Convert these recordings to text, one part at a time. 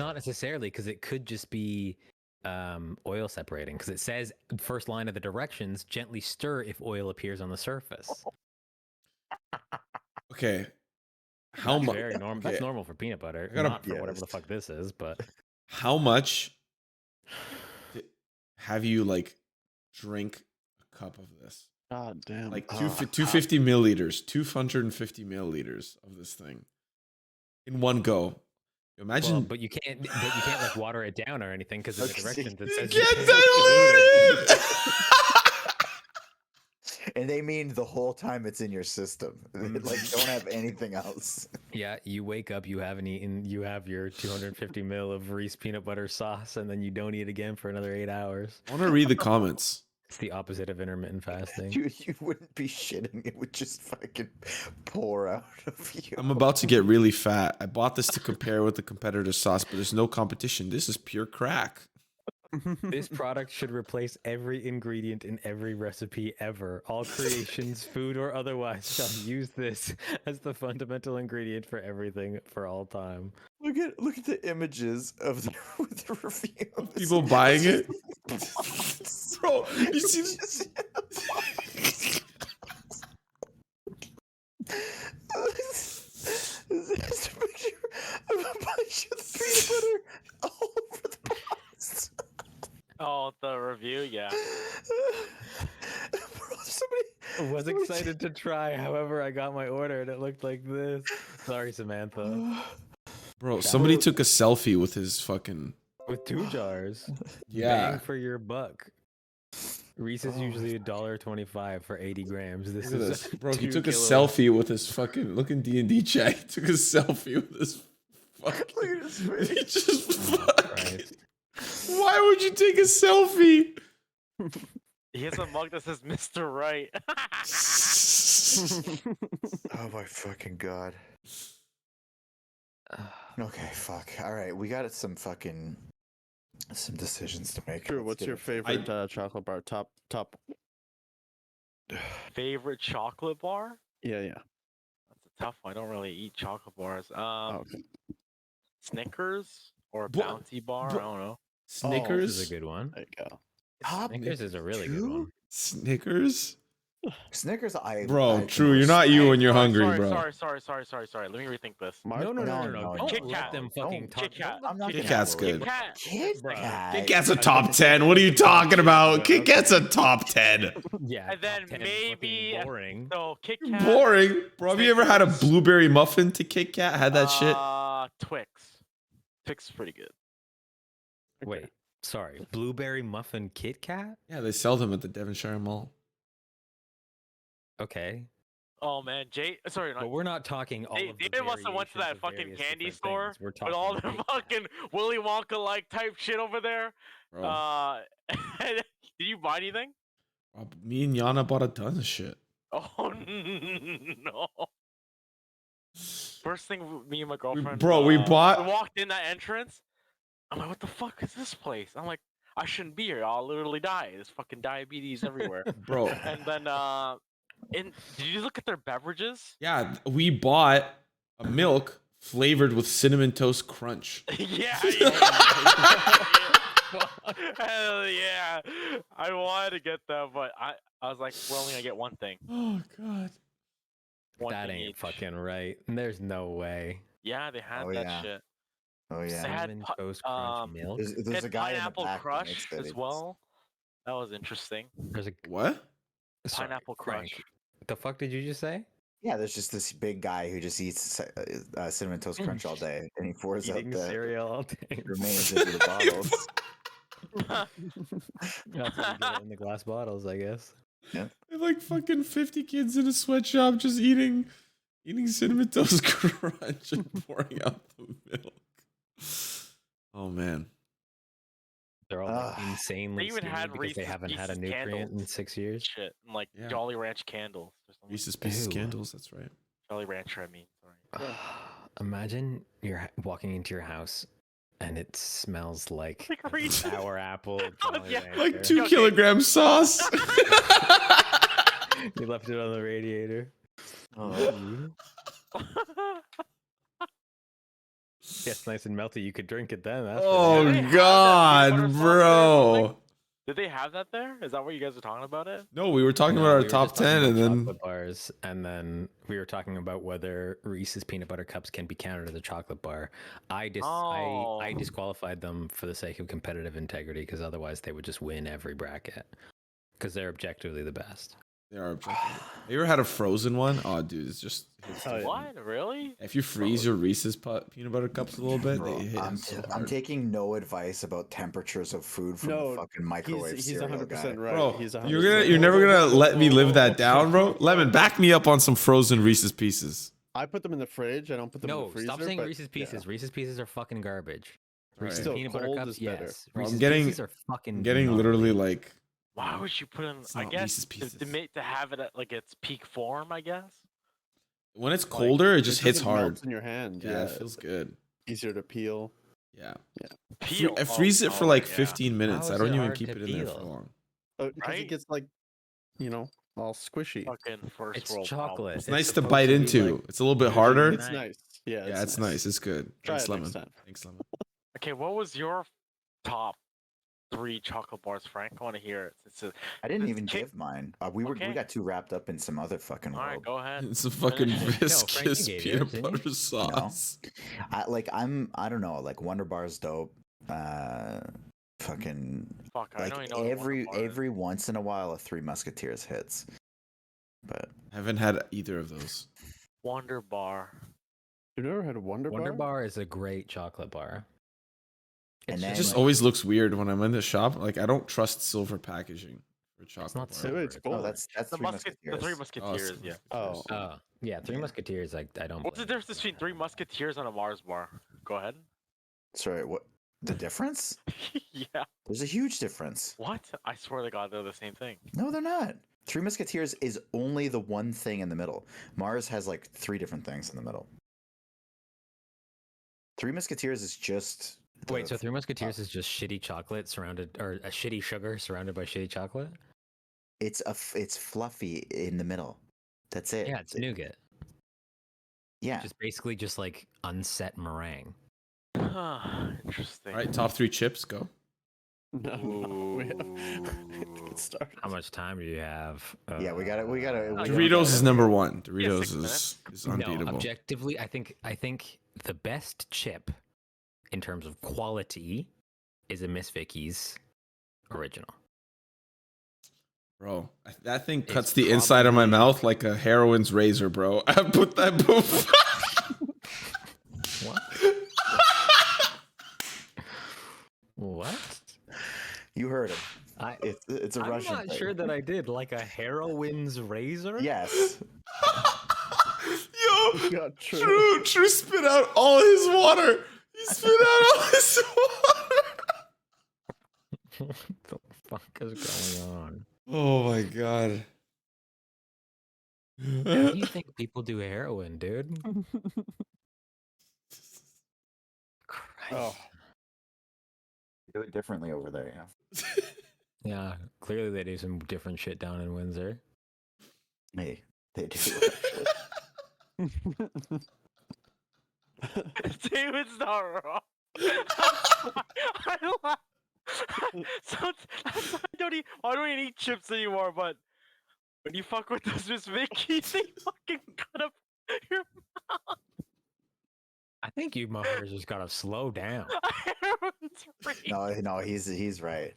not necessarily, because it could just be oil separating, because it says first line of the directions, gently stir if oil appears on the surface. Okay. How much? Very normal. Okay. That's normal for peanut butter, gotta- not for whatever the fuck this is, but How much have you like drink a cup of this? God damn. Like 250 milliliters, 250 milliliters of this thing in one go. Imagine, well, but you can't like water it down or anything, because in the directions it says get you diluted. And they mean the whole time it's in your system. Like, don't have anything else. Yeah, you wake up, you haven't eaten, you have your 250 mil of Reese peanut butter sauce, and then you don't eat again for another 8 hours. I want to read the comments. It's the opposite of intermittent fasting. Dude, you wouldn't be shitting. It would just fucking pour out of you. I'm about to get really fat. I bought this to compare with the competitor sauce, but there's no competition. This is pure crack. This product should replace every ingredient in every recipe ever. All creations, food or otherwise, shall use this as the fundamental ingredient for everything for all time. Look at the images of the review. Of this. People buying it. Bro, you see this? There's a picture of a bunch of peanut butter all over the box. Oh, the review, yeah. Bro, somebody I was excited to try, however, I got my order and it looked like this. Sorry, Samantha. Bro, somebody took a selfie with his fucking... With 2 jars. Yeah. Bang for your buck. Reese is usually $1.25 for 80 grams. This Look at is this. Bro, he 2 took a kilos. selfie with his fucking... Look in DnD chat. He took a selfie with his fucking... Look at his face. He just fucking... Right. Why would you take a selfie? He has a mug that says Mr. Right. Oh my fucking god. Okay, fuck. All right, we got some decisions to make. Drew, Let's what's get your it. favorite chocolate bar? Top. Favorite chocolate bar? Yeah. That's a tough one. I don't really eat chocolate bars. Okay. Snickers or a Bro- bounty bar? bro- I don't know. This Snickers? is a good one. There you go. Top Snickers is a really good two? one. Snickers? Snickers. Bro, I true. You're not you when you're hungry, sorry, bro. Sorry. Let me rethink this. No. no, Don't Kit let Kat. them fucking Don't. talk. Kit Kat. I'm not Kit gonna Kat's have good. Kit Kat. Kit Bruh. Kat. Kit Kat's a top 10. What are you talking about? Kit Kat's a top 10. Yeah. And then top 10 maybe fucking boring. So Kit Kat. Boring. Bro, have you ever had a blueberry muffin to Kit Kat? Had that shit? Twix. Twix is pretty good. Wait, sorry. Blueberry muffin Kit Kat? Yeah, they sell them at the Devonshire Mall. Okay. Oh man, sorry, But we're not talking all of the David must have went to that variations of fucking various candy different store things. We're with talking all the Kit Kat. fucking Willy Wonka like type shit over there. Bro, Did you buy anything? me and Yana bought a ton of shit. Oh no! First thing, me and my girlfriend. Bro, we bought... We walked in that entrance. I'm like, what the fuck is this place? I'm like, I shouldn't be here. I'll literally die. There's fucking diabetes everywhere. Bro, And then, did you look at their beverages? yeah, we bought a milk flavored with Cinnamon Toast Crunch. Yeah. Hell yeah! I wanted to get that, but I was like, we're only gonna get one thing. Oh, God. One That thing ain't each. fucking right. There's no way. Yeah, they had Oh, that yeah. shit. Oh They yeah. had Cinnamon pu- Toast Crunch um, milk. There's They a had guy in the Pineapple back that Crush makes that. as well. That was interesting. There's a What? sorry, Pineapple Frank, Crush. What the fuck did you just say? Yeah, there's just this big guy who just eats cinnamon toast crunch all day, and he pours out Eating the cereal all day. remains into the bottles. That's how you get it in the glass bottles, I guess. There's like fucking 50 kids in a sweatshop just eating Cinnamon Toast Crunch and pouring out the milk. Oh, man. They're all like, insanely They even skinny had because they Reese's haven't had a Pieces nutrient in candles. 6 years. Shit, and like Yeah. Jolly Ranch candles. Or something. Reese's Pieces Ew. candles, that's right. Jolly Rancher, I mean. Sorry. Imagine you're walking into your house and it smells like Like Reese's. sour apple. Oh, Jolly yeah. Rancher. Like 2 Okay. kilogram sauce. You left it on the radiator. Oh. It's nice and melty. You could drink it then. That's Oh Do they have that peanut God, butter sauce there or something? bro. Did they have that there? Is that what you guys are talking about it? No, we were talking No, about our we were top just talking 10 about and then chocolate bars, and then we were talking about whether Reese's peanut butter cups can be counted as a chocolate bar. I Oh. disqualified them for the sake of competitive integrity, because otherwise they would just win every bracket, because they're objectively the best. they are objective. Have you ever had a frozen one? Oh, dude, it's just hits Oh, yeah. different. What? Really? If you freeze your Reese's peanut butter cups a little bit, Bro, they hit I'm, so I'm hard. taking no advice about temperatures of food from No, the fucking microwave he's cereal 100% guy. right. Bro, He's 100% you're never gonna let me live that down, bro. Lemon, back me up on some frozen Reese's Pieces. I put them in the fridge. I don't put them in No, the freezer. stop saying but Reese's yeah. Pieces. Reese's Pieces are fucking garbage. Reese's Alright. peanut Still butter cold cups, is better. yes. Bro, I'm Reese's getting- Pieces are fucking. I'm getting gnarly. literally like Why would you put in? It's I not guess Reese's to Pieces. make to have it at like its peak form. I guess. when it's colder, it just hits doesn't melt hard. in your hand. Yeah, it feels good. easier to peel. Yeah. Peel. I freeze it for Oh, like yeah. 15 minutes. How I is don't it even hard keep to it in there for peel? long. Because Right? it gets like, all squishy. Fucking first It's world chocolate. It's It's nice to supposed bite to be into. like- It's a little bit harder. It's nice. Yeah, Yeah, it's nice. It's good. Try Thanks, it Lemon. next time. Thanks, Lemon. Okay, what was your top 3 chocolate bars, Frank? I want to hear it. I didn't It's even kick- give mine. We Okay. got too wrapped up in some other fucking All right, world. go ahead. It's a fucking Finish it. Frank, you viscous gave peanut yours, didn't you? butter sauce. I don't know, like Wonder Bar's dope. Fucking Fuck, I like don't even know what a Wonder Bar is. every once in a while a Three Musketeers hits. But Haven't had either of those. Wonder Bar. You've never had a Wonder Bar? Wonder Bar is a great chocolate bar. And It's then- It just just like- always looks weird when I'm in the shop. Like I don't trust silver packaging for chocolate. not bar. silver. It's Oh, gold. oh, that's The Three The Three Musketeers. Musketeers, yeah. Oh. Oh, yeah, Three Yeah. Musketeers. I don't. What's the blame you difference for between that. 3 Musketeers and a Mars bar? Go ahead. Sorry, what the difference? Yeah. There's a huge difference. What? I swear to God, they're the same thing. No, they're not. Three Musketeers is only the one thing in the middle. Mars has like 3 different things in the middle. Three Musketeers is just Wait, so Three Musketeers is just shitty chocolate surrounded, or a shitty sugar surrounded by shitty chocolate? it's fluffy in the middle. That's it. Yeah, it's nougat. Yeah. Just basically just like unset meringue. Interesting. All right, top 3 chips. Go. No. We have Ooh. Get started. How much time do you have? Yeah, we gotta. Oh, Doritos is number 1. Doritos 6 minutes. is No, unbeatable. objectively, I think the best chip in terms of quality is a Miss Vicky's original. Bro, that thing It's cuts the inside of my probably- mouth like a heroin's razor, bro. I put that poof. What? What? You heard him. I, It's a I'm Russian. not thing. sure that I did. Like a heroine's razor? Yes. Yo, Yeah, true. True spit out all his water. He spit out all his water. What the fuck is going on? Oh my god. How do you think people do heroin, dude? Christ. Oh, Do it differently over there. Yeah. Yeah, clearly they do some different shit down in Windsor. Hey, they do. David's not wrong. I laugh. So that's why I don't even eat chips anymore, but when you fuck with those Miss Vickies, they fucking cut up your I think you motherfuckers just gotta slow down. heroin's No, he's right.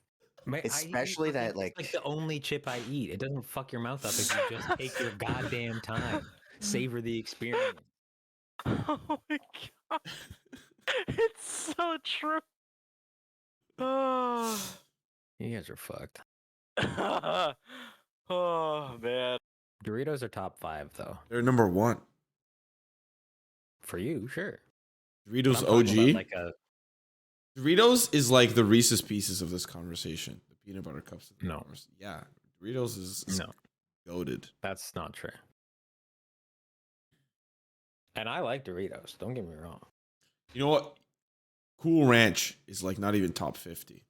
Mate, I eat Especially that, fucking- it's like- the only chip I eat. It doesn't fuck your mouth up if you just take your goddamn time. Savor the experience. Oh my god. It's so true. Oh, You guys are fucked. oh man. Doritos are top 5 though. They're number 1. For you, sure. Doritos I'm talking about OG. like a Doritos is like the Reese's Pieces of this conversation. The peanut butter cups. Of the No. Yeah. Doritos is no. goated. That's not true. And I like Doritos. Don't get me wrong. You know what? Cool Ranch is like not even top 50.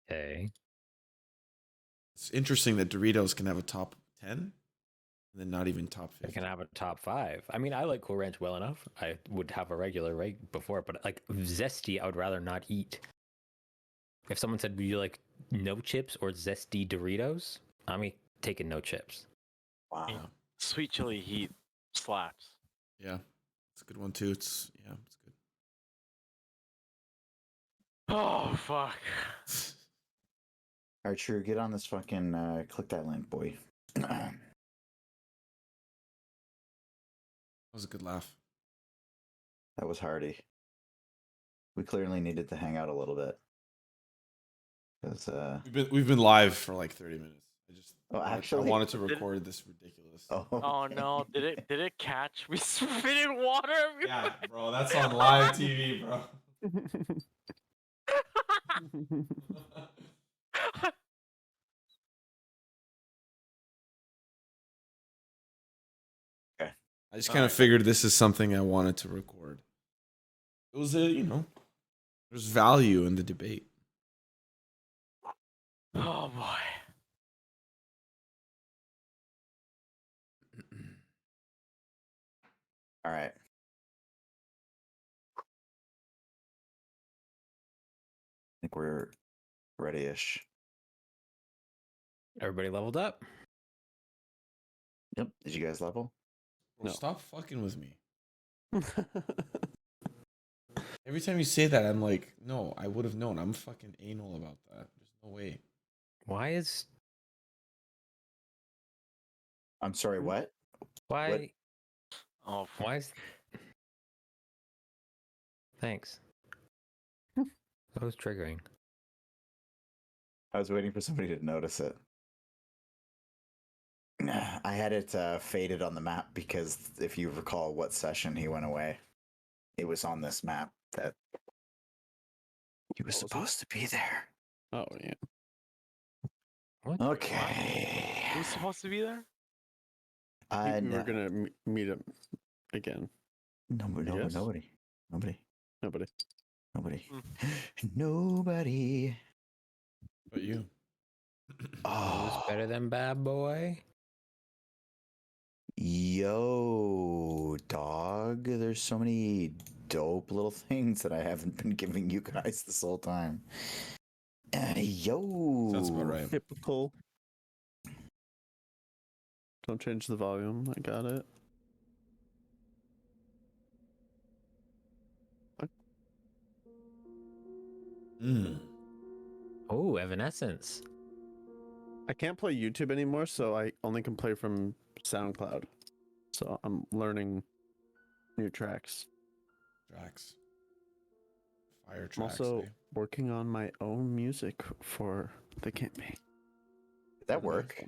Okay. It's interesting that Doritos can have a top 10. And then not even top I 50. can have a top 5. I mean, I like Cool Ranch well enough. I would have a regular before, but like zesty, I would rather not eat. If someone said, "Would you like no chips or zesty Doritos?" I'm taking no chips. Wow. Yeah. Sweet chili heat slaps. Yeah. It's a good one too. It's good. Oh fuck. All right, Trieu, get on this fucking click that link, boy. That was a good laugh. That was Hardy. We clearly needed to hang out a little bit. Because We've been live for like 30 minutes. I wanted to record this ridiculous. Oh no, did it catch? We spit in water everywhere. Yeah, bro, that's on live TV, bro. I just kind of figured this is something I wanted to record. It was there's value in the debate. Oh boy. All right. I think we're ready-ish. Everybody leveled up. Yep. Did you guys level? Bro, No. stop fucking with me. Every time you say that, I'm like, no, I would have known. I'm fucking anal about that. There's no way. Why is I'm sorry, what? why What? Oh why is Thanks. That was triggering. I was waiting for somebody to notice it. I had it faded on the map because if you recall what session he went away, it was on this map that he was supposed to be there. Oh yeah. What? Okay. who's supposed to be there? We were gonna meet him again. Nobody. Yes? Nobody. Nobody. Nobody. Nobody. But you. Who's better than Bad Boy? Yo, dog. There's so many dope little things that I haven't been giving you guys this whole time. Yo. Sounds about right. Typical. Don't change the volume. I got it. Mm. Oh, Evanescence. I can't play YouTube anymore, so I only can play from SoundCloud. So I'm learning new tracks. Tracks. Fire I'm tracks. also eh? working on my own music for the campaign. Did that work?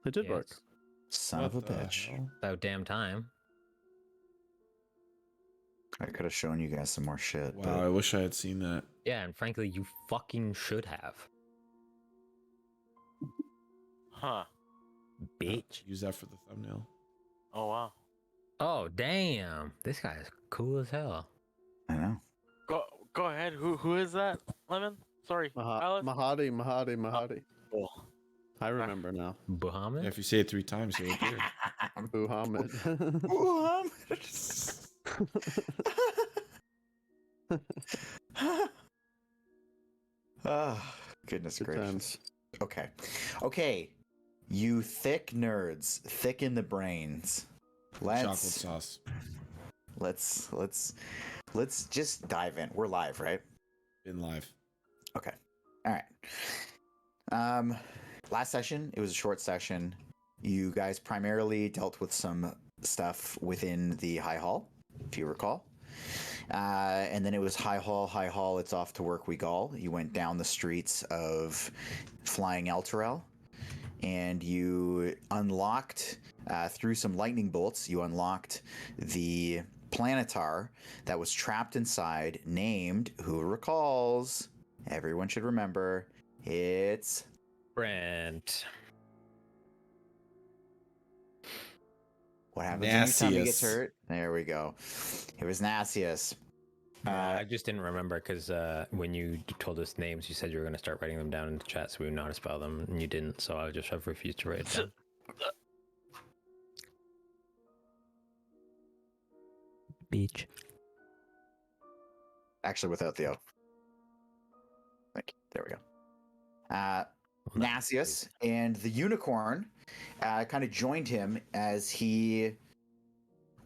It did work. Yes. Son of a What the bitch. hell? About damn time. I could have shown you guys some more shit. Wow, I wish I had seen that. Yeah, and frankly, you fucking should have. Huh. Bitch. Use that for the thumbnail. Oh wow. Oh, damn. This guy is cool as hell. But I know. Go ahead. Who is that? Lemon? Sorry. Alice? Mahadi. Cool. I remember now. Bahamut? Yeah, if you say it 3 times, it'll appear. Muhammad. Ah, goodness Good gracious. times. Okay. You thick nerds, thick in the brains. Chocolate sauce. Let's just dive in. We're live, right? Been live. Okay. All right. Last session, it was a short session. You guys primarily dealt with some stuff within the High Hall, if you recall. And then it was High Hall, it's off to work we gall. You went down the streets of Flying Elturel, and you unlocked, through some lightning bolts, you unlocked the planetar that was trapped inside, named, who recalls, everyone should remember, it's... Brent. What happens anytime he gets Nasius. hurt? There we go. It was Nasius. I just didn't remember because when you told us names, you said you were going to start writing them down in the chat so we would know how to spell them, and you didn't, so I just have refused to write it down. Beach. Actually, without the O. Thank you. There we go. Nasius and the unicorn kind of joined him as he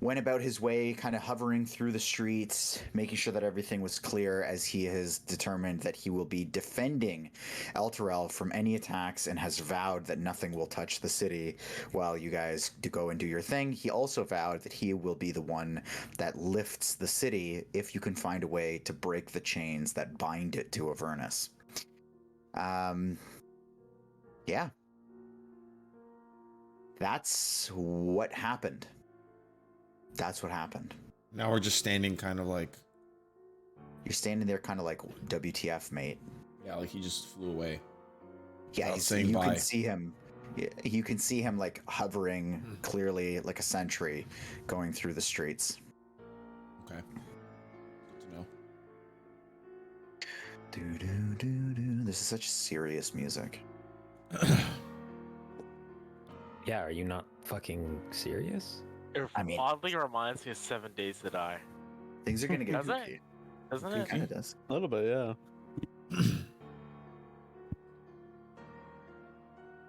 went about his way, kind of hovering through the streets, making sure that everything was clear, as he has determined that he will be defending Elturel from any attacks and has vowed that nothing will touch the city while you guys go and do your thing. He also vowed that he will be the one that lifts the city if you can find a way to break the chains that bind it to Avernus. Yeah. That's what happened. That's what happened. Now we're just standing kind of like... You're standing there kind of like, WTF, mate. Yeah, like he just flew away. Yeah, saying you bye. can see him. You can see him like hovering clearly like a sentry going through the streets. Okay. Good to know. This is such serious music. Yeah, are you not fucking serious? It I mean- oddly reminds me of 7 Days to Die. Things are gonna get Does it? kooky. Doesn't It it? kind of does. A little bit, yeah.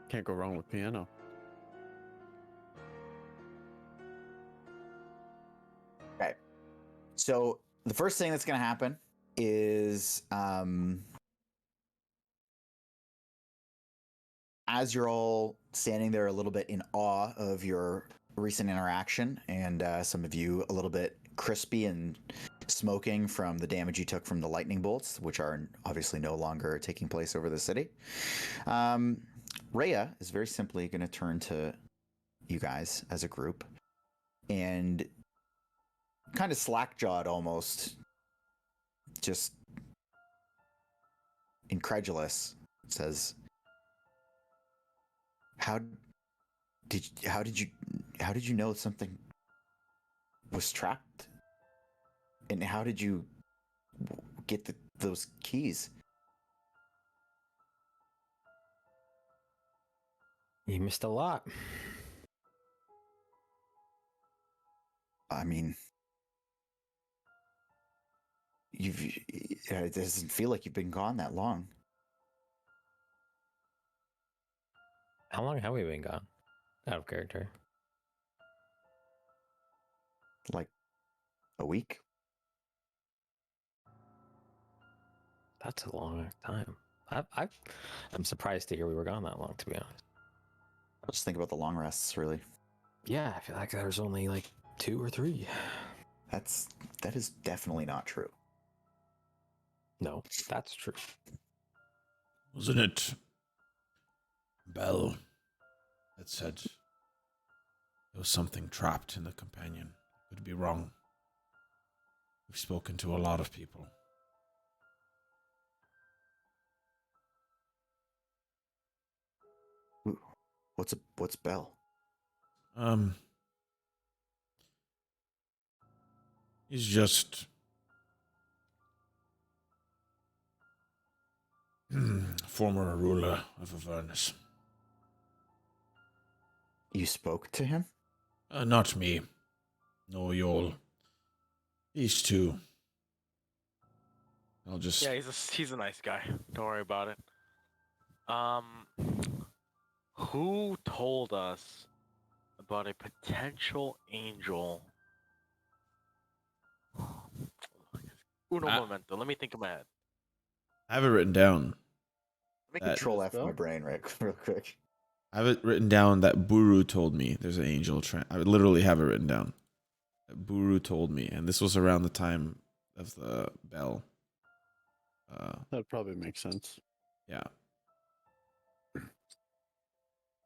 Can't go wrong with piano. Okay. So the first thing that's gonna happen is as you're all standing there a little bit in awe of your recent interaction, and some of you a little bit crispy and smoking from the damage you took from the lightning bolts, which are obviously no longer taking place over the city. Rhea is very simply going to turn to you guys as a group and kind of slack-jawed almost, just incredulous, says, How did you know something was trapped? And how did you get those keys? You missed a lot. I mean, it doesn't feel like you've been gone that long. How long have we been gone? Out of character. Like a week? That's a long time. I'm surprised to hear we were gone that long, to be honest. Just think about the long rests, really. Yeah, I feel like there's only like 2 or 3. That is definitely not true. No, that's true. Wasn't it Bell that said there was something trapped in the companion? Could be wrong. We've spoken to a lot of people. What's Bell? He's just former ruler of Avernus. You spoke to him? Not me. No, Yoll. These two. I'll just... Yeah, he's a nice guy. Don't worry about it. Who told us about a potential angel? Uno momento. Let me think in my head. I have it written down. Make That- Control F Spell? my brain real quick. I have it written down that Buru told me there's an angel. I literally have it written down. That Buru told me, and this was around the time of the bell. That probably makes sense. Yeah.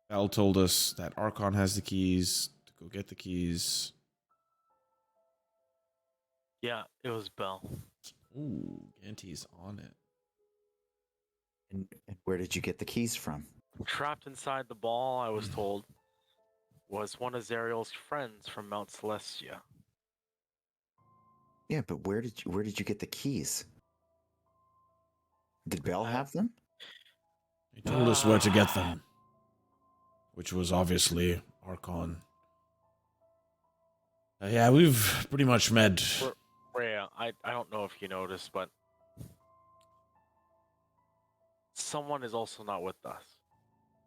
Bell told us that Archon has the keys to go get the keys. Yeah, it was Bell. Ooh, Ganty's on it. And where did you get the keys from? Trapped inside the ball, I was told, was one of Zariel's friends from Mount Celestia. Yeah, but where did you get the keys? Did Bell have them? He told us where to get them, which was obviously Archon. Yeah, we've pretty much met. Rhea, I don't know if you noticed, but someone is also not with us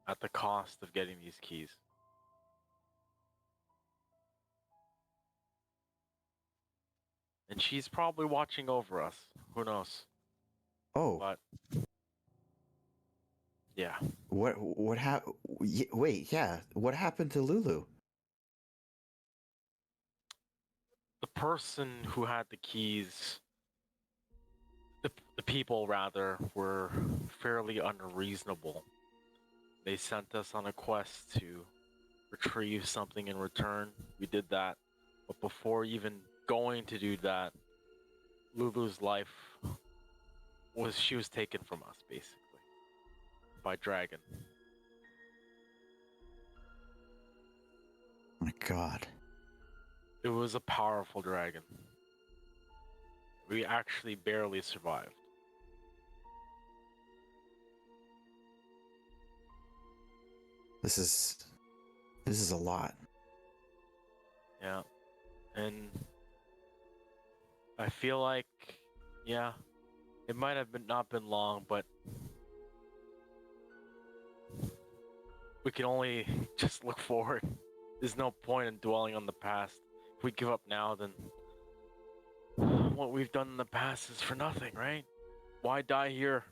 at the cost of getting these keys. And she's probably watching over us. Who knows? Oh, But yeah. what happened? Wait, yeah. What happened to Lulu? The person who had the keys, the people rather, were fairly unreasonable. They sent us on a quest to retrieve something in return. We did that. But before even going to do that, Lulu's life she was taken from us, basically, by dragon. My God. It was a powerful dragon. We actually barely survived. This is a lot. Yeah. And I feel like, yeah, it might have not been long, but we can only just look forward. There's no point in dwelling on the past. If we give up now, then what we've done in the past is for nothing, right? Why die here?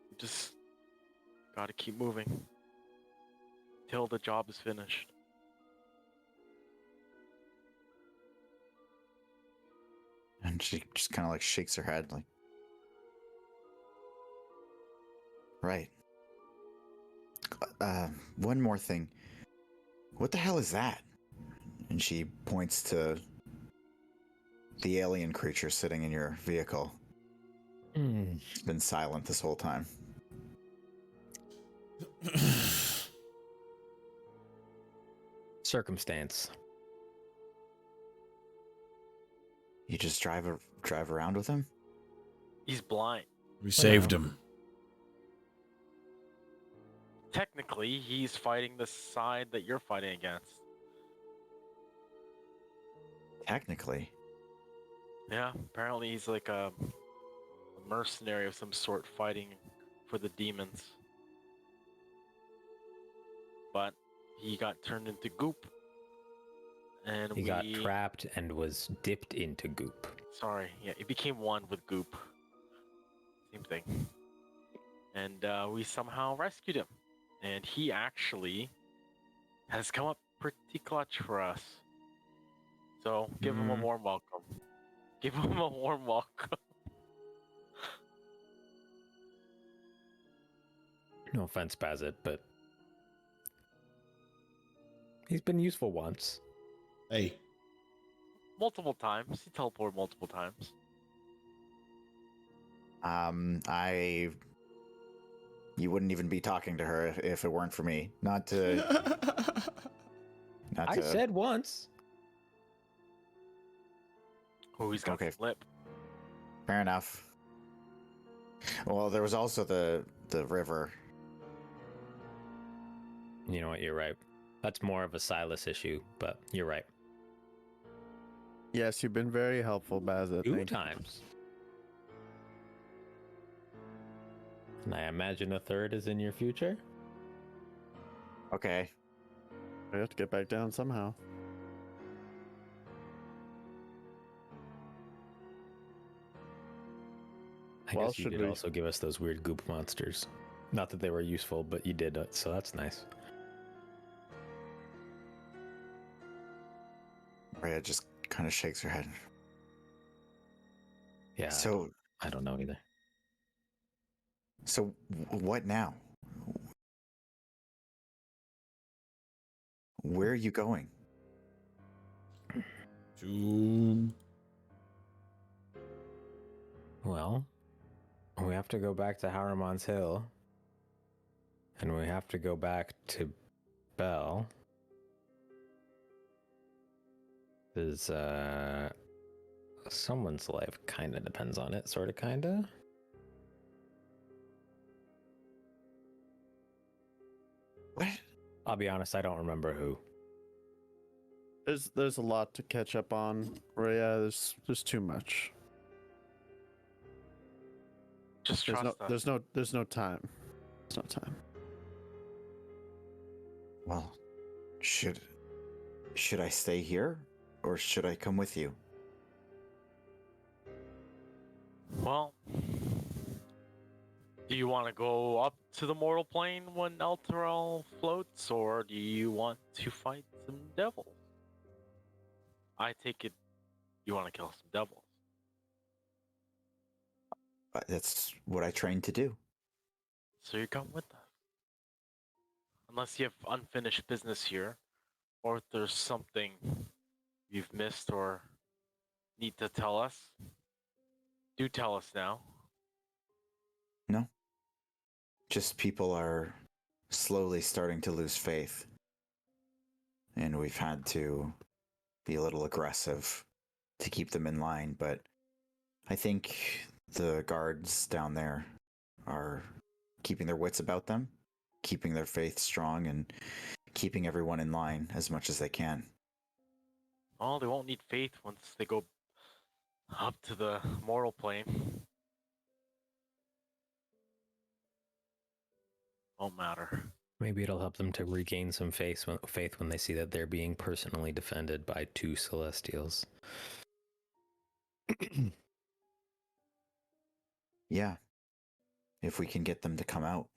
We just gotta keep moving till the job is finished. And she just kind of like shakes her head, like, right. One more thing. What the hell is that? And she points to the alien creature sitting in your vehicle. It's been silent this whole time. Circumstance. You just drive around with him? He's blind. We saved him. Technically, he's fighting the side that you're fighting against. Technically. Yeah, apparently he's like a mercenary of some sort fighting for the demons. But he got turned into goop. And He got trapped and was dipped into goop. Sorry, yeah, he became one with goop. Same thing. And we somehow rescued him. And he actually has come up pretty clutch for us. So give him a warm welcome. Give him a warm welcome. No offense, Bazit, but he's been useful once. Hey. Multiple times. He teleported multiple times. You wouldn't even be talking to her if it weren't for me. Not to. I said once. Oh, he's got Okay. flip. Fair enough. Well, there was also the river. You know what? You're right. That's more of a Silas issue, but you're right. Yes, you've been very helpful, Bazit. 2 Thank you. times. And I imagine a third is in your future. Okay. I have to get back down somehow. I Well, guess you should did we- also give us those weird goop monsters. Not that they were useful, but you did, so that's nice. Rhea just kind of shakes her head. Yeah, So, I don't know either. what now? Where are you going? Well, we have to go back to Harriman's Hill. And we have to go back to Bell. There's, someone's life kind of depends on it, sort of, kind of. What? I'll be honest, I don't remember who. There's a lot to catch up on. Rhea, there's too much. Just trust us. There's no time. There's no time. Well, should I stay here or should I come with you? Well, do you want to go up to the mortal plane when Elturel floats, or do you want to fight some devils? I take it you want to kill some devils. That's what I trained to do. So you come with us. Unless you have unfinished business here, or if there's something you've missed or need to tell us, do tell us now. No. Just people are slowly starting to lose faith. And we've had to be a little aggressive to keep them in line, but I think the guards down there are keeping their wits about them, keeping their faith strong, and keeping everyone in line as much as they can. Oh, they won't need faith once they go up to the mortal plane. Won't matter. Maybe it'll help them to regain some faith when they see that they're being personally defended by two Celestials. Yeah. If we can get them to come out.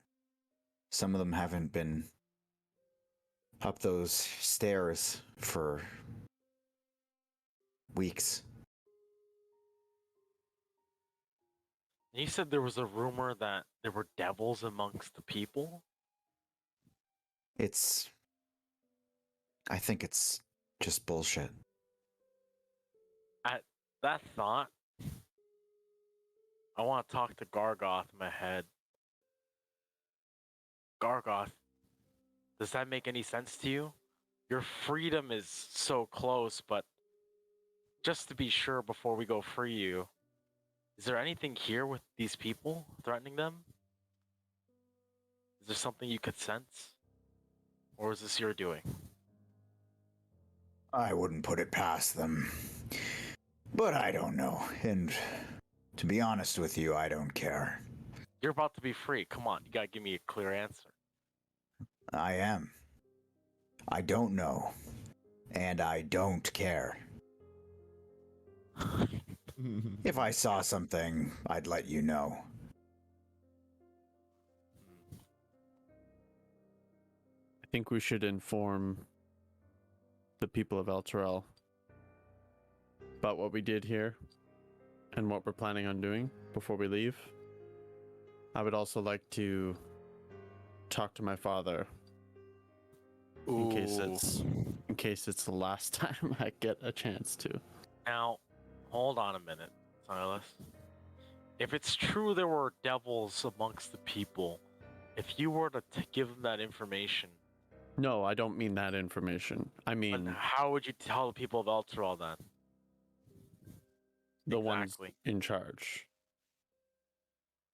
Some of them haven't been up those stairs for weeks. You said there was a rumor that there were devils amongst the people? I think it's just bullshit. At that thought, I want to talk to Gargauth in my head. Gargauth, does that make any sense to you? Your freedom is so close, but just to be sure before we go free you, is there anything here with these people threatening them? Is there something you could sense? Or is this your doing? I wouldn't put it past them. But I don't know. And to be honest with you, I don't care. You're about to be free. Come on, you gotta give me a clear answer. I am. I don't know. And I don't care. If I saw something, I'd let you know. I think we should inform the people of Elturel about what we did here and what we're planning on doing before we leave. I would also like to talk to my father in case it's the last time I get a chance to. Now, hold on a minute, Silas. If it's true there were devils amongst the people, if you were to give them that information... No, I don't mean that information. I mean... how would you tell the people of Elturel then? The ones in charge.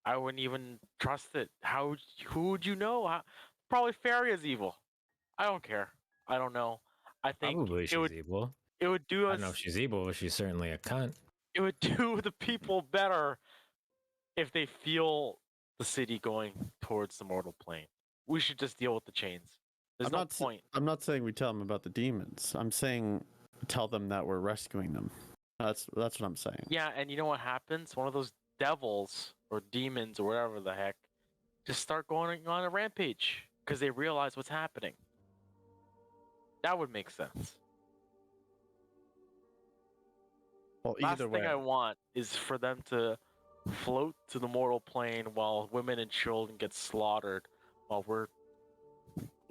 I wouldn't even trust it. Who would you know? Probably Fairy is evil. I don't care. I don't know. I think Probably she's evil. It would do us. I don't know if she's evil, but she's certainly a cunt. It would do the people better if they feel the city going towards the mortal plane. We should just deal with the chains. There's no point. I'm not saying we tell them about the demons. I'm saying tell them that we're rescuing them. That's what I'm saying. Yeah, and you know what happens? One of those devils or demons or whatever the heck just start going on a rampage because they realize what's happening. That would make sense. Well, Last either way, thing I want is for them to float to the mortal plane while women and children get slaughtered while we're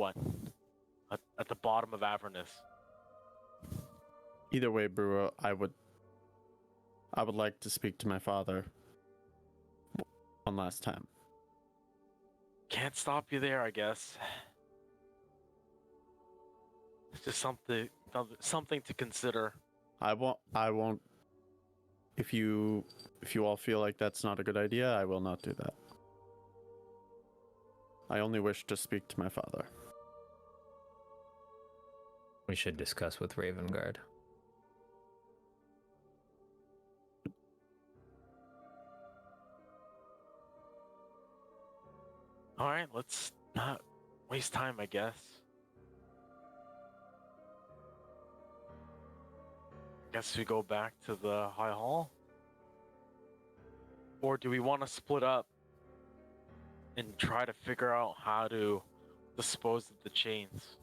at the bottom of Avernus. either way, Buru, I would like to speak to my father one last time. Can't stop you there, I guess. It's just something to consider. I won't. If you all feel like that's not a good idea, I will not do that. I only wish to speak to my father. We should discuss with Ravengard. All right, let's not waste time, I guess. Guess we go back to the High Hall? Or do we want to split up and try to figure out how to dispose of the chains?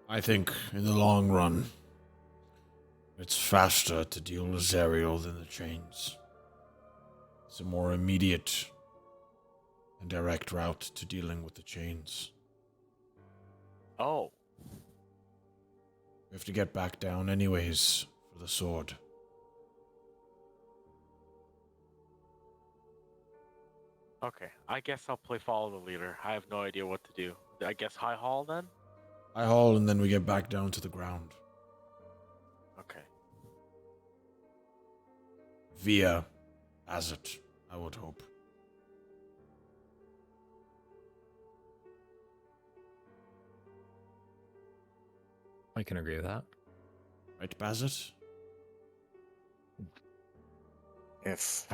I think in the long run, it's faster to deal with Zariel than the chains. It's a more immediate and direct route to dealing with the chains. Oh, We have to get back down anyways for the sword. okay. I guess I'll play follow the leader. I have no idea what to do. I guess High Hall then? I haul and then we get back down to the ground. Okay. Via Azet, I would hope. I can agree with that. Right, Bazet? If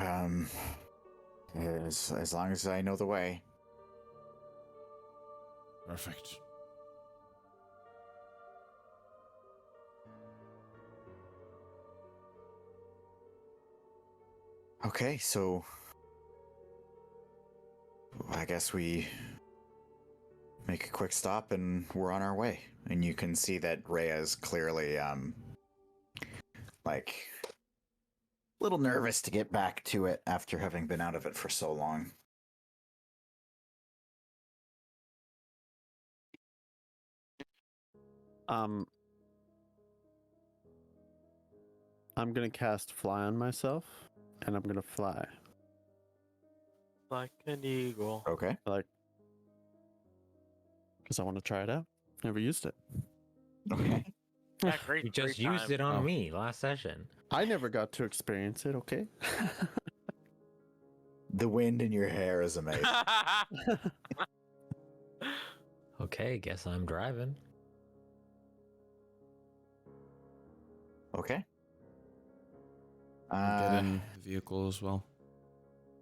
as long as I know the way. Perfect. Okay, so I guess we make a quick stop and we're on our way. And you can see that Rhea is clearly like a little nervous to get back to it after having been out of it for so long. I'm gonna cast fly on myself, and I'm gonna fly. Like an eagle. Okay. Like, because I want to try it out. Never used it. Okay. Yeah, great. You just great used time. it on Oh. me last session. I never got to experience it. Okay. The wind in your hair is amazing. Okay, guess I'm driving. Okay. Get in the vehicle as well.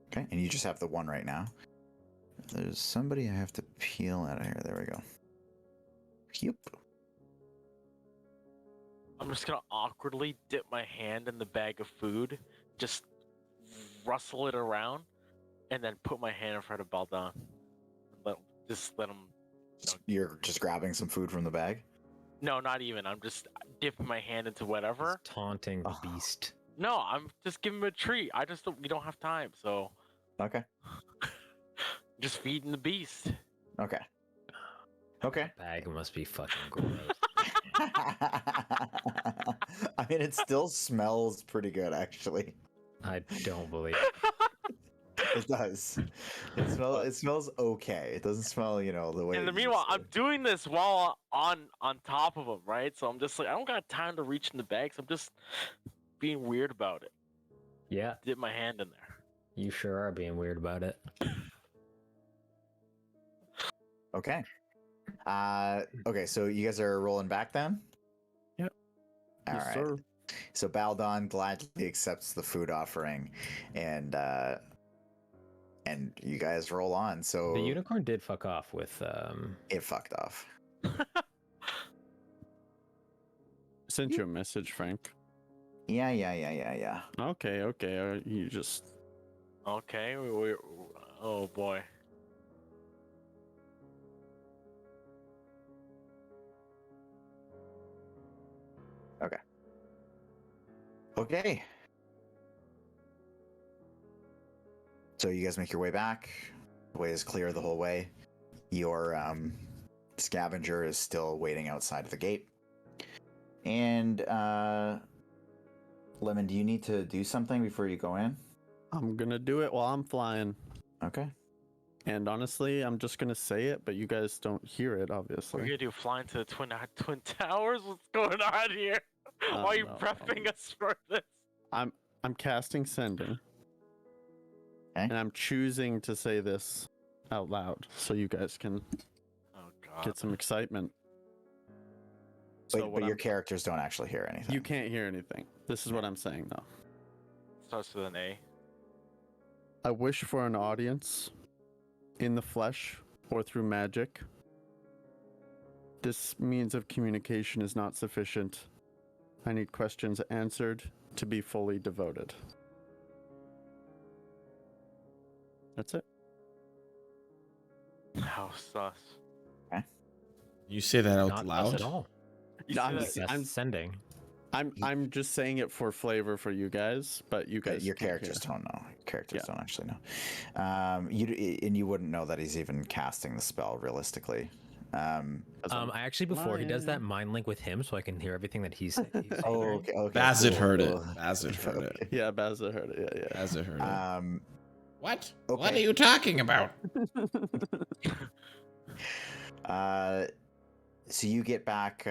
Okay, and you just have the one right now. There's somebody I have to peel out of here. There we go. Yep. I'm just gonna awkwardly dip my hand in the bag of food, just rustle it around, and then put my hand in front of Baldur. Just let him. You're just grabbing some food from the bag? No, not even. I'm just dipping my hand into whatever. This taunting Oh. beast. No, I'm just giving him a treat. We don't have time, so Okay. just feeding the beast. Okay. Okay. Bag must be fucking gross. I mean, it still smells pretty good, actually. I don't believe it. It does. It smells okay. It doesn't smell, the way. In the it meanwhile, used I'm doing this while on top of him, right? So I'm just like, I don't got time to reach in the bag, so I'm just being weird about it. Yeah, Dip my hand in there. you sure are being weird about it. Okay. Okay, so you guys are rolling back then? Yep. All Yes, right. sir. So Baldur gladly accepts the food offering, and you guys roll on. So The unicorn did fuck off with it fucked off. Sent you a message, Frank. Yeah. Okay. You just Okay, oh boy. Okay. So you guys make your way back. The way is clear the whole way. Your scavenger is still waiting outside of the gate. And Lemon, do you need to do something before you go in? I'm gonna do it while I'm flying. Okay. And honestly, I'm just gonna say it, but you guys don't hear it, We're obviously. gonna do flying to the Twin Towers? What's going on here? Why are you No, prepping us for this? I'm casting sending. Okay. And I'm choosing to say this out loud so you guys can Oh Get some excitement. But your characters don't actually hear anything. You can't hear anything. This is what I'm saying, though. Starts with an A. I wish for an audience in the flesh or through magic. This means of communication is not sufficient. I need questions answered to be fully devoted. That's it. How sus. You say that out Not us loud? at all. You No, see I'm that- s- That's sending. I'm just saying it for flavor for you guys, but you guys Your can't hear. characters don't know. Your characters Yeah. don't actually know. You wouldn't know that he's even casting the spell realistically. That's what I actually, before he does that, lying. mind link with him so I can hear everything that he's saying. Oh, okay. Bazit cool, heard it. cool. Bazit heard it. Yeah, Bazza heard it. Yeah, Bazit heard it. What? okay. What are you talking about? So you get back.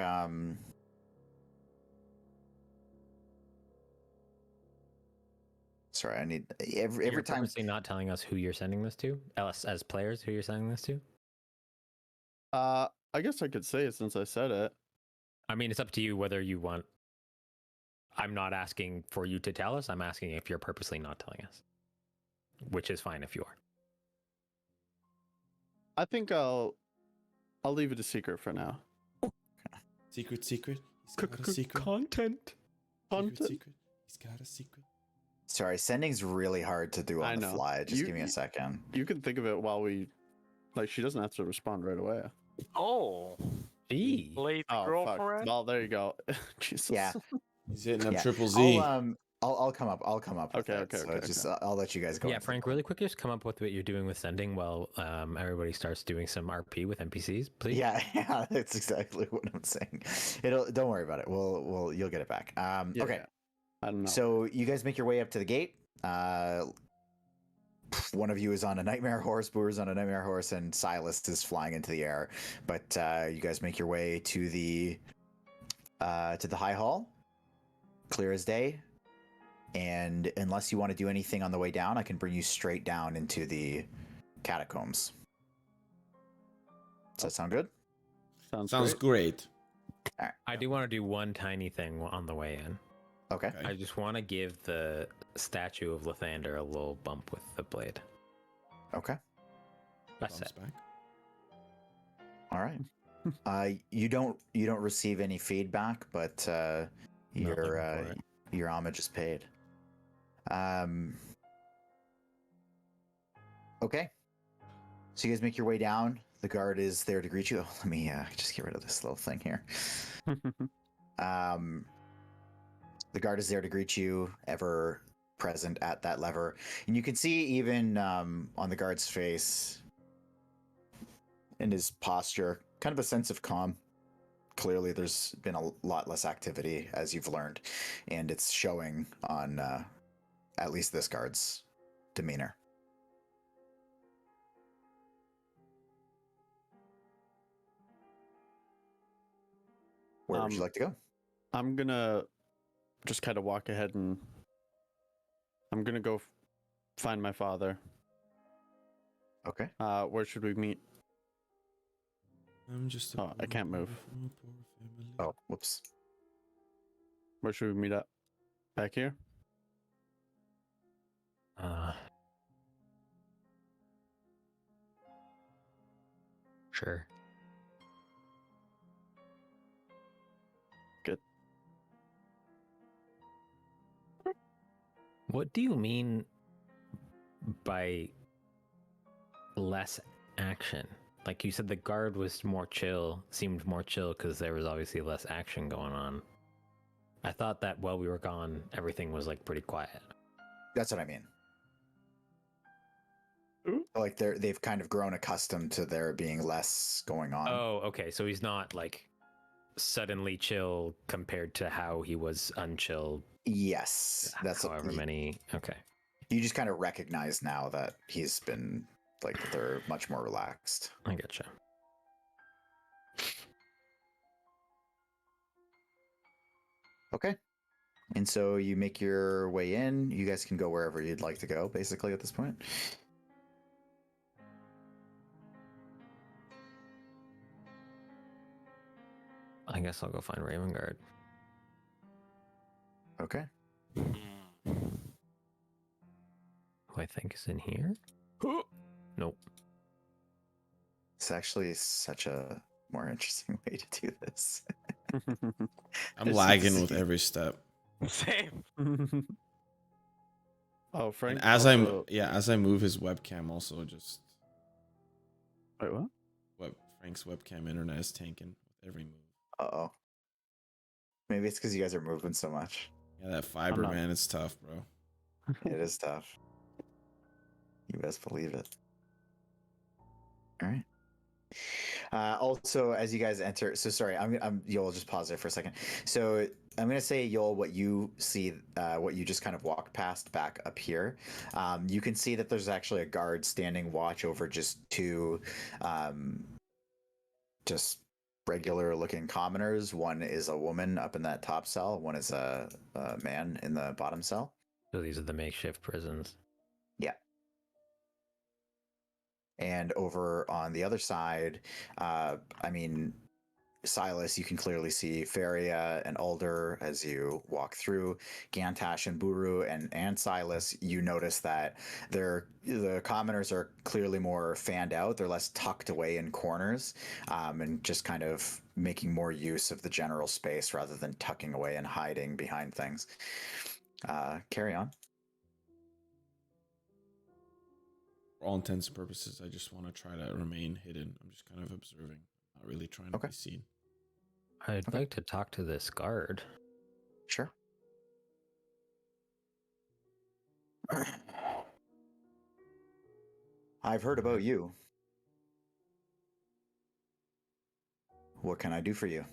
Sorry, I need every You're time. purposely not telling us who you're sending this to, us as players, who you're sending this to. I guess I could say it since I said it. I mean, it's up to you whether you want. I'm not asking for you to tell us. I'm asking if you're purposely not telling us, which is fine if you are. I think I'll leave it a secret for now. Secret. He's got a secret. Content. Secret. He's got a secret. Sorry, sending's really hard to do I on the know. fly. Just You- give me a second. You can think of it while we, like, she doesn't have to respond right away. Oh, Gee. late Oh, fuck. girlfriend. Well, there you go. Jesus. Yeah. He's hitting up Yeah. Triple Z. I'll come up. I'll come up. With Okay, it, okay, so okay, just I'll let you guys go. Yeah, into the Frank, really quick, just come up with what you're doing with sending while everybody starts doing some RP with NPCs, please. Yeah, that's exactly what I'm saying. Don't worry about it. You'll get it back. Yeah, Okay. yeah. I don't know. So you guys make your way up to the gate. One of you is on a nightmare horse, Buru's on a nightmare horse, and Silas is flying into the air. But you guys make your way to the high hall, clear as day. And unless you want to do anything on the way down, I can bring you straight down into the catacombs. Does that sound good? Sounds great. I do want to do one tiny thing on the way in. Okay. I just want to give the statue of Lathander a little bump with the blade. Okay. That's Thumbs it. back. All right. You don't receive any feedback, but Not looking for it. your homage is paid. Okay. So you guys make your way down. The guard is there to greet you. Oh, let me just get rid of this little thing here. The guard is there to greet you, ever present at that lever. And you can see even on the guard's face and his posture, kind of a sense of calm. Clearly, there's been a lot less activity, as you've learned, and it's showing on at least this guard's demeanor. Where would you like to go? I'm gonna just kind of walk ahead and I'm gonna go find my father. Okay. Where should we meet? I'm just. Oh, I can't move. Oh, whoops. Where should we meet up? Back here? Sure. Good. What do you mean by less action? Like you said, the guard was more chill, seemed more chill because there was obviously less action going on. I thought that while we were gone, everything was like pretty quiet. That's what I mean. Ooh. Like they've kind of grown accustomed to there being less going on. Oh, okay. So he's not like suddenly chill compared to how he was unchill. Yes, that's however many. Okay. You just kind of recognize now that he's been like they're much more relaxed. I getcha. Okay. And so you make your way in. You guys can go wherever you'd like to go, basically, at this point. I guess I'll go find Raven Guard. Okay. Hmm. Who I think is in here. Nope. It's actually such a more interesting way to do this. I'm This lagging is- with every step. Same. Oh, Frank. And as also... as I move his webcam, also just Wait, what? Frank's webcam internet is tanking with every move. Uh-oh. Maybe it's because you guys are moving so much. Yeah, that fiber, not- man, it's tough, bro. It is tough. You best believe it. All right. Also, as you guys enter, so sorry, Yoll, just pause there for a second. So I'm gonna say, Yoll, what you see, what you just kind of walked past back up here. You can see that there's actually a guard standing watch over just two, just regular-looking commoners. One is a woman up in that top cell. One is a man in the bottom cell. So these are the makeshift prisons. And over on the other side, Silas, you can clearly see Faria and Alder as you walk through. Gantash and Buru and Silas, you notice that the commoners are clearly more fanned out. They're less tucked away in corners, and just kind of making more use of the general space rather than tucking away and hiding behind things. Carry on. For all intents and purposes, I just want to try to remain hidden. I'm just kind of observing, not really trying to Okay. be seen. I'd like to talk to this guard. Sure. I've heard about you. What can I do for you?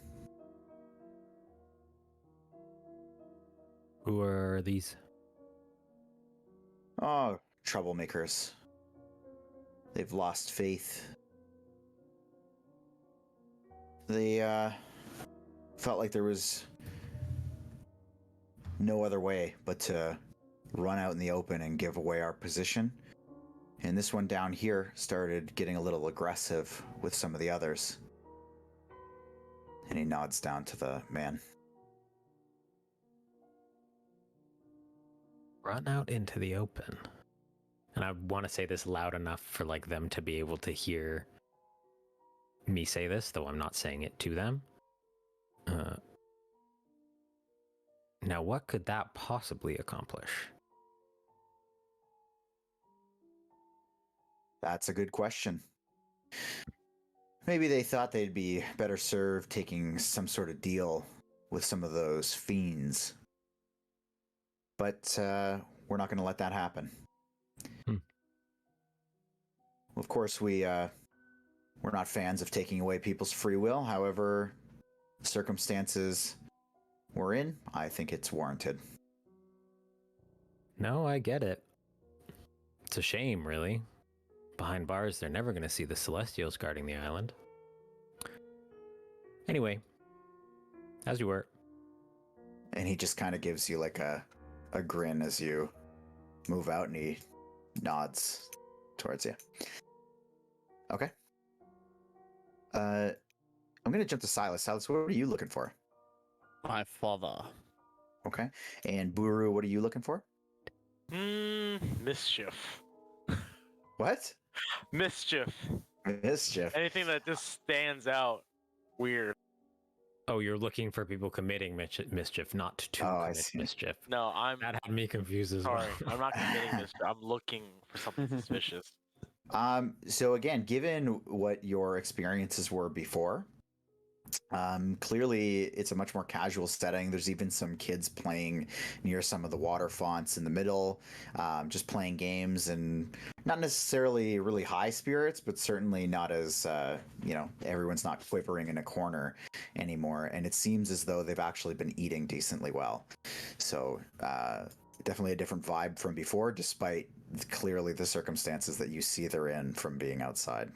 Who are these? Oh, troublemakers. They've lost faith. They felt like there was no other way but to run out in the open and give away our position. And this one down here started getting a little aggressive with some of the others. And he nods down to the man. Run out into the open. And I want to say this loud enough for like them to be able to hear me say this, though I'm not saying it to them. Now, what could that possibly accomplish? That's a good question. Maybe they thought they'd be better served taking some sort of deal with some of those fiends. But we're not going to let that happen. Of course, we're not fans of taking away people's free will. However, circumstances we're in, I think it's warranted. No, I get it. It's a shame, really. Behind bars, they're never going to see the Celestials guarding the island. Anyway, as you were. And he just kind of gives you like a grin as you move out, and he nods towards you. Okay. I'm going to jump to Silas. Silas, what are you looking for? My father. Okay. And Buru, what are you looking for? Mischief. What? Mischief. Mischief. Anything that just stands out weird. Oh, you're looking for people committing mischief, not to I commit see. mischief. No, I'm That had me confused as sorry. well. I'm not committing mischief. I'm looking for something suspicious. So again, given what your experiences were before, clearly it's a much more casual setting. There's even some kids playing near some of the water fonts in the middle, just playing games, and not necessarily really high spirits, but certainly not as, everyone's not quivering in a corner anymore. And it seems as though they've actually been eating decently well. So definitely a different vibe from before, despite clearly the circumstances that you see they're in from being outside.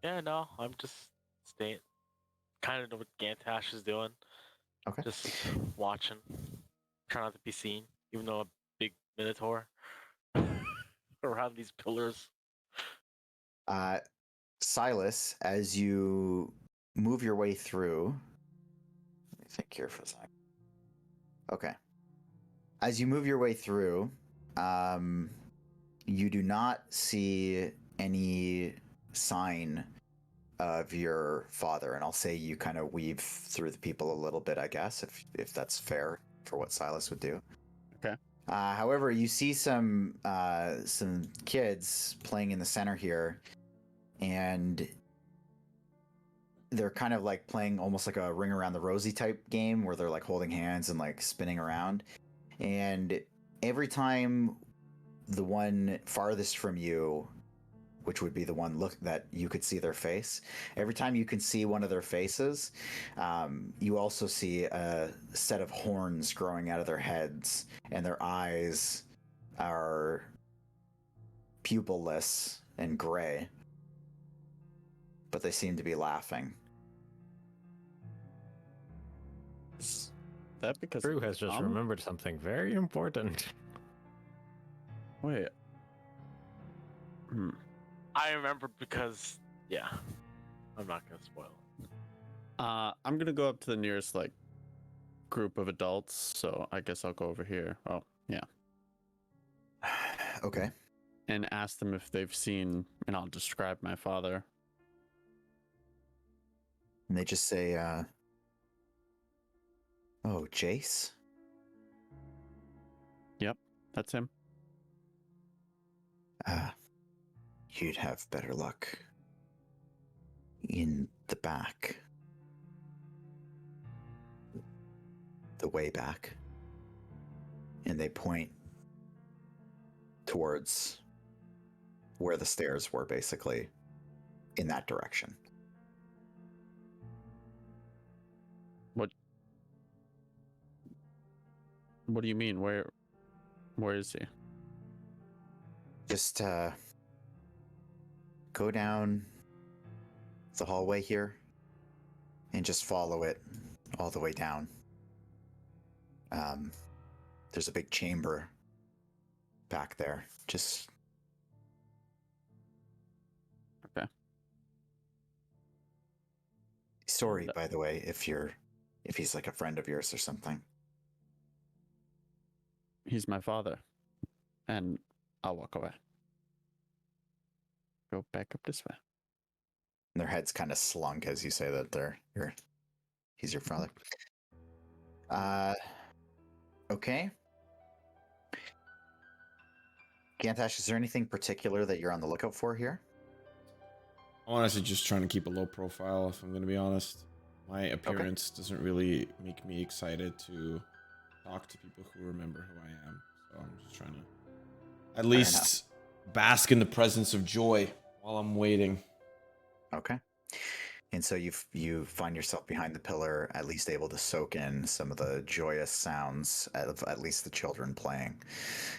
Yeah, no, I'm just staying. Kind of know what Gantash is doing. Okay. Just watching. Try not to be seen, even though a big Minotaur around these pillars. Silas, as you move your way through, let me think here for a second. Okay. As you move your way through, you do not see any sign of your father, and I'll say you kind of weave through the people a little bit, I guess, if that's fair for what Silas would do. Okay. However, you see some kids playing in the center here, and they're kind of like playing almost like a ring around the rosy type game where they're like holding hands and like spinning around. And every time the one farthest from you, which would be the one that you could see their face, every time you can see one of their faces, you also see a set of horns growing out of their heads, and their eyes are pupilless and gray, but they seem to be laughing. Is that because Drew has just remembered something very important. Wait. I remember because, yeah, I'm not gonna spoil it. I'm gonna go up to the nearest like group of adults, so I guess I'll go over here. Oh, yeah. Okay. And ask them if they've seen, and I'll describe my father. And they just say, oh, Jace? Yep, that's him. You'd have better luck in the back. The way back. And they point towards where the stairs were, basically, in that direction. What do you mean? Where is he? Just go down the hallway here and just follow it all the way down. There's a big chamber back there. Just okay. Sorry, by the way, if he's like a friend of yours or something. He's my father. And I'll walk away. Go back up this way. And their heads kind of slunk as you say that he's your father. Okay. Gantash, is there anything particular that you're on the lookout for here? I'm honestly just trying to keep a low profile, if I'm going to be honest. My appearance doesn't really make me excited to talk to people who remember who I am. So I'm just trying to at least bask in the presence of joy while I'm waiting. Okay. And so you find yourself behind the pillar, at least able to soak in some of the joyous sounds of at least the children playing,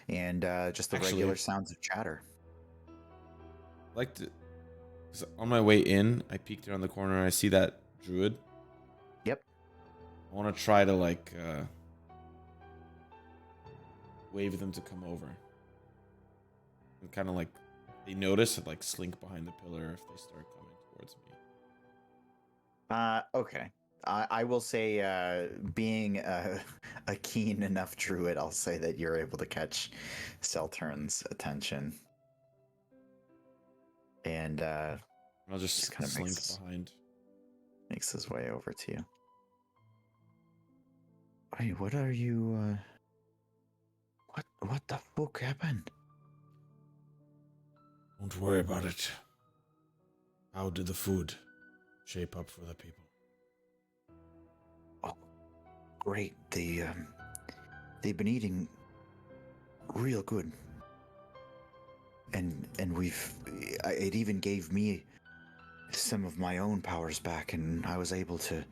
and just the regular sounds of chatter. Like to, on my way in, I peeked around the corner and I see that druid. Yep. I want to try to like wave them to come over. And kind of like they notice and like slink behind the pillar if they start coming towards me. Okay. I will say, being a keen enough druid, I'll say that you're able to catch Seltern's attention. And I'll just kind of slink behind. Makes his way over to you. Hey, what are you, what the fuck happened? Don't worry about it. How did the food shape up for the people? Oh, great. They've been eating real good. And it even gave me some of my own powers back, and I was able to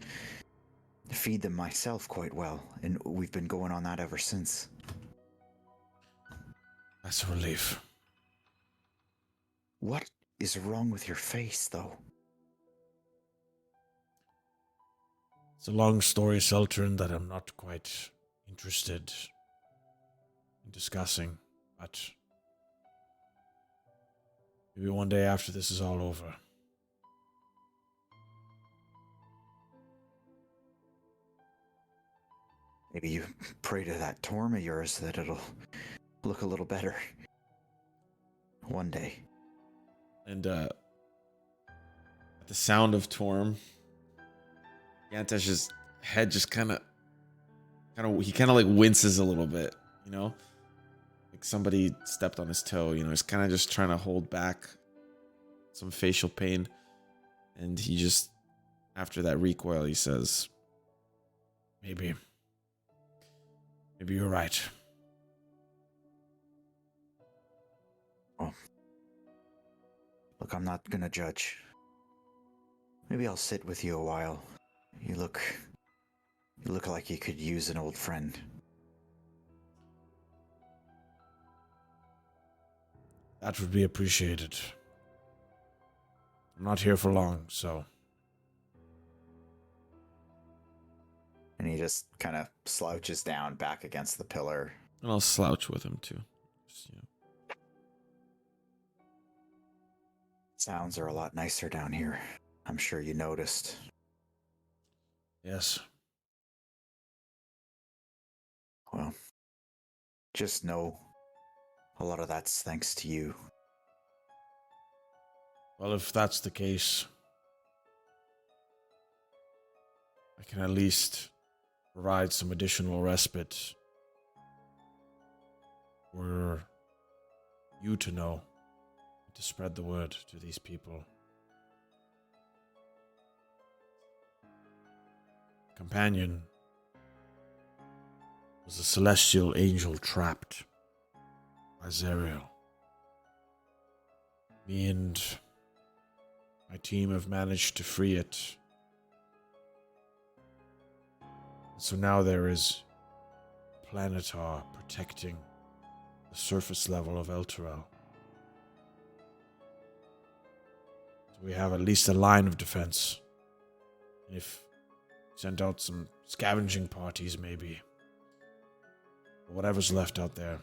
feed them myself quite well, and we've been going on that ever since. That's a relief. What is wrong with your face, though? It's a long story, Seltern, that I'm not quite interested in discussing, but maybe one day after this is all over, Maybe you pray to that Torm of yours that it'll look a little better one day. And at the sound of Torm, Gantash's head just kind of like winces a little bit, you know, like somebody stepped on his toe. You know, he's kind of just trying to hold back some facial pain, and he just, after that recoil, he says, "Maybe you're right." Oh, look, I'm not gonna judge. Maybe I'll sit with you a while. You look like you could use an old friend. That would be appreciated. I'm not here for long, so. And he just kind of slouches down back against the pillar. And I'll slouch with him too. Just, you know. Sounds are a lot nicer down here. I'm sure you noticed. Yes. Well, just know a lot of that's thanks to you. Well, if that's the case, I can at least provide some additional respite for you to know, to spread the word to these people. Companion was a celestial angel trapped by Zariel. Me and my team have managed to free it. So now there is a Planetar protecting the surface level of Elturel. So we have at least a line of defense. If sent out some scavenging parties, maybe. But whatever's left out there,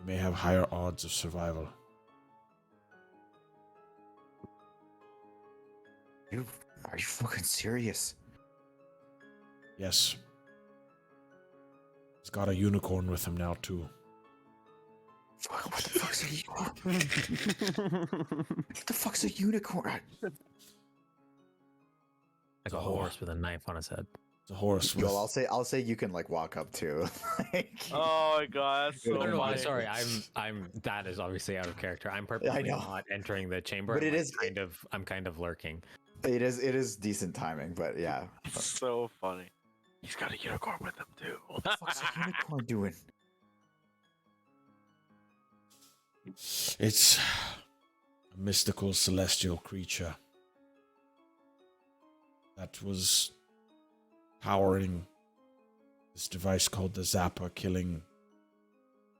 we may have higher odds of survival. Are you fucking serious? Yes. He's got a unicorn with him now, too. Fuck, what the fuck's a what the fuck's a unicorn? Like a horse with a knife on his head. It's a horse with... Yo, I'll say you can like walk up to. Oh my god, that's so No, I'm funny. sorry. I'm. That is obviously out of character. I'm purposely know. not entering the chamber. But I'm it like is- I'm kind of lurking. It is decent timing, but yeah. It's so funny. He's got a unicorn with him too. What the fuck's a unicorn doing? It's a mystical celestial creature that was powering this device called the Zapper, killing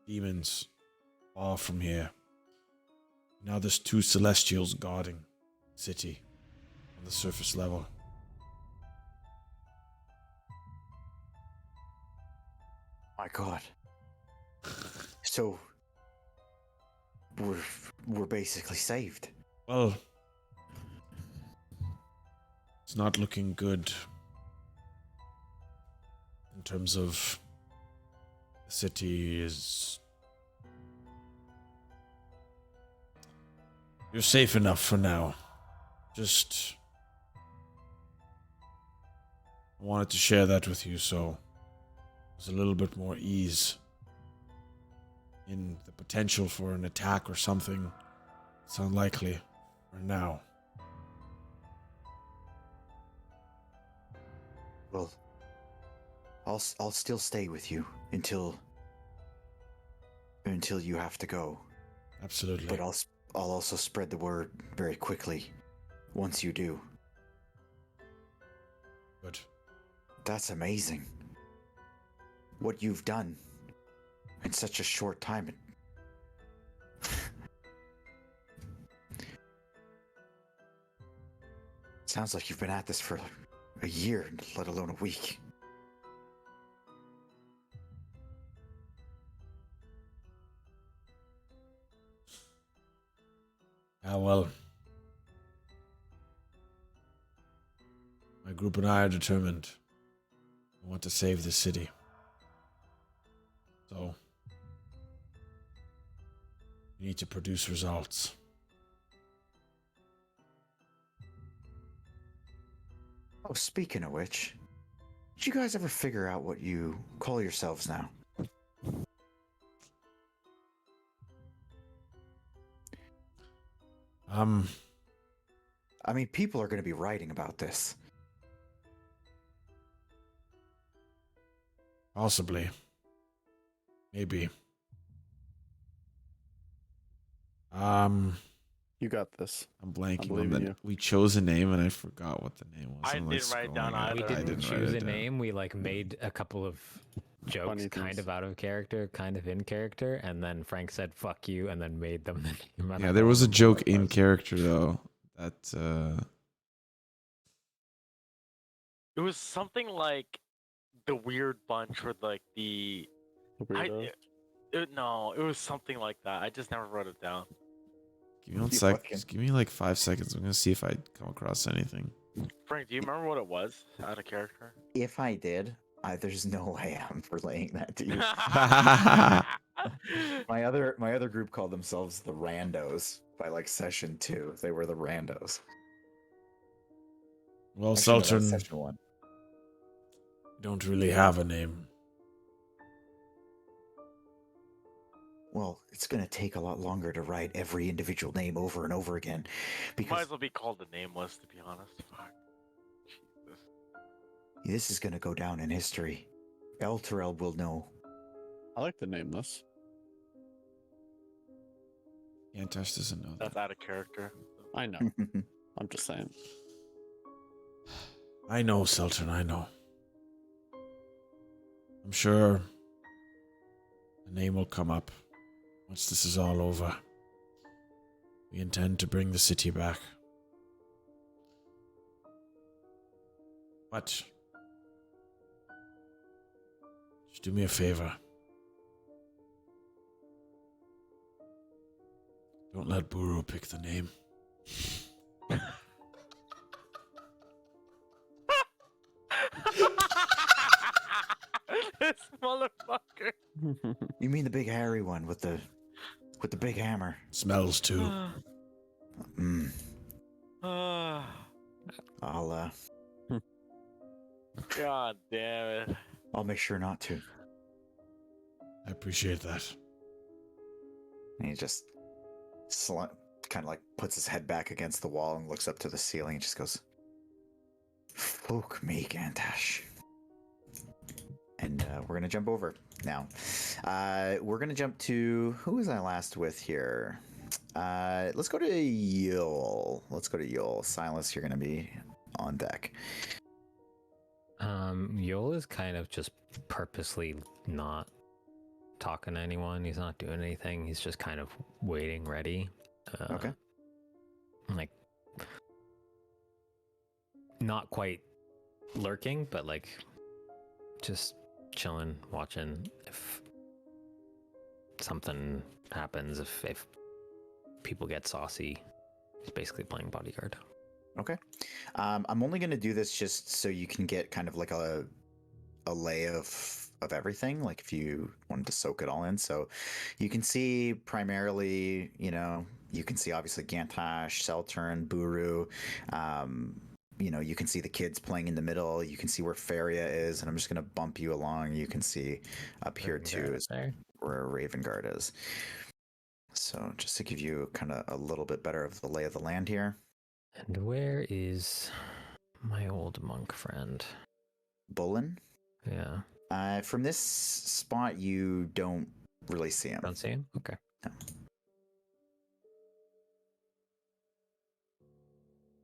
demons far from here. Now there's two celestials guarding the city on the surface level. My God. So we're basically saved. Well, it's not looking good in terms of the city is... You're safe enough for now. Just... I wanted to share that with you, so there's a little bit more ease in the potential for an attack or something. It's unlikely for now. Well, I'll still stay with you until you have to go. Absolutely. But I'll also spread the word very quickly once you do. Good. That's amazing. What you've done in such a short time. Sounds like you've been at this for a year, let alone a week. Ah, well. My group and I are determined. We want to save the city. So, we need to produce results. Oh, speaking of which, did you guys ever figure out what you call yourselves now? I mean, people are going to be writing about this. Possibly. Maybe. You got this. I'm blanking believe on in the. you. We chose a name and I forgot what the name was. I I'm, didn't write it down scrolling either. We I didn't write choose it a down. name. We like made a couple of jokes, Funny kind things. of out of character, kind of in character, and then Frank said "fuck you" and then made them the name. and I Yeah, there don't was a remember joke what it in was. character though. That It was something like the weird bunch or like the. The weirdo. No, it was something like that. I just never wrote it down. give me 1 You sec. fucking- Just give me like 5 seconds. I'm gonna see if I come across anything. Frank, do you remember what it was out of character? If I did, there's no way I'm relaying that to you. My other group called themselves the Randos by like session 2. They were the Randos. Well, Actually, no, that was Sultan, session 1. don't really have a name. Well, it's gonna take a lot longer to write every individual name over and over again, Might because as well be called the Nameless, to be honest. Fuck. Jesus. this is gonna go down in history. Elturel will know. I like the nameless. Gantash doesn't know that. That's out of character. I know. I'm just saying. I know, Sultan, I know. I'm sure a name will come up once this is all over. We intend to bring the city back. But just do me a favor. Don't let Buru pick the name. This motherfucker. You mean the big hairy one with the big hammer? Smells too. Mm, Ah, I'll God damn it. I'll make sure not to. I appreciate that. And he just kind of like puts his head back against the wall and looks up to the ceiling and just goes, "Fuck me, Gantash." And we're gonna jump over now. We're gonna jump to, who was I last with here? Let's go to Yoll. Silas, you're gonna be on deck. Yoll is kind of just purposely not talking to anyone. He's not doing anything. He's just kind of waiting, ready. Okay. Like, not quite lurking, but like, just chilling, watching. If something happens, if people get saucy, he's basically playing bodyguard. Okay. I'm only gonna do this just so you can get kind of like a lay of everything, like if you wanted to soak it all in. So you can see primarily, you can see obviously Gantash, Seltern, Buru. You can see the kids playing in the middle. You can see where Faria is, and I'm just gonna bump you along. You can see up here too is There. where Raven Guard is. So just to give you kind of a little bit better of the lay of the land here. And where is my old monk friend? Bullen. Yeah, From this spot, you don't really see him. don't see him. Okay.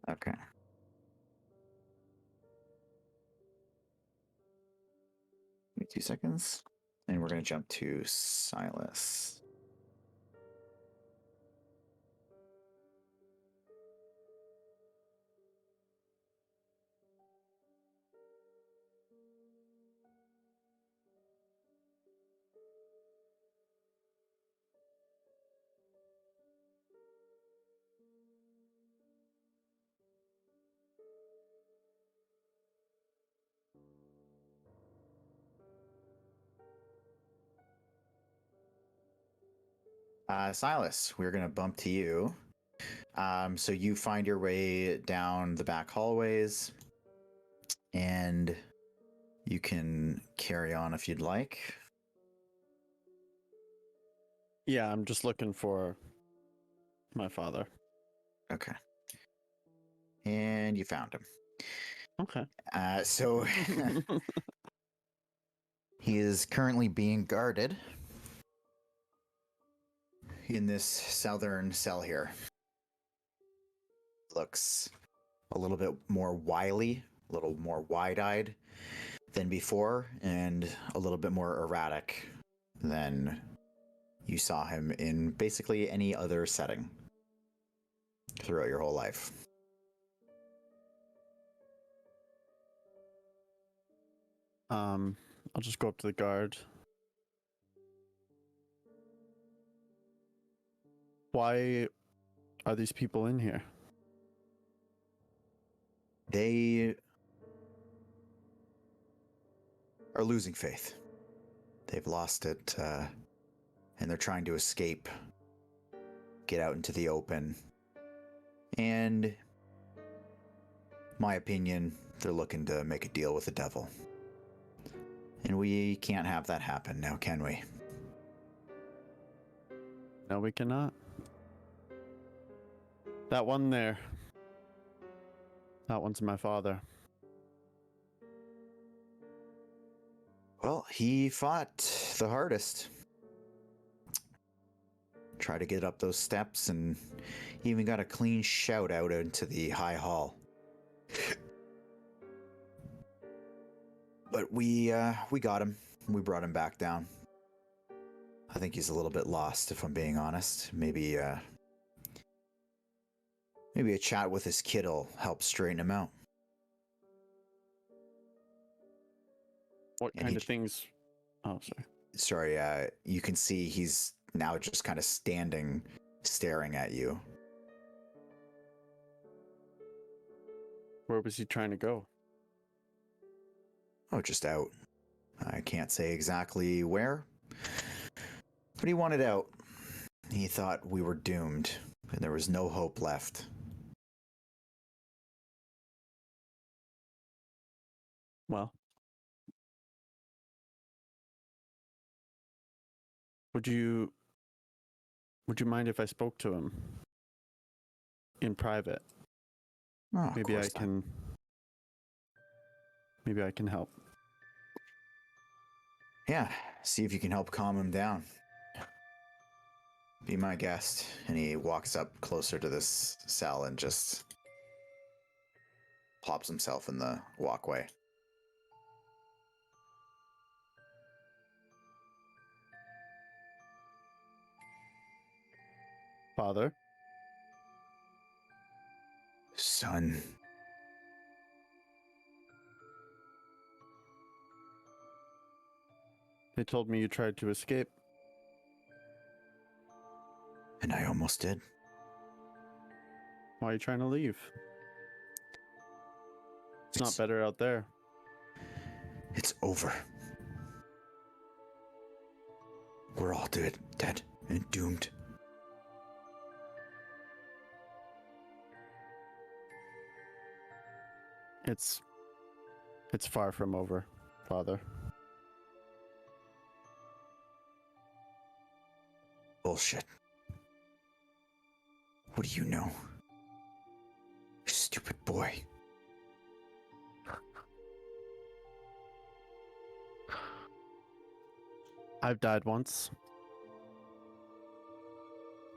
Okay. Give me 2 seconds. And we're going to jump to Silas. Silas, we're gonna bump to you. So you find your way down the back hallways, and you can carry on if you'd like. Yeah, I'm just looking for my father. Okay. And you found him. Okay. So he is currently being guarded in this southern cell here. Looks a little bit more wily, a little more wide-eyed than before, and a little bit more erratic than you saw him in basically any other setting throughout your whole life. I'll just go up to the guard. Why are these people in here? They are losing faith. They've lost it, and they're trying to escape, get out into the open. And, my opinion, they're looking to make a deal with the devil. And we can't have that happen now, can we? No, we cannot. That one there. That one's my father. Well, he fought the hardest. Tried to get up those steps, and he even got a clean shout out into the high hall. But we got him. We brought him back down. I think he's a little bit lost, if I'm being honest. Maybe a chat with his kid will help straighten him out. What And kind he of things? Oh, sorry. Sorry, you can see he's now just kind of standing, staring at you. Where was he trying to go? Oh, just out. I can't say exactly where, but he wanted out. He thought we were doomed, and there was no hope left. Well, would you mind if I spoke to him in private? Oh, of Maybe I course not. can. Maybe I can help. Yeah, see if you can help calm him down. Be my guest. And he walks up closer to this cell and just plops himself in the walkway. Father? Son. They told me you tried to escape. And I almost did. Why are you trying to leave? It's not better out there. It's over. We're all dead and doomed. It's far from over, Father. Bullshit. What do you know? Stupid boy. I've died once.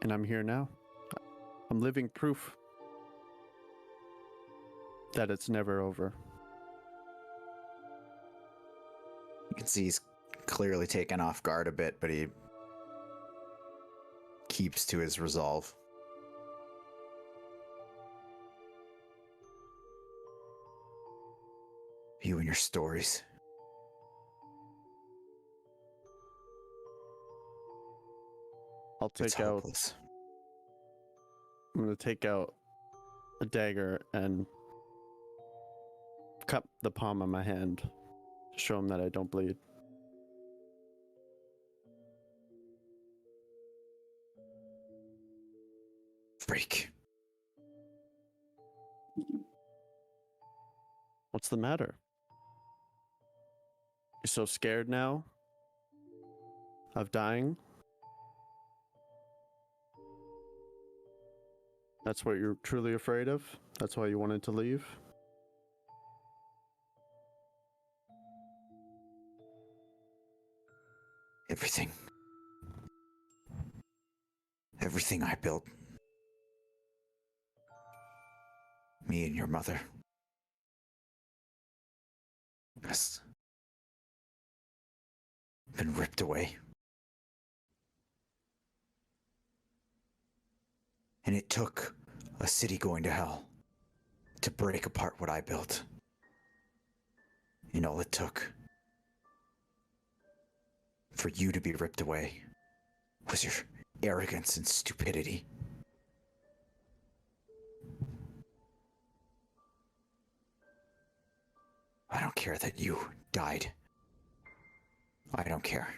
And I'm here now. I'm living proof that it's never over. You can see he's clearly taken off guard a bit, but he keeps to his resolve. You and your stories. I'm gonna take out a dagger and cut the palm of my hand to show him that I don't bleed. What's the matter? You're so scared now of dying? That's what you're truly afraid of? That's why you wanted to leave? Everything. Everything I built. Me and your mother. Has been ripped away. And it took a city going to hell to break apart what I built. And all it took for you to be ripped away was your arrogance and stupidity. I don't care that you died. I don't care.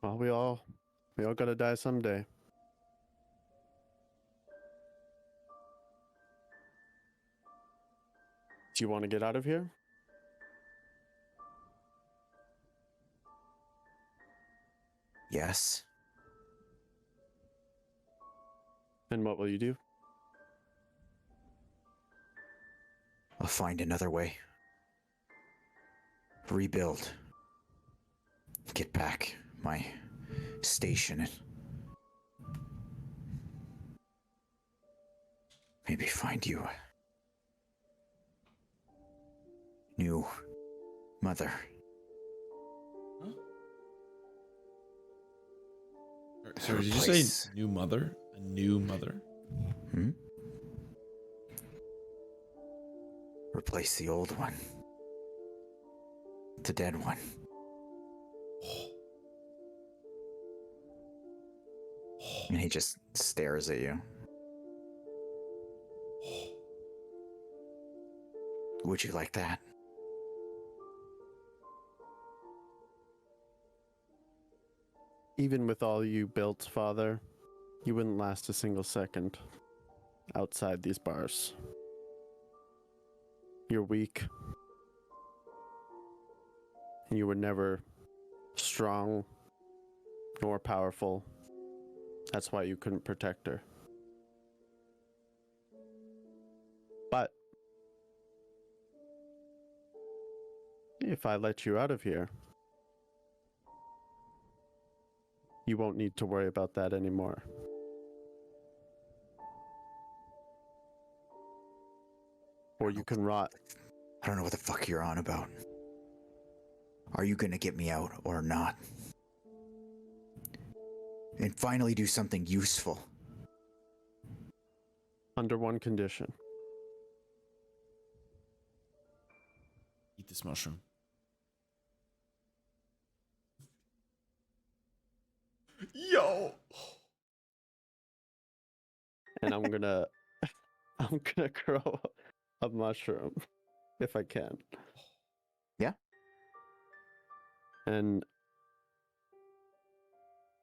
Well, we all gotta die someday. Do you want to get out of here? Yes. And what will you do? I'll find another way. Rebuild. Get back my station and maybe find you a new mother. Sorry, did you say new mother? A new mother? Hmm? Replace the old one. The dead one. And he just stares at you. Would you like that? Even with all you built, Father, you wouldn't last a single second outside these bars. You're weak. And you were never strong nor powerful. That's why you couldn't protect her. But if I let you out of here, you won't need to worry about that anymore. Or you can rot. I don't know what the fuck you're on about. Are you gonna get me out or not? And finally do something useful. Under one condition. Eat this mushroom. Yo! And I'm gonna grow a mushroom if I can. Yeah. And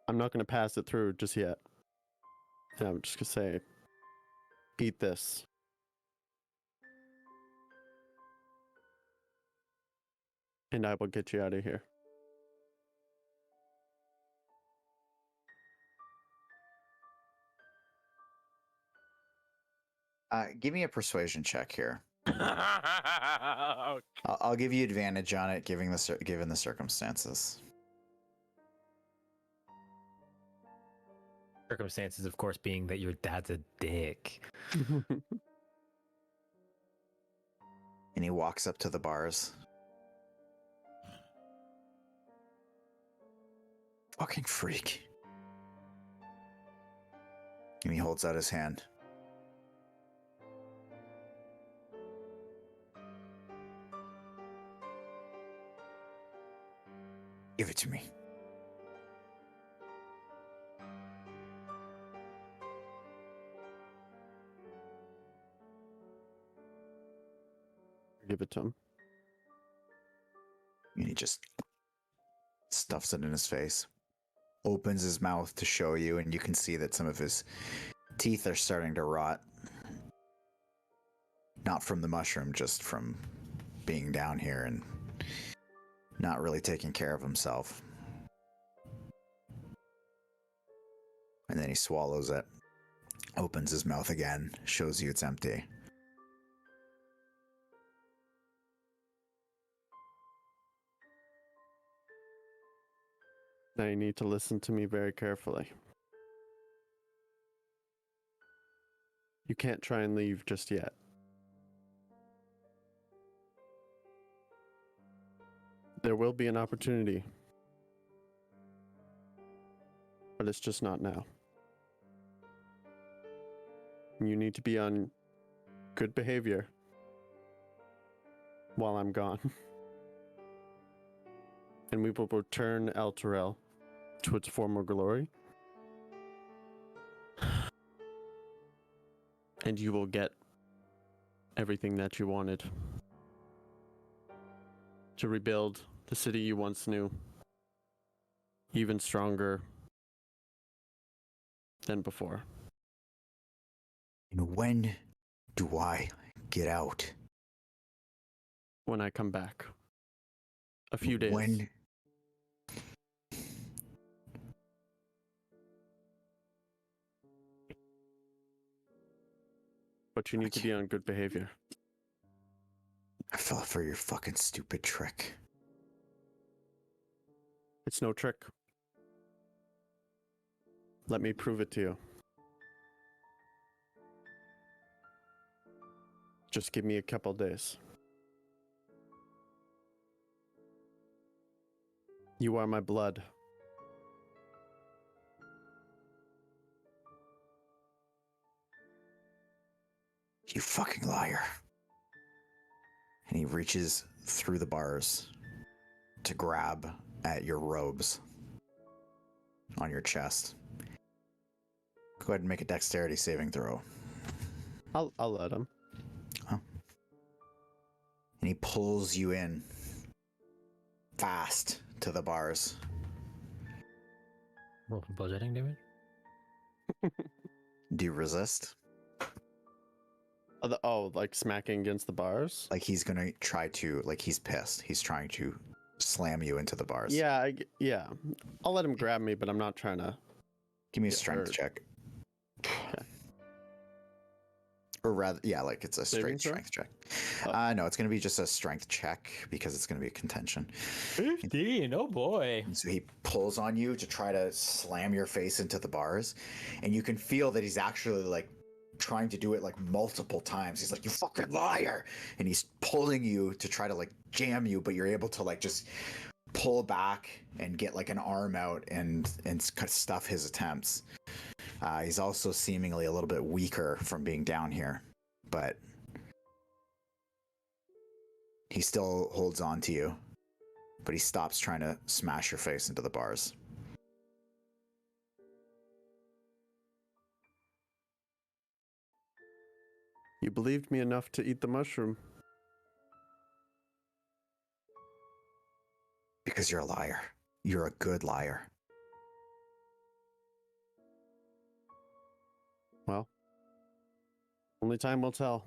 I'm not gonna pass it through just yet. And I'm just gonna say, eat this. And I will get you out of here. Give me a persuasion check here. Okay. I'll give you advantage on it, given the circumstances. Circumstances, of course, being that your dad's a dick. And he walks up to the bars. Fucking freak. And he holds out his hand. Give it to me. Give it to him. And he just stuffs it in his face. opens his mouth to show you, and you can see that some of his teeth are starting to rot. Not from the mushroom, just from being down here and not really taking care of himself. And then he swallows it, opens his mouth again, shows you it's empty. Now you need to listen to me very carefully. You can't try and leave just yet. There will be an opportunity, but it's just not now. You need to be on good behavior while I'm gone. And we will return Elturel to its former glory. And you will get everything that you wanted. To rebuild the city you once knew. Even stronger than before. And when do I get out? When I come back. A few days. When? But you need to be on good behavior. I fell for your fucking stupid trick. It's no trick. Let me prove it to you. Just give me a couple days. You are my blood. You fucking liar. And he reaches through the bars to grab at your robes on your chest. Go ahead and make a dexterity saving throw. I'll let him. And he pulls you in fast to the bars. Roll for bludgeoning damage. Do you resist? Like smacking against the bars? Like he's gonna try to, like he's pissed. He's trying to slam you into the bars. Yeah, yeah. I'll let him grab me, but I'm not trying to. Give me a Get strength hurt. check. Okay. Or rather, yeah, like it's a Saving straight throw? strength check. Oh. No, it's gonna be just a strength check because it's gonna be a contention. 15, oh boy. And so he pulls on you to try to slam your face into the bars, and you can feel that he's actually like trying to do it like multiple times. He's like, "You fucking liar!" And he's pulling you to try to like jam you, but you're able to like just pull back and get like an arm out and stuff his attempts. He's also seemingly a little bit weaker from being down here, but he still holds on to you. But he stops trying to smash your face into the bars. You believed me enough to eat the mushroom. Because you're a liar. You're a good liar. Well, only time will tell.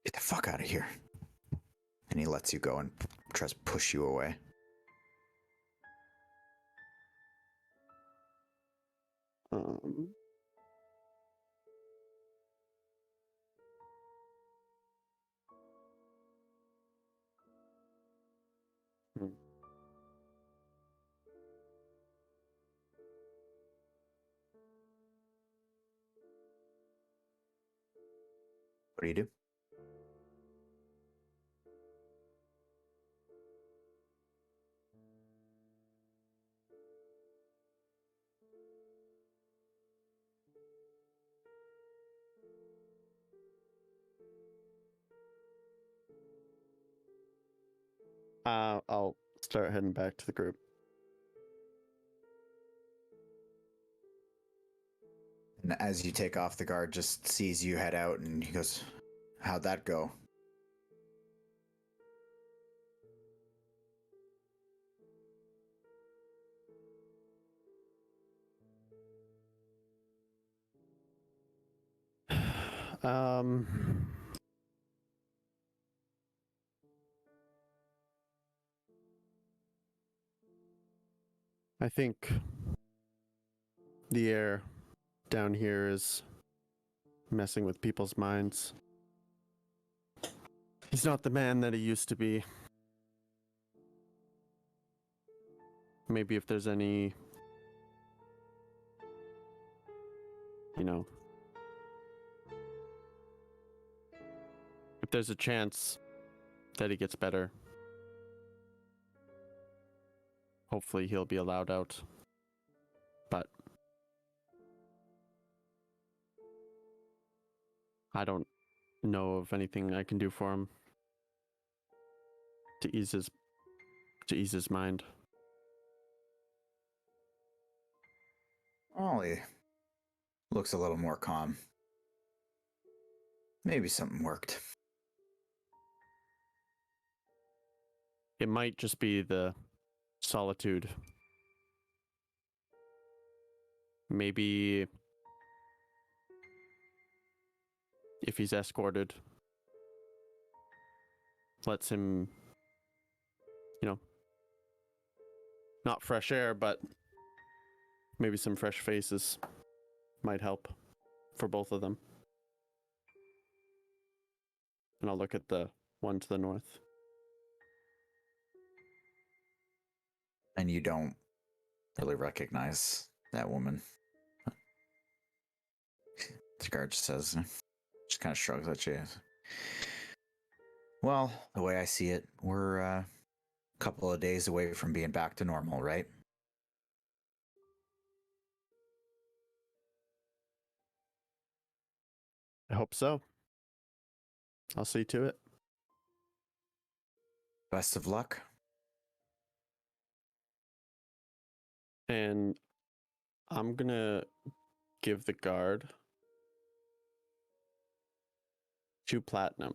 Get the fuck out of here. And he lets you go and tries to push you away. Um, hmm. What do you do? I'll start heading back to the group. And as you take off, the guard just sees you head out and he goes, "How'd that go?" Um, I think the air down here is messing with people's minds. He's not the man that he used to be. Maybe if there's any, if there's a chance that he gets better, hopefully he'll be allowed out. But I don't know of anything I can do for him to ease his mind. Ollie looks a little more calm. Maybe something worked. It might just be the solitude. Maybe if he's escorted, lets him, not fresh air, but maybe some fresh faces might help for both of them. And I'll look at the one to the north. And you don't really recognize that woman. The guard just says, just kind of shrugs at you. Well, the way I see it, we're a couple of days away from being back to normal, right? I hope so. I'll see to it. Best of luck. And I'm gonna give the guard 2 platinum.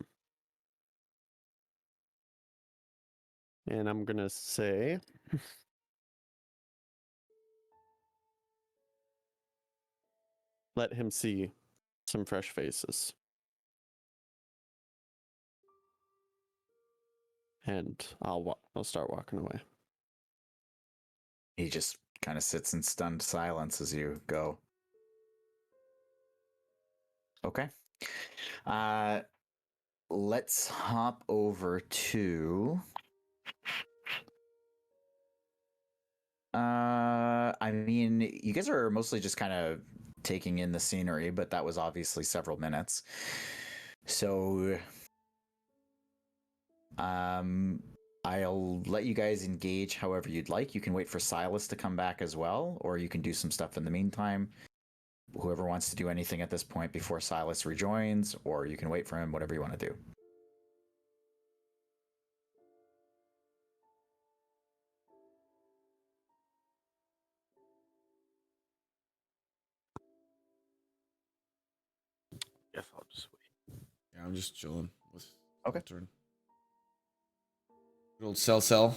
And I'm gonna say let him see some fresh faces. And I'll start walking away. He just kind of sits in stunned silence as you go. Okay. Let's hop over to... I mean, you guys are mostly just kind of taking in the scenery, but that was obviously several minutes. So, I'll let you guys engage however you'd like. You can wait for Silas to come back as well, or you can do some stuff in the meantime. Whoever wants to do anything at this point before Silas rejoins, or you can wait for him, whatever you want to do. Guess I'll just wait. Yeah, I'm just chilling with Okay. turn. Good old cell.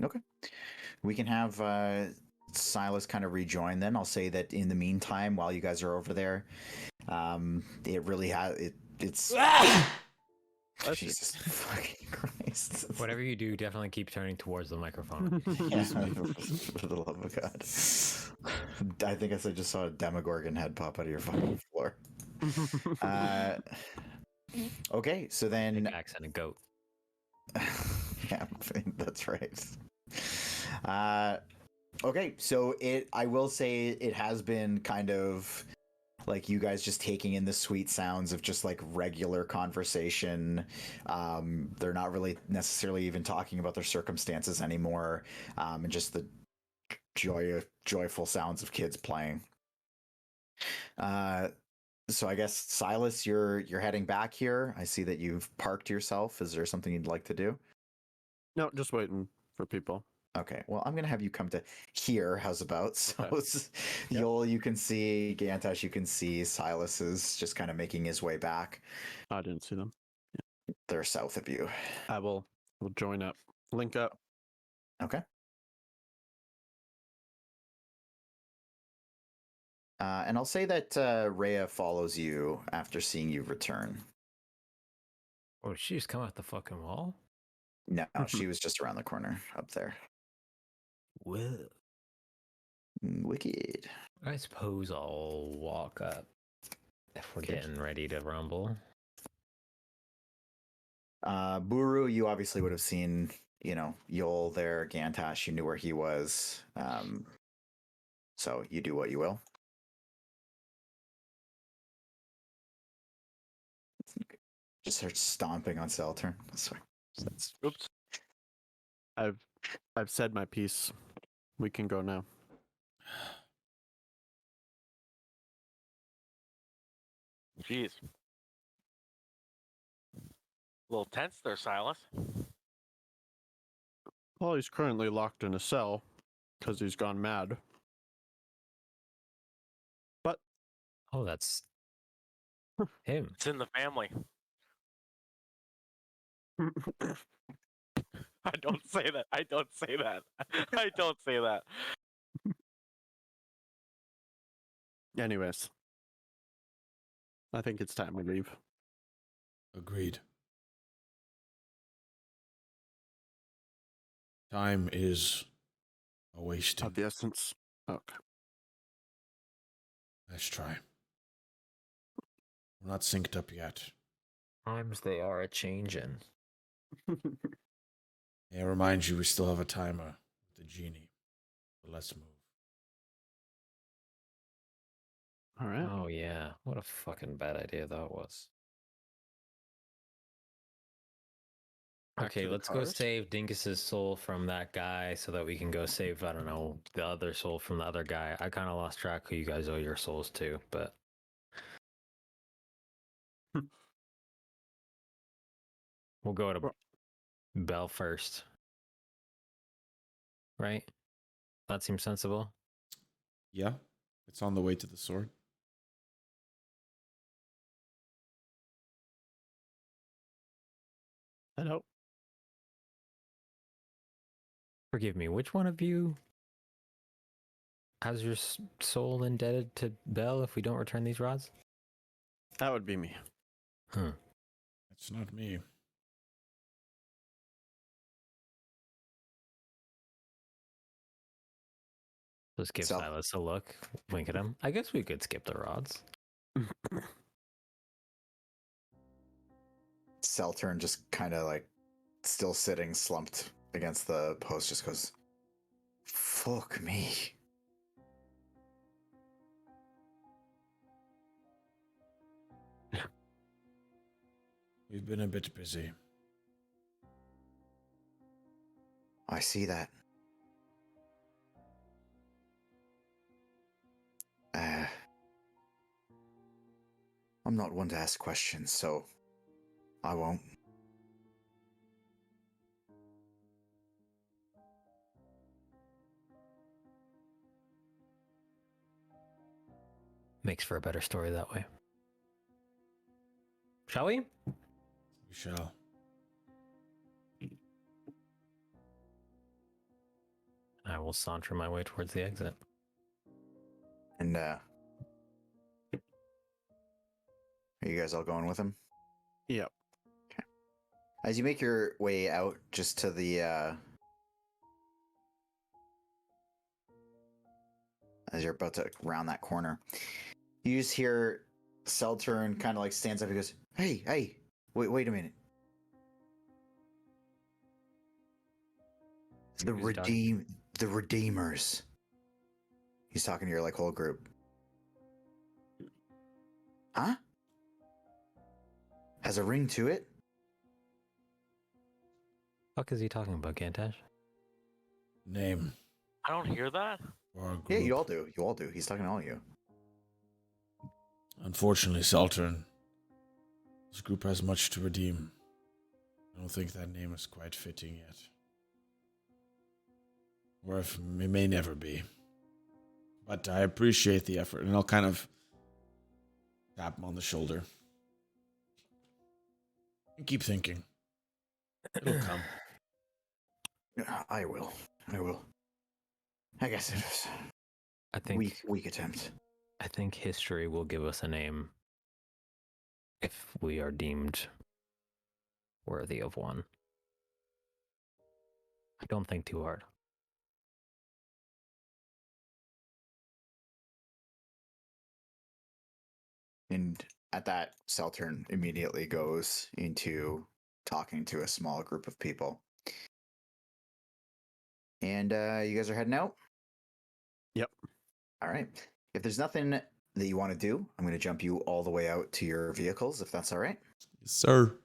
Okay. We can have Silas kind of rejoin then. I'll say that in the meantime, while you guys are over there, it really has... It's... Jesus fucking Christ. Whatever you do, definitely keep turning towards the microphone. Yeah, for the love of God. I think I just saw a Demogorgon head pop out of your fucking floor. Okay, so then... Pickaxe and a goat. Yeah, that's right. Okay, so I will say it has been kind of like you guys just taking in the sweet sounds of just like regular conversation. They're not really necessarily even talking about their circumstances anymore, and just the joyful sounds of kids playing. So I guess Silas, you're heading back here. I see that you've parked yourself. Is there something you'd like to do? No, just waiting for people. Okay, well, I'm gonna have you come to here. How's about? So Okay. Yep. Yoll, you can see Gantash, you can see Silas is just kind of making his way back. I didn't see them. They're south of you. We'll join up, link up. Okay. And I'll say that Rhea follows you after seeing you return. Oh, she just come out the fucking wall? No, she was just around the corner up there. Well, Wicked. I suppose I'll walk up if we're Okay. getting ready to rumble. Buru, you obviously would have seen, Yoll there, Gantash, you knew where he was. So you do what you will. Just start stomping on Seltern. Sorry. Oops. I've said my piece. We can go now. Jeez. A little tense there, Silas. Well, he's currently locked in a cell because he's gone mad. But Oh, that's him. It's in the family. I don't say that. I don't say that. I don't say that. anyways, I think it's time we leave. Agreed. Time is a wasting. Of the essence. Okay. Let's try. We're not synced up yet. Times they are a changing. May I remind you, we still have a timer with the genie. So let's move. All right. Oh yeah, what a fucking bad idea that was. Back to Okay, the let's go cars. save Dingus's soul from that guy so that we can go save, I don't know, the other soul from the other guy. I kind of lost track who you guys owe your souls to, but... We'll go to Bell first. Right? That seems sensible. Yeah, it's on the way to the sword. Hello. Forgive me, which one of you has your soul indebted to Bell if we don't return these rods? That would be me. Huh. That's not me. Let's give So- Silas a look. Wink at him. I guess we could skip the rods. Seltern just kind of like still sitting slumped against the post, just goes, fuck me. We've been a bit busy. I see that. I'm not one to ask questions, so I won't. Makes for a better story that way. Shall we? We shall. I will saunter my way towards the exit. And are you guys all going with him? Yep. As you make your way out just to the as you're about to round that corner, you just hear Seltern kind of like stands up. He goes, hey, wait a minute. The Who's he talking? the Redeemers. He's talking to your like whole group. Huh? Has a ring to it? Fuck is he talking about, Gantash? Name I don't hear that. for our group. Yeah, you all do. You all do. He's talking to all of you. Unfortunately, Saltern, this group has much to redeem. I don't think that name is quite fitting yet. Or if it may never be. But I appreciate the effort, and I'll kind of tap him on the shoulder. And keep thinking. It'll come. I will. I guess it was I think weak attempt. I think history will give us a name if we are deemed worthy of one. I don't think too hard. And at that, Seltern immediately goes into talking to a small group of people. And you guys are heading out? Yep. All right. If there's nothing that you want to do, I'm going to jump you all the way out to your vehicles, if that's all right. Yes, sir.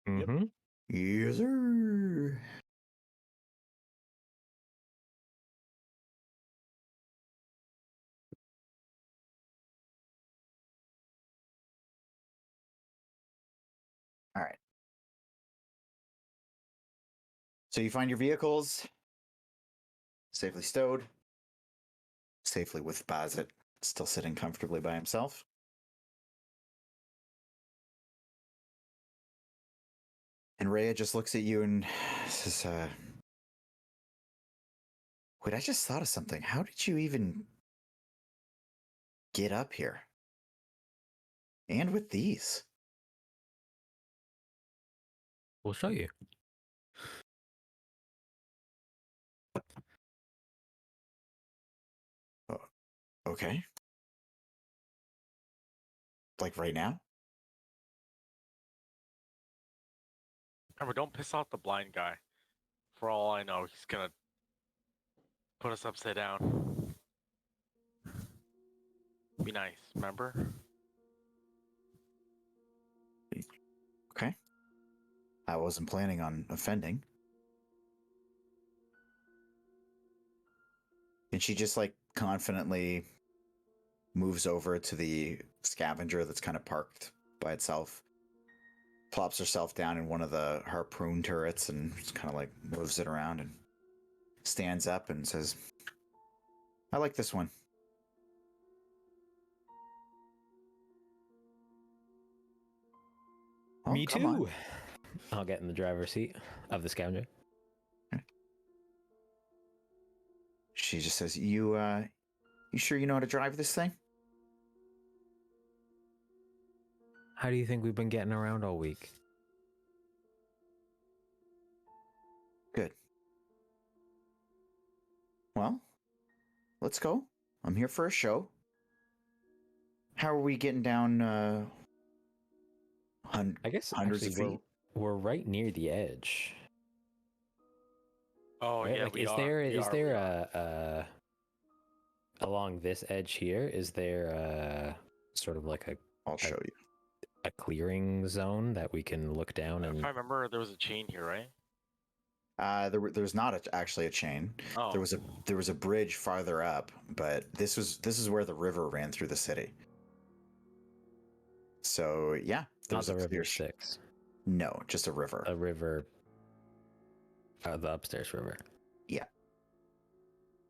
Mm-hmm. Yes, sir. All right. So you find your vehicles safely stowed, safely with Bazit still sitting comfortably by himself. And Rhea just looks at you and says, wait, I just thought of something. How did you even get up here? And with these? We'll show you. Okay. Like right now? Remember, don't piss off the blind guy. For all I know, he's gonna put us upside down. Be nice, remember? Okay. I wasn't planning on offending. And she just like confidently moves over to the scavenger that's kind of parked by itself, plops herself down in one of the harpoon turrets and just kind of like moves it around and stands up and says, I like this one. Oh, Me come too. on. I'll get in the driver's seat of the scavenger. She just says, you sure you know how to drive this thing? How do you think we've been getting around all week? Good. Well, let's go. I'm here for a show. How are we getting down I guess hundreds actually of feet? we're right near the edge. Oh Right? yeah, Like, we is are. there we is are, there we are. along this edge here? Is there sort of like I'll show you. a clearing zone that we can look down If and I remember, there was a chain here, right? There's not actually a chain. Oh. There was a bridge farther up, but this is where the river ran through the city. So yeah, there not was the a river clear Styx, No, just a river. a river, the upstairs river. Yeah.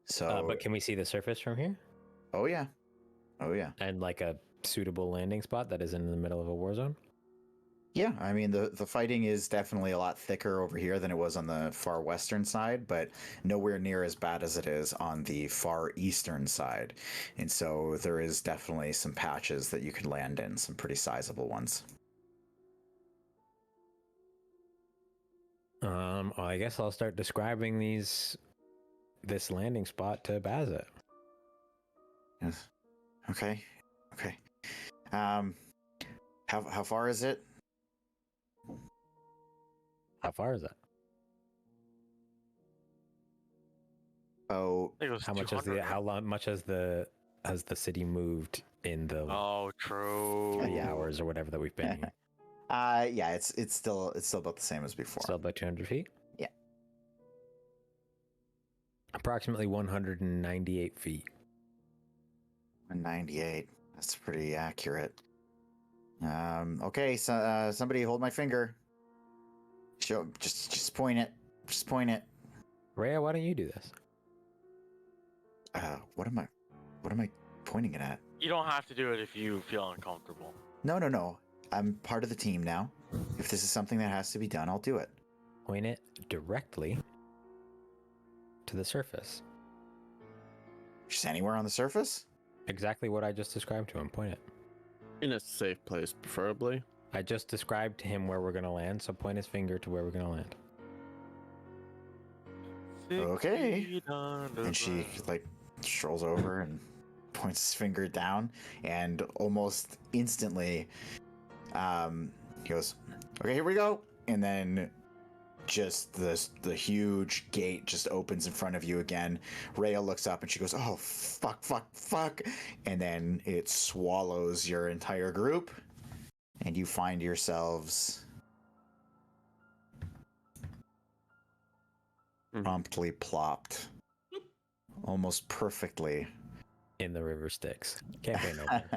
So, But can we see the surface from here? oh yeah, And like a suitable landing spot that is in the middle of a war zone? yeah. I mean, the fighting is definitely a lot thicker over here than it was on the far western side, but nowhere near as bad as it is on the far eastern side. And so there is definitely some patches that you can land in, some pretty sizable ones. Well, I guess I'll start describing this landing spot to Bazit. Yes. Okay. How far is it? How far is that? Oh, I think it was How much has 200, right? how long much has the city moved in the Oh, true. 3 hours or whatever that we've been here? yeah, it's still about the same as before. Still about 200 feet? Yeah. Approximately 198 feet. 98. That's pretty accurate. Okay, so somebody hold my finger. Show, just point it. Just point it. Rhea, why don't you do this? What am I pointing it at? You don't have to do it if you feel uncomfortable. No. I'm part of the team now. If this is something that has to be done, I'll do it. Point it directly to the surface. Just anywhere on the surface? Exactly what I just described to him. Point it. In a safe place, preferably. I just described to him where we're gonna land, so point his finger to where we're gonna land. 6 Okay. feet And she underground. like strolls over and points his finger down, and almost instantly, he goes, "Okay, here we go." And then just the huge gate just opens in front of you again. Rhea looks up and she goes, "Oh, fuck," and then it swallows your entire group, and you find yourselves promptly plopped, almost perfectly, In the river Styx. Campaign open.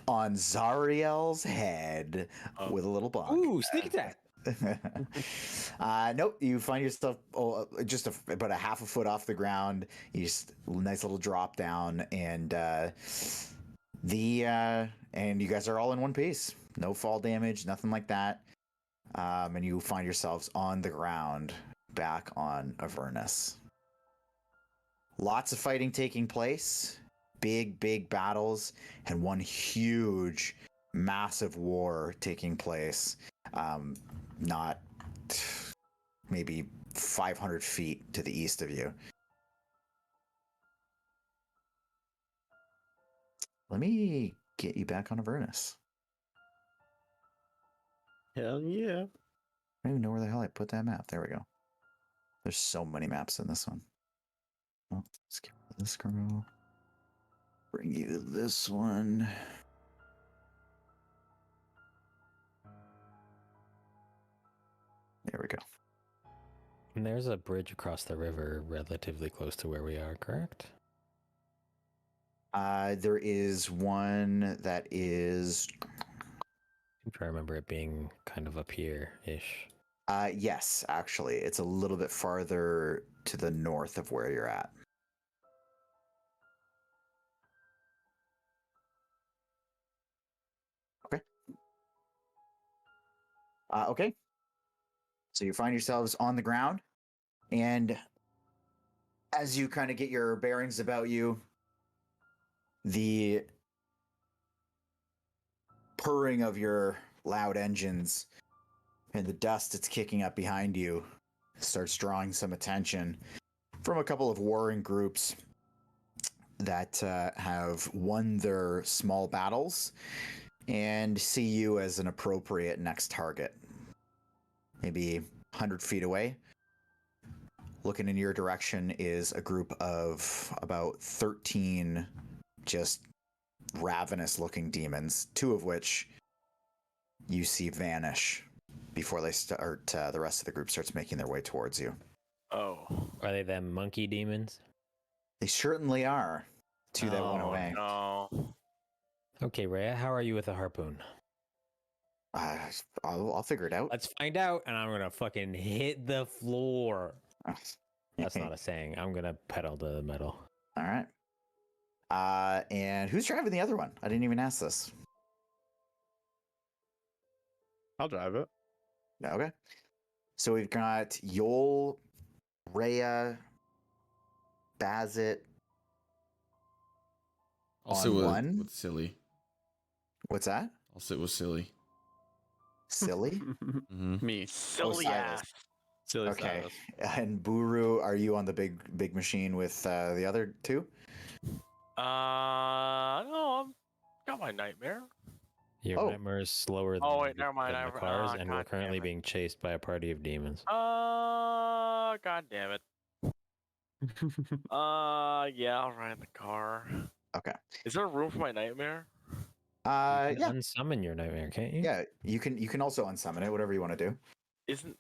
on Zariel's head Oh. with a little bunk. Ooh, sneak attack. Nope, you find yourself just about a half a foot off the ground. You just nice little drop down, and and you guys are all in one piece. No fall damage, nothing like that. And you find yourselves on the ground, back on Avernus. Lots of fighting taking place, big battles, and one huge, massive war taking place. Not maybe 500 feet to the east of you. Let me get you back on Avernus. Hell yeah. I don't even know where the hell I put that map. There we go. There's so many maps in this one. Well, let's get rid of this girl. Bring you to this one. There we go. And there's a bridge across the river relatively close to where we are, correct? There is one that is. I'm trying to remember it being kind of up here-ish. Yes, actually, it's a little bit farther to the north of where you're at. Okay. Okay. So you find yourselves on the ground, and as you kind of get your bearings about you, the purring of your loud engines and the dust that's kicking up behind you starts drawing some attention from a couple of warring groups that have won their small battles and see you as an appropriate next target. Maybe 100 feet away, looking in your direction, is a group of about 13 just ravenous looking demons, two of which you see vanish before they start. The rest of the group starts making their way towards you. Oh. Are they them monkey demons? They certainly are. Two that went away. No. Okay, Rhea, how are you with a harpoon? I'll figure it out. Let's find out, and I'm gonna fucking hit the floor. That's not a saying. I'm gonna pedal to the metal. All right. And who's driving the other one? I didn't even ask this. I'll drive it. Okay. So we've got Yoll, Rhea, Bazit. I'll On sit one? with Silly. What's that? I'll sit with Silly. Silly? Mm-hmm. Me. Silly Silas. ass. Silly Okay. Silas. And Buru, are you on the big machine with the other two? No, I've got my nightmare. Your Oh. nightmare is slower than, Oh, wait, never mind. than the I- cars, and we're God currently damn it. being chased by a party of demons. God damn it. Yeah, I'll ride in the car. Okay. Is there room for my nightmare? You Yeah. can unsummon your nightmare, can't you? Yeah, you can also unsummon it, whatever you want to do. Isn't.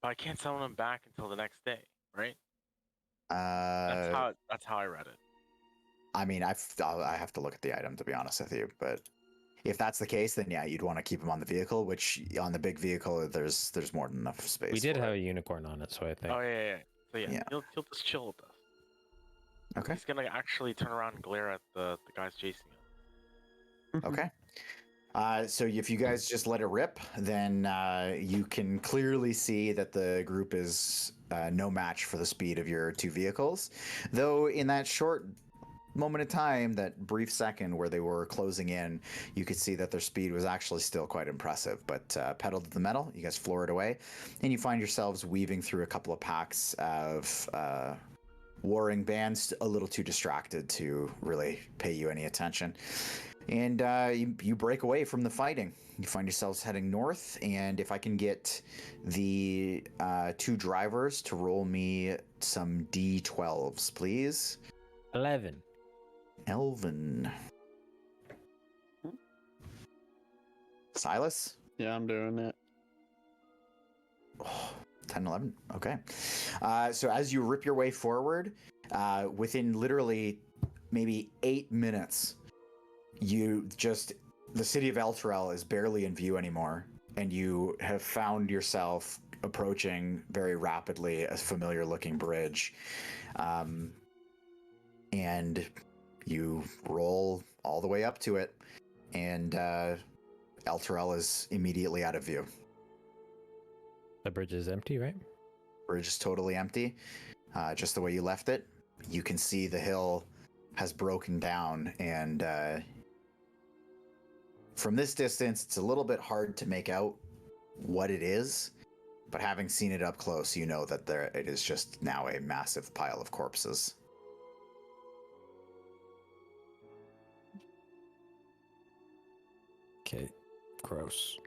But I can't summon him back until the next day, right? That's how I read it. I mean, I have to look at the item, to be honest with you, but if that's the case, then yeah, you'd want to keep him on the vehicle, which on the big vehicle, there's more than enough space. We did for have it. a unicorn on it, so I think. Oh, yeah. So, yeah, Yeah. He'll just chill with us. Okay. He's gonna actually turn around and glare at the guys chasing him. Okay. So if you guys just let it rip, then you can clearly see that the group is no match for the speed of your two vehicles. Though in that short moment of time, that brief second where they were closing in, you could see that their speed was actually still quite impressive. But pedal to the metal, you guys floor it away, and you find yourselves weaving through a couple of packs of warring bands, a little too distracted to really pay you any attention. And you break away from the fighting. You find yourselves heading north, and if I can get the two drivers to roll me some D12s, please. 11. Elvin. Silas? Yeah, I'm doing it. 10, 11. Okay. So as you rip your way forward, within literally maybe 8 minutes, the city of Elturel is barely in view anymore, and you have found yourself approaching very rapidly a familiar looking bridge. And you roll all the way up to it, and Elturel is immediately out of view. The bridge is empty, right? Bridge is totally empty, just the way you left it. You can see the hill has broken down, and from this distance, it's a little bit hard to make out what it is, but having seen it up close, you know that it is just now a massive pile of corpses. Okay, gross.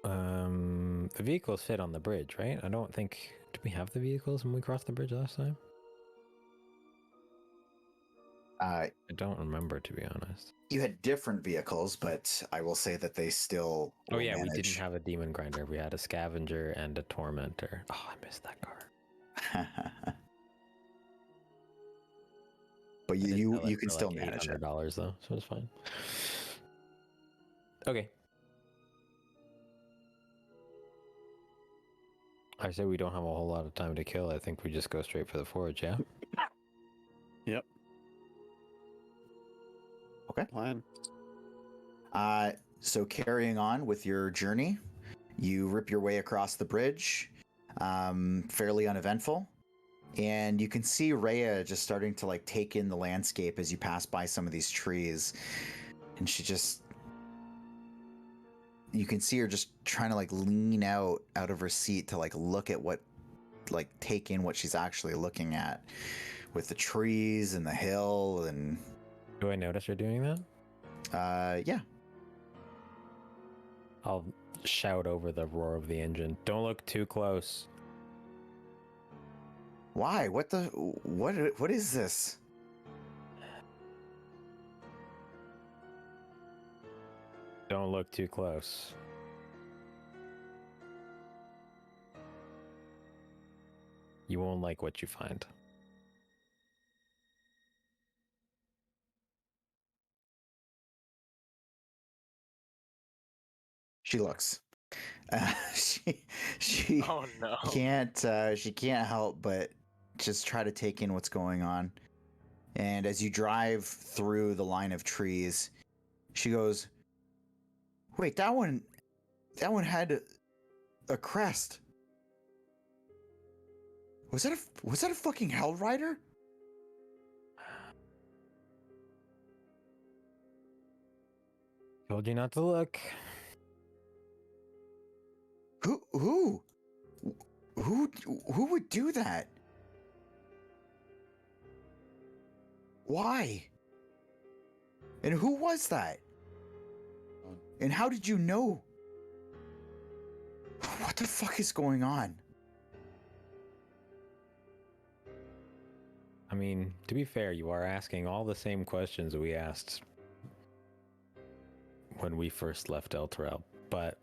The vehicles fit on the bridge, right? I don't think... Did we have the vehicles when we crossed the bridge last time? I don't remember, to be honest. You had different vehicles, but I will say that they still Oh yeah, manage. we didn't have a demon grinder. We had a scavenger and a tormentor. Oh, I missed that car. But I did you sell it can for still like manage it. $800 though, so it's fine. Okay. I say we don't have a whole lot of time to kill. I think we just go straight for the forge, yeah? Yep. Okay. Plan. So carrying on with your journey, you rip your way across the bridge, fairly uneventful, and you can see Rhea just starting to like take in the landscape as you pass by some of these trees, and you can see her just trying to like lean out of her seat to like look at take in what she's actually looking at with the trees and the hill. And Do I notice her doing that? yeah. I'll shout over the roar of the engine. Don't look too close. Why? What is this? Don't look too close. You won't like what you find. She looks. She Oh no. can't help but just try to take in what's going on. And as you drive through the line of trees, she goes, "Wait, that one had a crest. Was that a fucking Hell Rider?" Told you not to look. Who would do that? Why? And who was that? And how did you know? What the fuck is going on? I mean, to be fair, you are asking all the same questions we asked when we first left Elturel, but...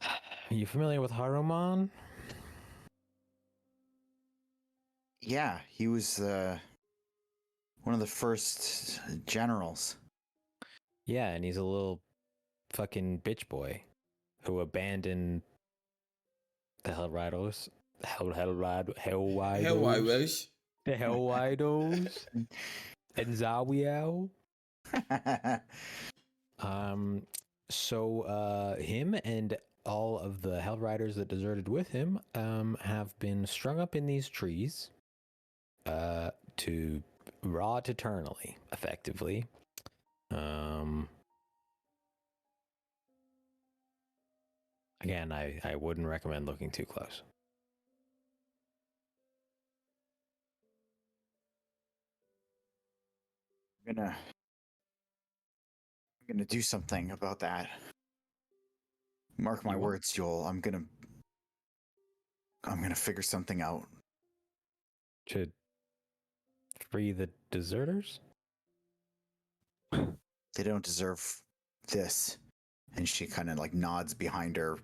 Are you familiar with Haruman? Yeah, he was one of the first generals. Yeah, and he's a little fucking bitch boy who abandoned the Hellriders. Hellriders. The Hellriders. And Zariel. So him and all of the Hell Riders that deserted with him have been strung up in these trees to rot eternally, effectively. Again, I wouldn't recommend looking too close. I'm gonna do something about that. Mark my You what? words, Yoll. I'm gonna figure something out. To free the deserters? They don't deserve this. And she kind of like nods behind her,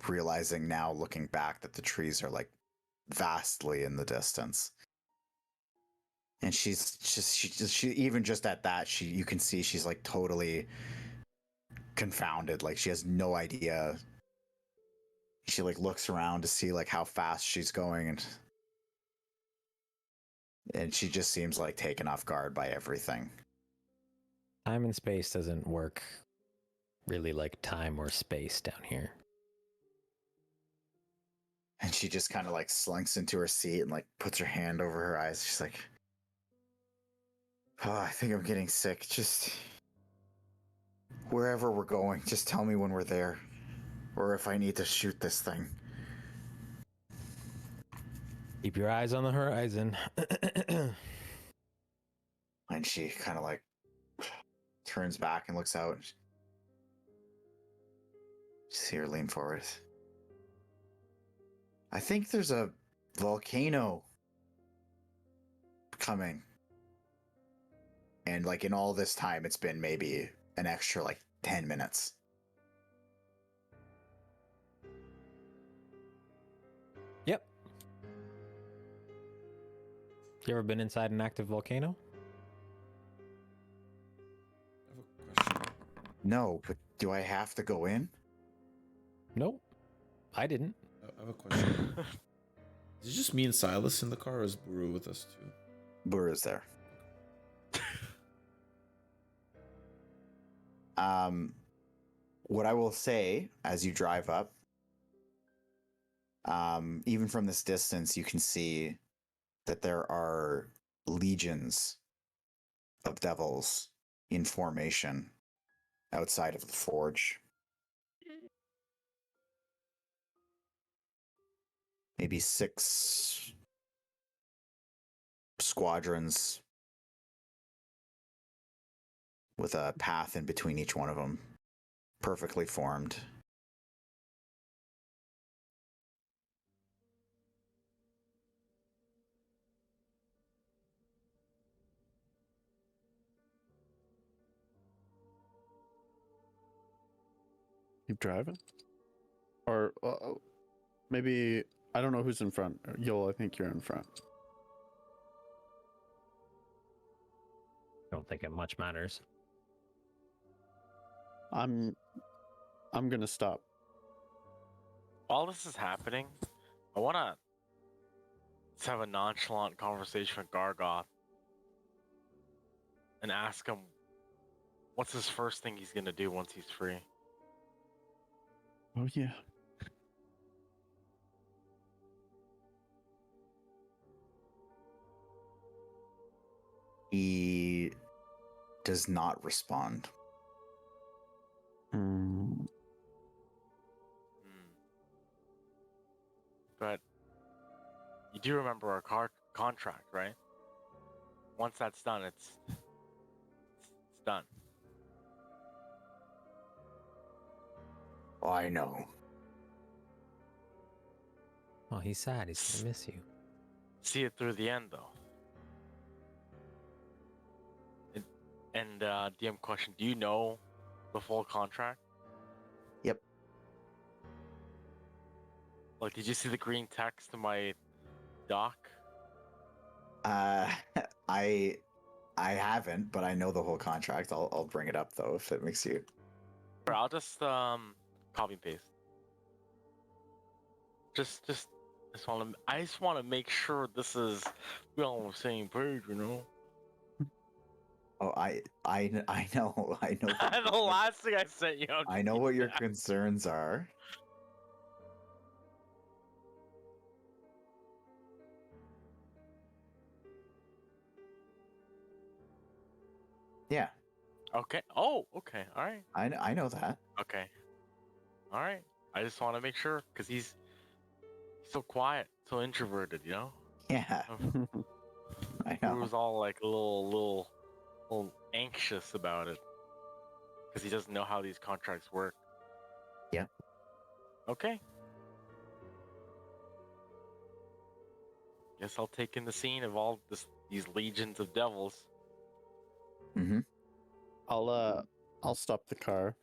realizing now, looking back, that the trees are like vastly in the distance. And she's just even just at that, you can see she's like totally confounded. Like she has no idea. She like looks around to see like how fast she's going, and she just seems like taken off guard by everything. Time and space doesn't work really like time or space down here. And she just kind of like slunks into her seat and like puts her hand over her eyes. She's like, "Oh, I think I'm getting sick. Just wherever we're going, just tell me when we're there, or if I need to shoot this thing." Keep your eyes on the horizon. And she kind of like turns back and looks out. See her lean forward. I think there's a volcano coming. And like in all this time, it's been maybe an extra like 10 minutes. Yep. You ever been inside an active volcano? I have a question. No, but do I have to go in? Nope. I didn't. I have a question. Is it just me and Silas in the car, or is Buru with us too? Buru's there. What I will say as you drive up, even from this distance, you can see that there are legions of devils in formation outside of the forge. Maybe 6 squadrons with a path in between each one of them, perfectly formed. Keep driving? Or maybe, I don't know who's in front. Yoll, I think you're in front. Don't think it much matters. I'm gonna stop. While this is happening, I wanna have a nonchalant conversation with Gargauth and ask him what's his first thing he's gonna do once he's free. Oh yeah. He does not respond. But you do remember our contract, right? Once that's done, it's done. Oh, I know. Oh, he's sad. He's gonna miss you. See it through the end, though. And DM question: do you know the full contract? Yep. Like, did you see the green text in my doc? I haven't, but I know the whole contract. I'll bring it up though if it makes you. Or I'll just copy and paste. I just want to make sure this is we all on the same page, you know. Oh, I know. The last thing I sent you. I know what your concerns are. Okay. Oh, okay. All right. I know that. Okay. All right. I just want to make sure because he's so quiet, so introverted, you know. Yeah, I know. Buru's all like a little anxious about it because he doesn't know how these contracts work. Yeah. Okay. Guess I'll take in the scene of all these legions of devils. Mm-hmm. I'll stop the car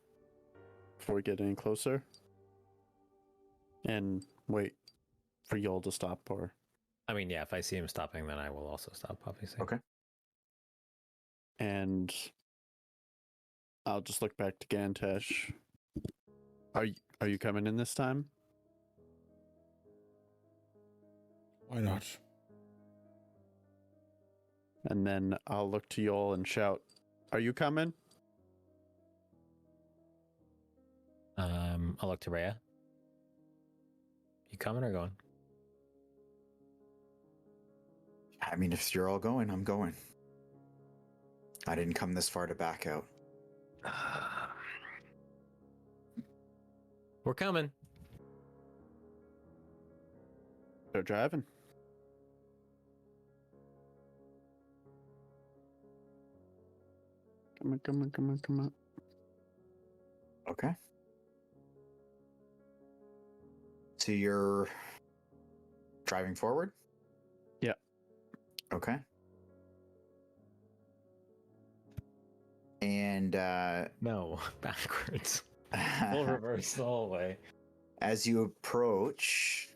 before we get any closer, and wait for Yoll to stop. Or I mean, yeah, if I see him stopping, then I will also stop, obviously. Okay. and I'll just look back to Gantash. Are you coming in this time? Why not? And then I'll look to Yoll and shout, "Are you coming?" I'll look to Rhea. You coming or going? I mean, if you're all going, I'm going. I didn't come this far to back out. We're coming. They're driving. Come on. Okay. So you're driving forward? Yeah. Okay. And No, backwards. Full reverse the whole way. as you approach,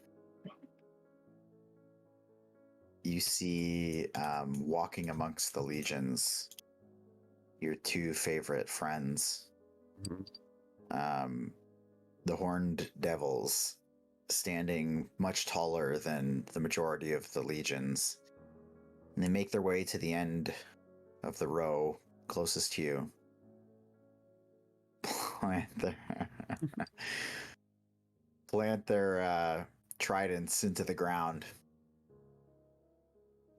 you see walking amongst the legions your two favorite friends. The horned devils, standing much taller than the majority of the legions. And they make their way to the end of the row closest to you. Plant their tridents into the ground.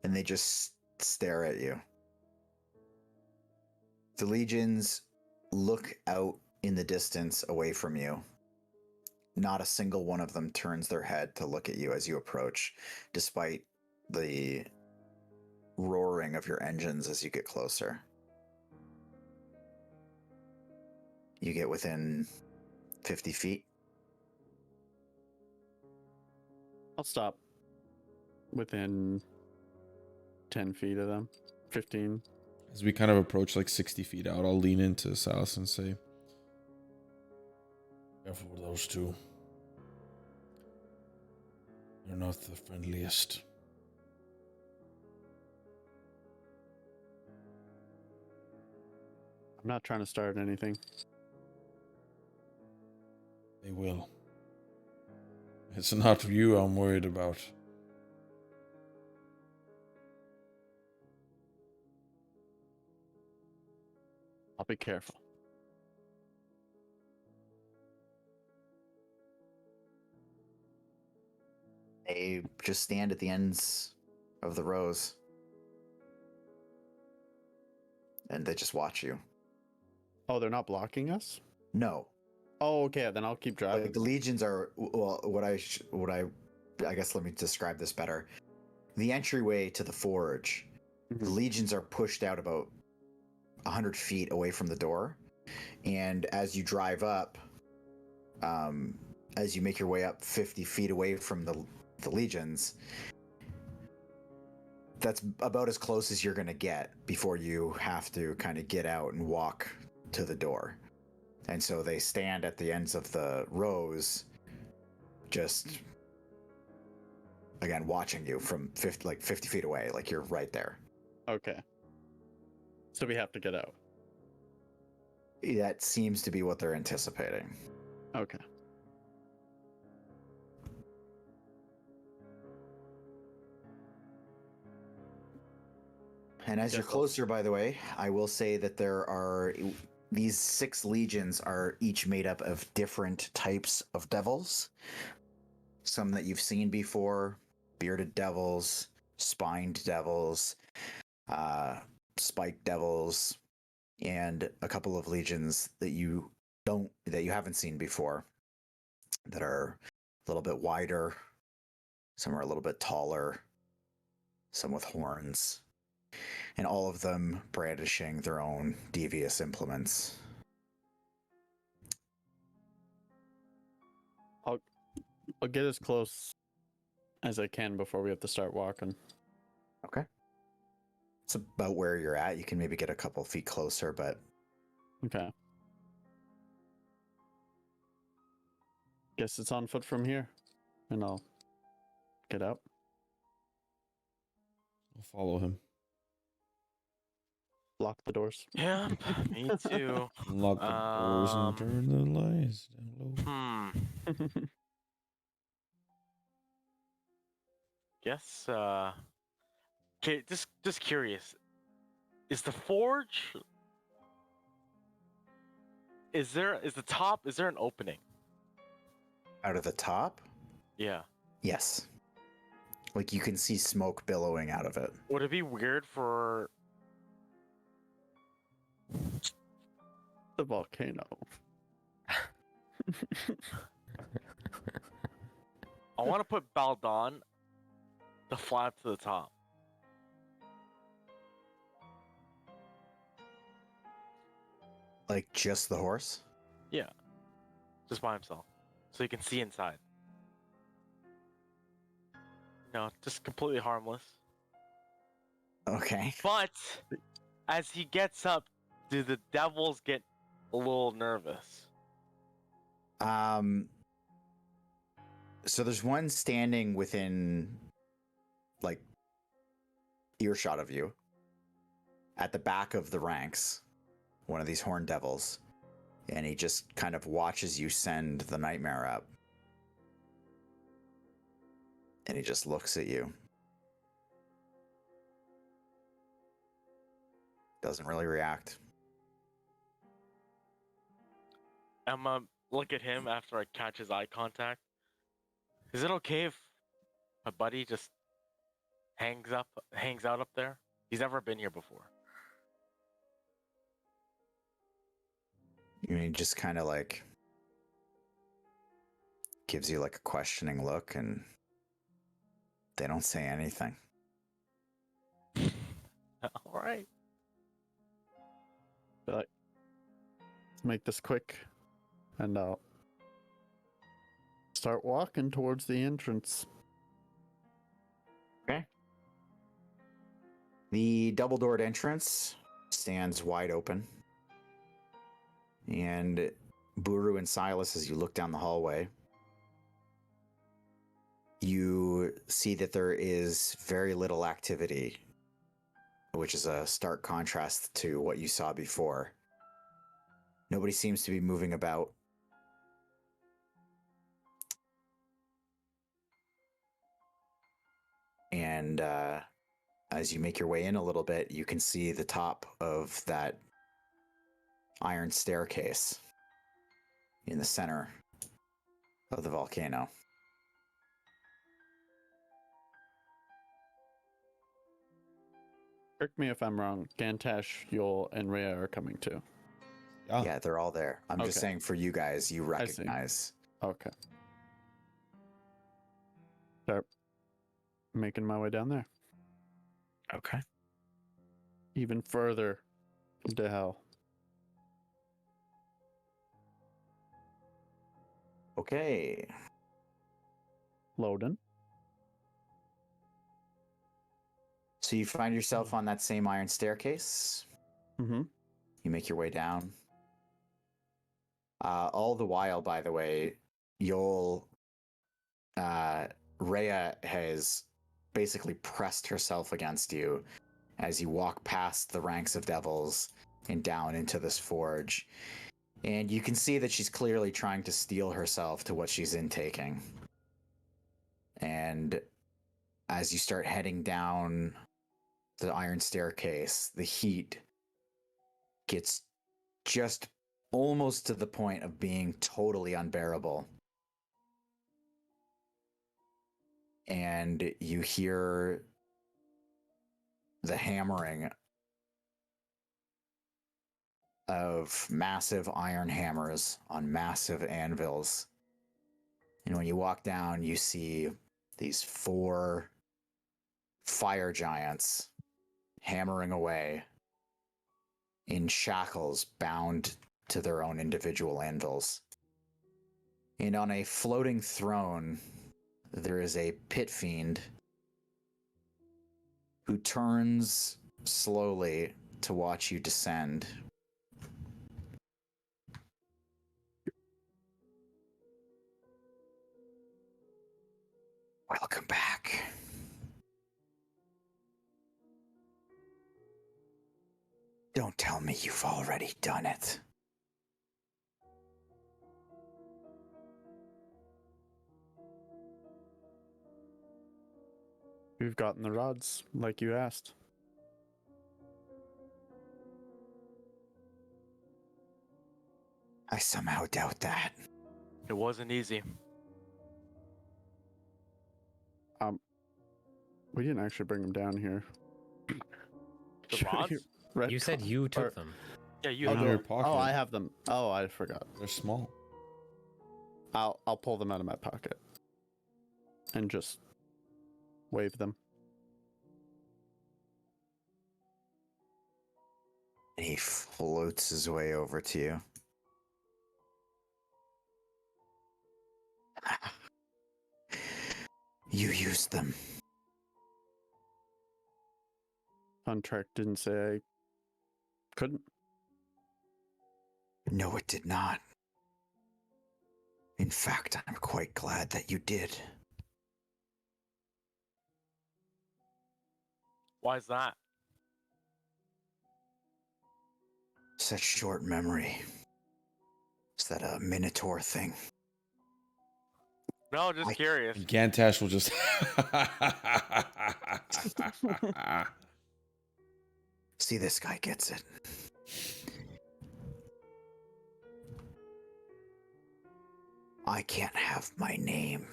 And they just stare at you. The legions look out in the distance away from you. Not a single one of them turns their head to look at you as you approach, despite the roaring of your engines as you get closer. You get within 50 feet. I'll stop within 10 feet of them. 15. As we kind of approach like 60 feet out, I'll lean into Silas and say, "Careful with those two. They're not the friendliest." I'm not trying to start anything. They will. It's not you I'm worried about. I'll be careful. They just stand at the ends of the rows. And they just watch you. Oh, they're not blocking us? No. Oh, okay. Then I'll keep driving. Like the legions are, well, I guess let me describe this better. The entryway to the forge, the legions are pushed out about 100 feet away from the door. And as you drive up, as you make your way up 50 feet away from the legions, that's about as close as you're going to get before you have to kind of get out and walk to the door. And so they stand at the ends of the rows, just, again, watching you from 50 feet away, like you're right there. Okay. So we have to get out. That seems to be what they're anticipating. Okay. And as you're closer, by the way, I will say that these 6 legions are each made up of different types of devils. Some that you've seen before: bearded devils, spined devils, spiked devils, and a couple of legions that you haven't seen before, that are a little bit wider, some are a little bit taller, some with horns, and all of them brandishing their own devious implements. I'll get as close as I can before we have to start walking. Okay. It's about where you're at. You can maybe get a couple feet closer, but Okay. Guess it's on foot from here, and I'll get out. I'll follow him. Lock the doors. Yeah, me too. Lock the doors and turn the lights down low. Guess okay, just curious. Is the forge is there an opening? out of the top, Yeah. yes. Like you can see smoke billowing out of it. Would it be weird for The volcano. I want to put Baldon the flap to the top. Like just the horse? Yeah. Just by himself. So you can see inside. No, just completely harmless. Okay. But as he gets up, do the devils get a little nervous? So there's one standing within like earshot of you at the back of the ranks, one of these horned devils, and he just kind of watches you send the nightmare up. And he just looks at you. Doesn't really react. Emma, look at him after I catch his eye contact. Is it okay if my buddy just hangs out up there? He's never been here before. I mean, just kind of like gives you like a questioning look, and they don't say anything. All right. But let's make this quick, and I'll start walking towards the entrance. Okay. The double-doored entrance stands wide open. And Buru and Silas, as you look down the hallway, you see that there is very little activity, which is a stark contrast to what you saw before. Nobody seems to be moving about. And as you make your way in a little bit, you can see the top of that iron staircase in the center of the volcano. Correct me if I'm wrong. Gantash, Yoll, and Rhea are coming too. Yeah, they're all there. I'm just Okay. saying for you guys, you recognize. Okay. Start making my way down there. Okay. Even further into hell. Okay. Loading. So you find yourself on that same iron staircase. Mm-hmm. You make your way down. All the while, by the way, Yoll, Rhea has basically pressed herself against you as you walk past the ranks of devils and down into this forge. And you can see that she's clearly trying to steel herself to what she's intaking. And as you start heading down the iron staircase, the heat gets just almost to the point of being totally unbearable. And you hear the hammering of massive iron hammers on massive anvils. And when you walk down, you see these 4 fire giants hammering away in shackles bound to their own individual anvils. And on a floating throne, there is a pit fiend who turns slowly to watch you descend. Welcome back. Don't tell me you've already done it. We've gotten the rods, like you asked. I somehow doubt that. It wasn't easy. We didn't actually bring them down here. The Should rods? we You said retcon- you took or- them. Yeah, you In have your them. pocket. Oh, I have them. Oh, I forgot. They're small. I'll pull them out of my pocket and just wave them. He floats his way over to you. You used them. Contract didn't say I couldn't. No, it did not. In fact, I'm quite glad that you did. Why is that? Such short memory. Is that a Minotaur thing? No, just curious. Gantash will just. See, this guy gets it. I can't have my name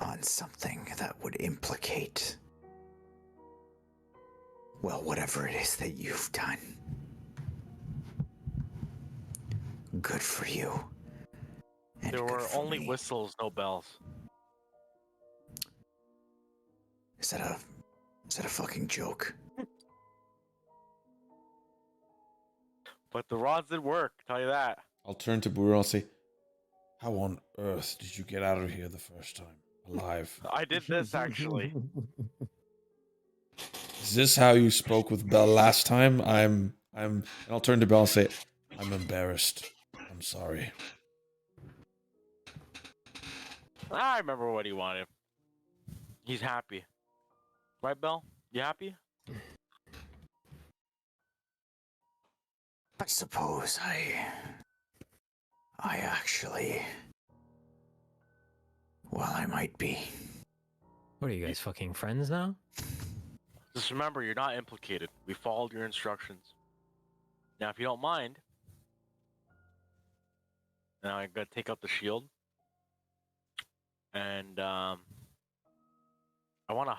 on something that would implicate, well, whatever it is that you've done. Good for you. And There good were for only me. whistles, no bells. Is that a fucking joke? But the rods did work, tell you that. I'll turn to Buru and I'll say, how on earth did you get out of here the first time? Alive. I did this actually. Is this how you spoke with Bell last time? And I'll turn to Bell and say, I'm embarrassed. I'm sorry. I remember what he wanted. He's happy. Right, Bell? You happy? I suppose I actually, well, I might be. What are you guys, fucking friends now? Just remember, you're not implicated. We followed your instructions. Now, if you don't mind, now I'm gonna take out the shield, and I want to.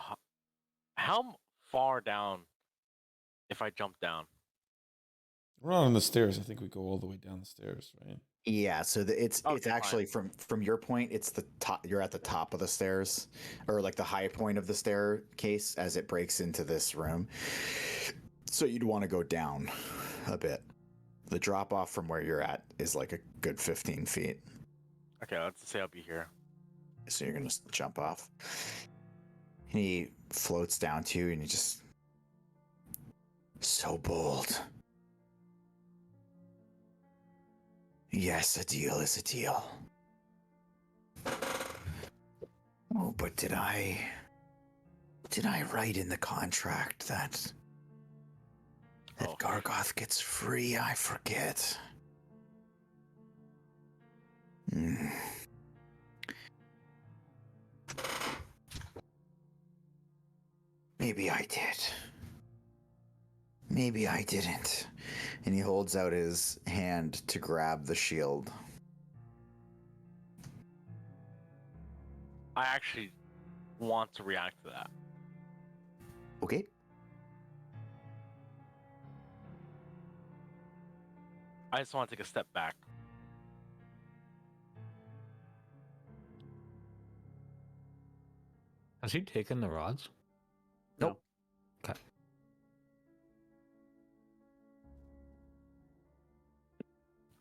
How far down? If I jump down, We're not on the stairs. I think we go all the way down the stairs, right? Yeah, so it's Okay, actually from your point, it's the top. You're at the top of the stairs, or like the high point of the staircase as it breaks into this room. So you'd want to go down a bit. The drop off from where you're at is like a good 15 feet. okay, let's say I'll be here. So you're gonna jump off. And he floats down to you, and he just so bold. Yes, a deal is a deal. Oh, but did I write in the contract that Oh. Gargauth gets free? I forget. Hmm. Maybe I did. Maybe I didn't. And he holds out his hand to grab the shield. I actually want to react to that. Okay. I just want to take a step back. Has he taken the rods? Nope. Okay.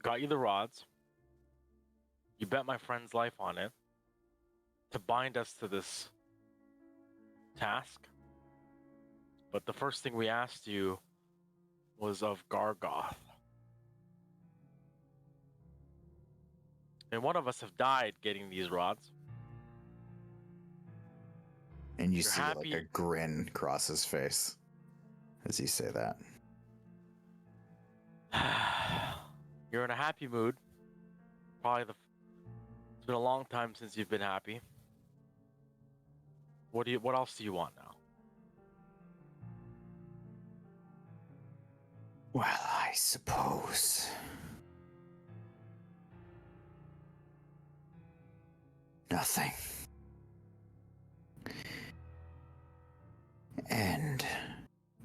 Got you the rods. You bet my friend's life on it to bind us to this task. But the first thing we asked you was of Gargauth. And one of us have died getting these rods. And you You're see happy- like a grin cross his face as you say that. You're in a happy mood. It's been a long time since you've been happy. What else do you want now? Well, I suppose. Nothing. And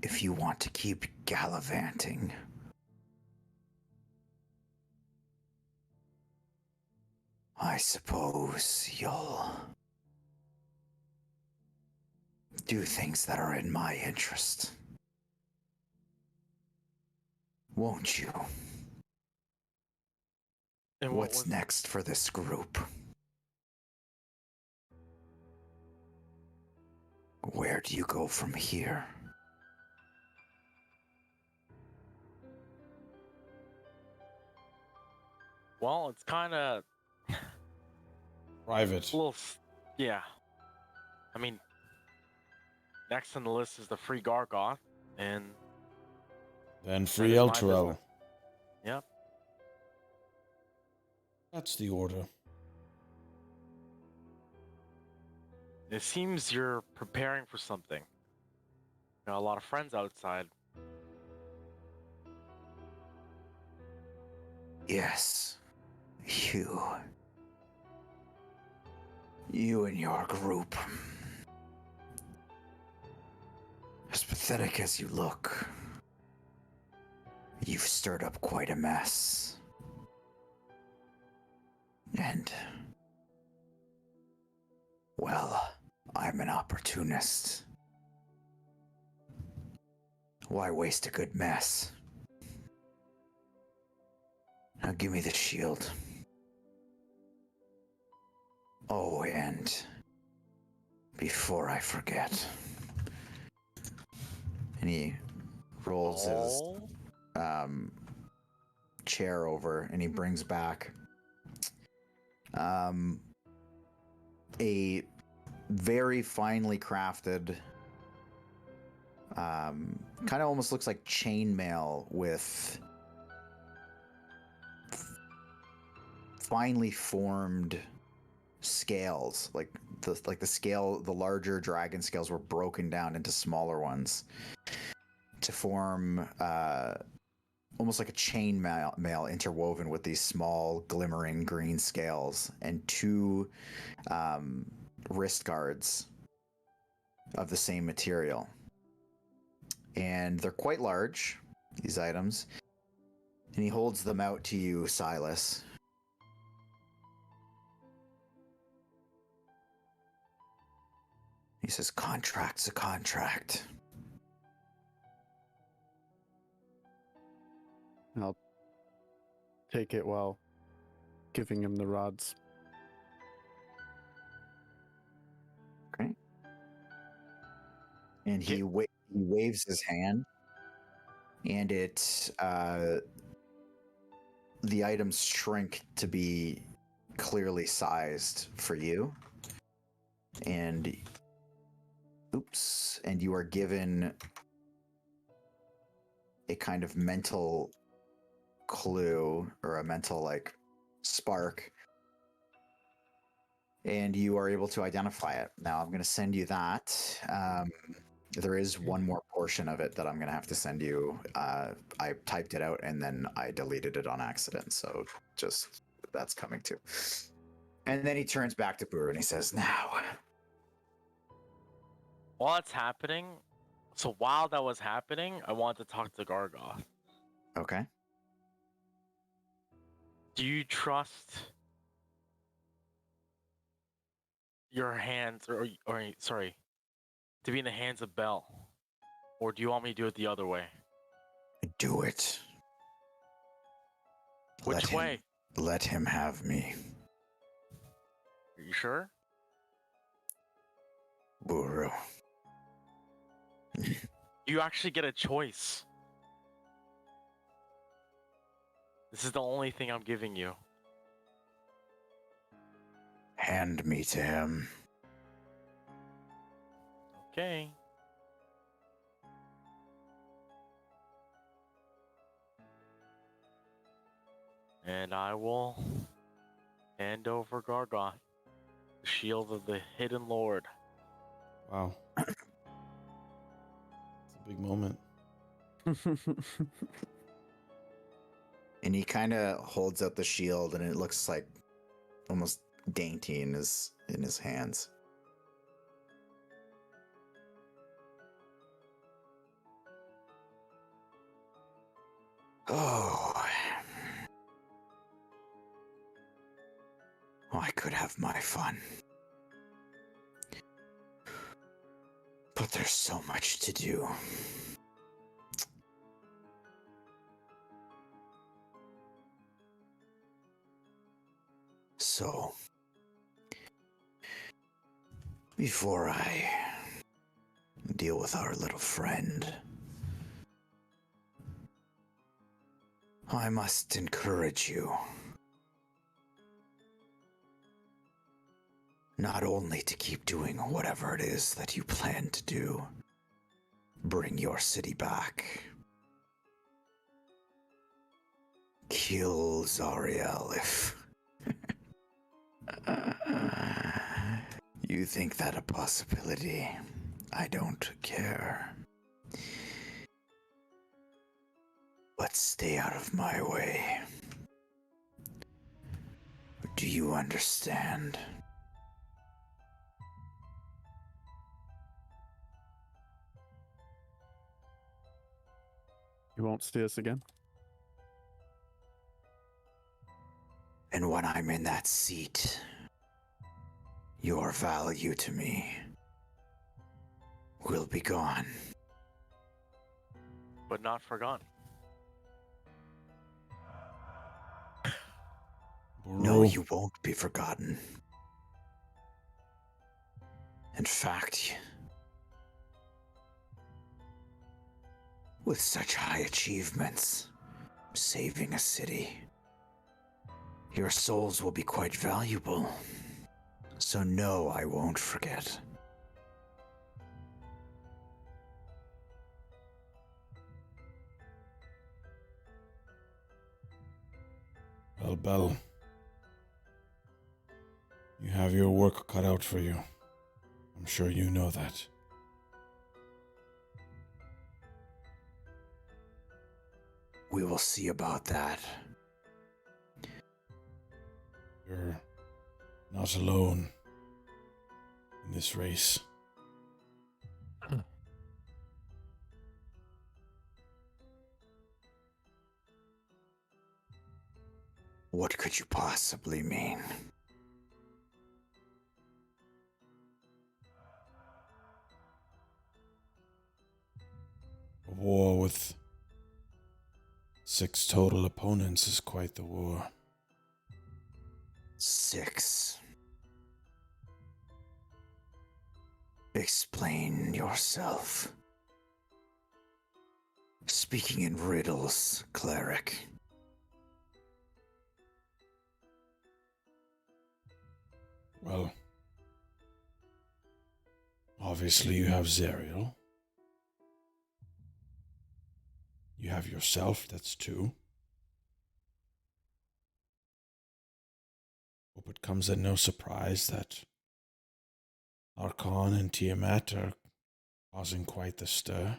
if you want to keep gallivanting, I suppose you'll do things that are in my interest. Won't you? And What's next for this group? Where do you go from here? Well, it's kind of Private. a little, yeah. I mean, next on the list is the free Gargauth, and Then free is my Elturel. business. Yep. That's the order. It seems you're preparing for something. You know, a lot of friends outside. Yes, you and your group. As pathetic as you look, you've stirred up quite a mess. And, well, I'm an opportunist. Why waste a good mess? Now give me the shield. Oh, and before I forget. And he rolls his chair over and he brings back a very finely crafted kind of almost looks like chainmail with finely formed scales, like the larger dragon scales were broken down into smaller ones to form almost like a chain mail interwoven with these small glimmering green scales, and two wrist guards of the same material. And they're quite large, these items. And he holds them out to you, Silas. He says, contract's a contract. I'll take it while giving him the rods. Okay. And he waves his hand, and the items shrink to be clearly sized for you. And and you are given a kind of mental clue or a mental spark, and you are able to identify it. Now I'm going to send you that. There is one more portion of it that I'm going to have to send you. I typed it out and then I deleted it on accident, so just that's coming too. And then he turns back to Buru and he says, now, while that's happening, while that was happening, I wanted to talk to Gargauth. okay. Do you trust your hands, or sorry, to be in the hands of Bell? Or do you want me to do it the other way? Do it. Which way? Let him have me. Are you sure? Buru. You actually get a choice. This is the only thing I'm giving you. Hand me to him. Okay. And I will hand over Gargauth, the shield of the hidden lord. Wow. It's a big moment. And he kind of holds up the shield, and it looks like almost dainty in his hands. Oh, I could have my fun. But there's so much to do. So, before I deal with our little friend, I must encourage you not only to keep doing whatever it is that you plan to do, bring your city back, kill Zariel if you think that a possibility. I don't care. But stay out of my way. Do you understand? You won't see us again? And when I'm in that seat, your value to me will be gone. But not forgotten. No, you won't be forgotten. In fact, with such high achievements, saving a city, your souls will be quite valuable. So no, I won't forget. Well, Bell, you have your work cut out for you. I'm sure you know that. We will see about that. You're not alone in this race. What could you possibly mean? A war with 6 total opponents is quite the war. 6. Explain yourself. Speaking in riddles, Cleric. Well, obviously you have Zariel. You have yourself, that's 2. Hope it comes at no surprise that Archon and Tiamat are causing quite the stir.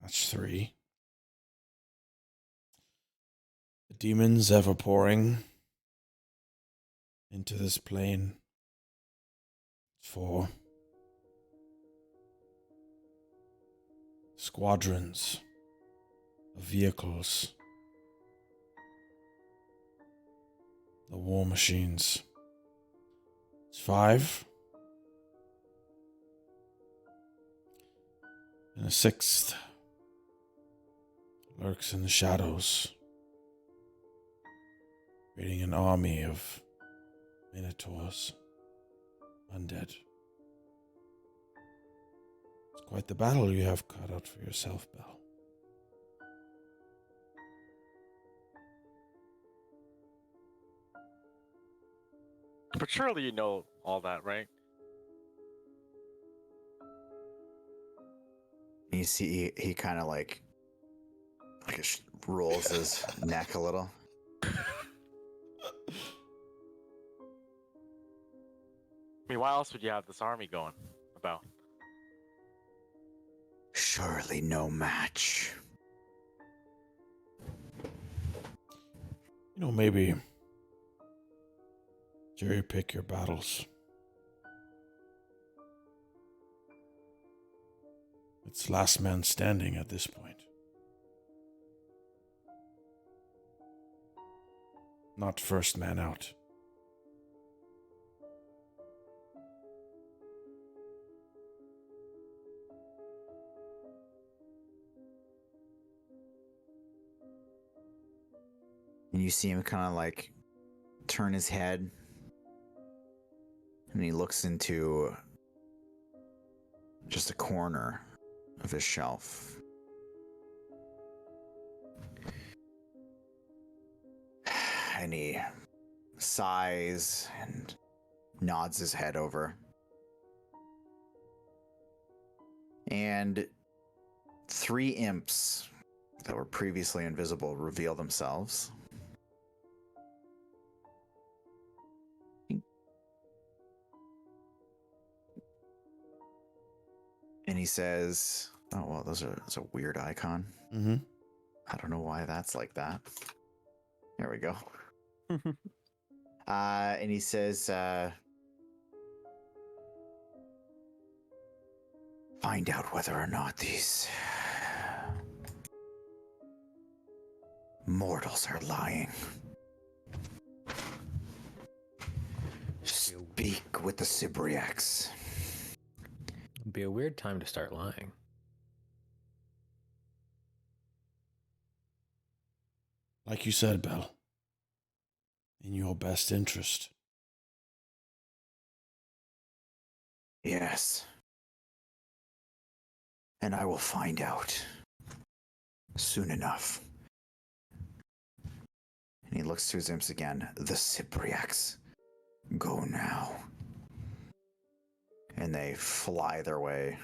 That's 3. The demons ever pouring into this plane. 4. Squadrons of vehicles the war machines. It's 5. And a 6th lurks in the shadows, creating an army of Minotaurs, undead. It's quite the battle you have cut out for yourself, Bell. But surely you know all that, right? You see, he kind of like rolls his neck a little. I mean, why else would you have this army going about? Surely no match. You know, maybe cherry pick your battles. It's last man standing at this point. Not first man out. And you see him kind of like turn his head, and he looks into just a corner of his shelf. And he sighs and nods his head over. And 3 imps that were previously invisible reveal themselves. And he says, oh, well, that's a weird icon. Mm-hmm. I don't know why that's like that. There we go. And he says, find out whether or not these mortals are lying. Speak with the Cybriacs. It'd be a weird time to start lying. Like you said, Bell. In your best interest. Yes. And I will find out soon enough. And he looks to his imps again. The Cybriacs. Go now. And they fly their way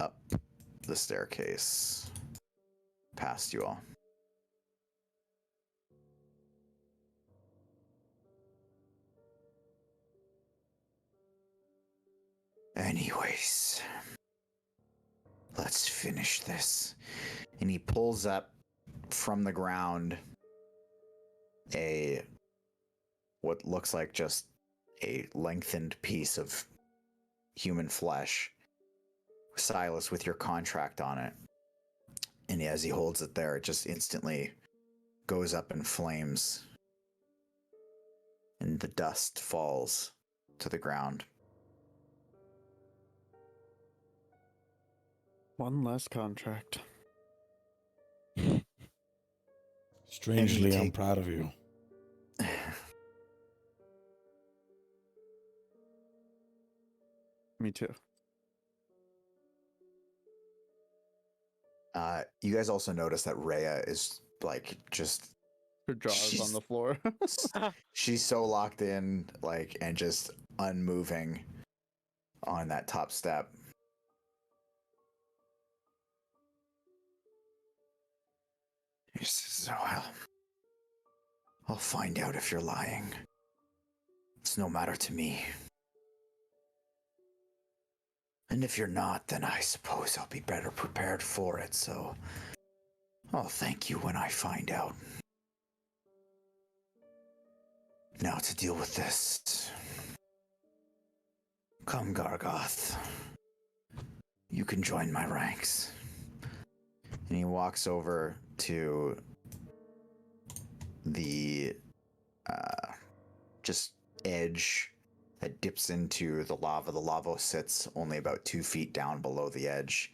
up the staircase past you all. Anyways, let's finish this. And he pulls up from the ground what looks like just a lengthened piece of human flesh. Silas, with your contract on it. And as he holds it there, it just instantly goes up in flames. And the dust falls to the ground. One less contract. Strangely, I'm proud of you. Me too. You guys also notice that Rhea is like just Her jaw's on the floor. she's so locked in, like, and just unmoving on that top step. He says, well, I'll find out if you're lying. It's no matter to me. And if you're not, then I suppose I'll be better prepared for it, so I'll thank you when I find out. Now to deal with this. Come, Gargauth. You can join my ranks. And he walks over to the just edge that dips into the lava. The lava sits only about 2 feet down below the edge.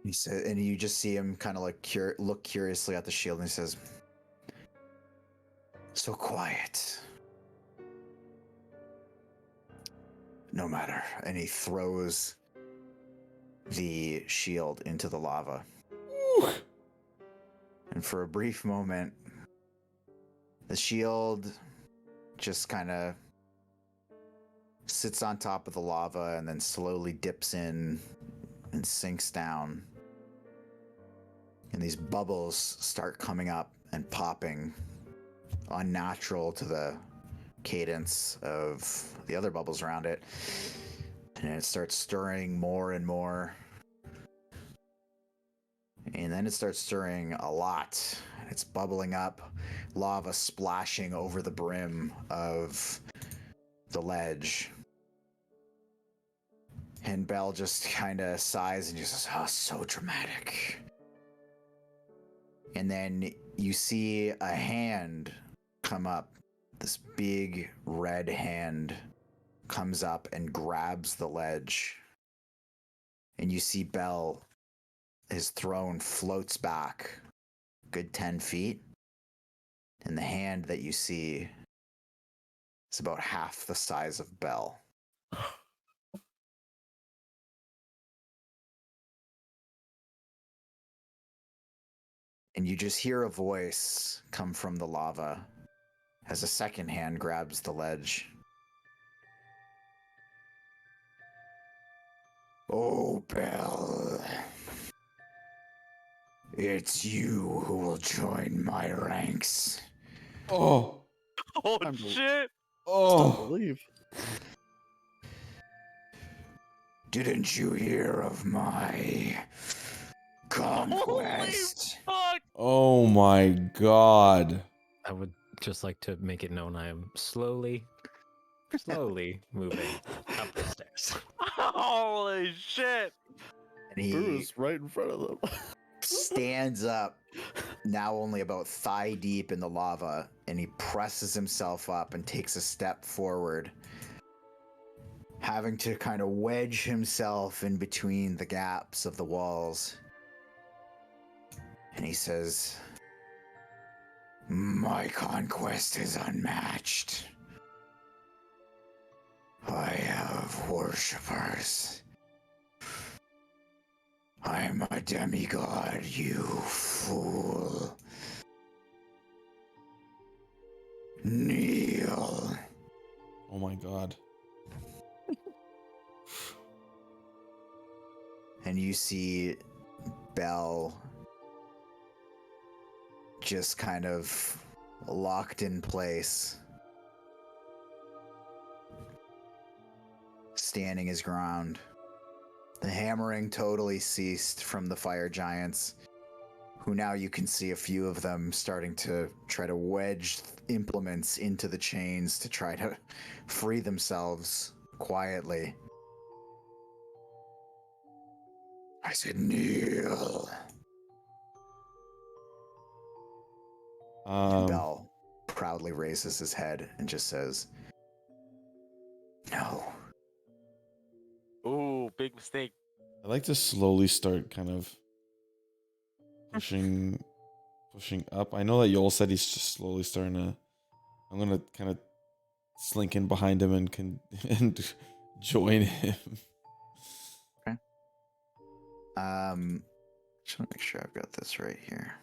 He said, and you just see him kind of like look curiously at the shield, and he says, "So quiet. No matter." And he throws the shield into the lava. And for a brief moment, the shield just kind of sits on top of the lava and then slowly dips in and sinks down. And these bubbles start coming up and popping, unnatural to the cadence of the other bubbles around it. And it starts stirring more and more. And then it starts stirring a lot. It's bubbling up, lava splashing over the brim of the ledge. And Belle just kind of sighs and just says, "Oh, so dramatic." And then you see a hand come up. This big red hand comes up and grabs the ledge. And you see Belle, his throne floats back a good 10 feet. And the hand that you see is about half the size of Belle. And you just hear a voice come from the lava as a second hand grabs the ledge. "Oh, Belle. It's you who will join my ranks." Oh. Oh I'm bel- shit! Oh. Believe. "Didn't you hear of my conquest?" Fuck! Oh my god. I would just like to make it known I am slowly moving up the stairs. Holy shit! And he Buru's right in front of them. stands up, now only about thigh deep in the lava, and he presses himself up and takes a step forward, having to kind of wedge himself in between the gaps of the walls. And he says, "My conquest is unmatched. I have worshippers. I'm a demigod, you fool. Kneel." Oh my god. And you see Belle just kind of locked in place, standing his ground. The hammering totally ceased from the fire giants, who now you can see a few of them starting to try to wedge implements into the chains to try to free themselves quietly. I said, "Kneel." And Bell proudly raises his head and just says, "No." Ooh, big mistake. I like to slowly start kind of pushing up. I know that Yoll said he's just slowly starting to. I'm gonna kind of slink in behind him and join him. Okay. Just want to make sure I've got this right here.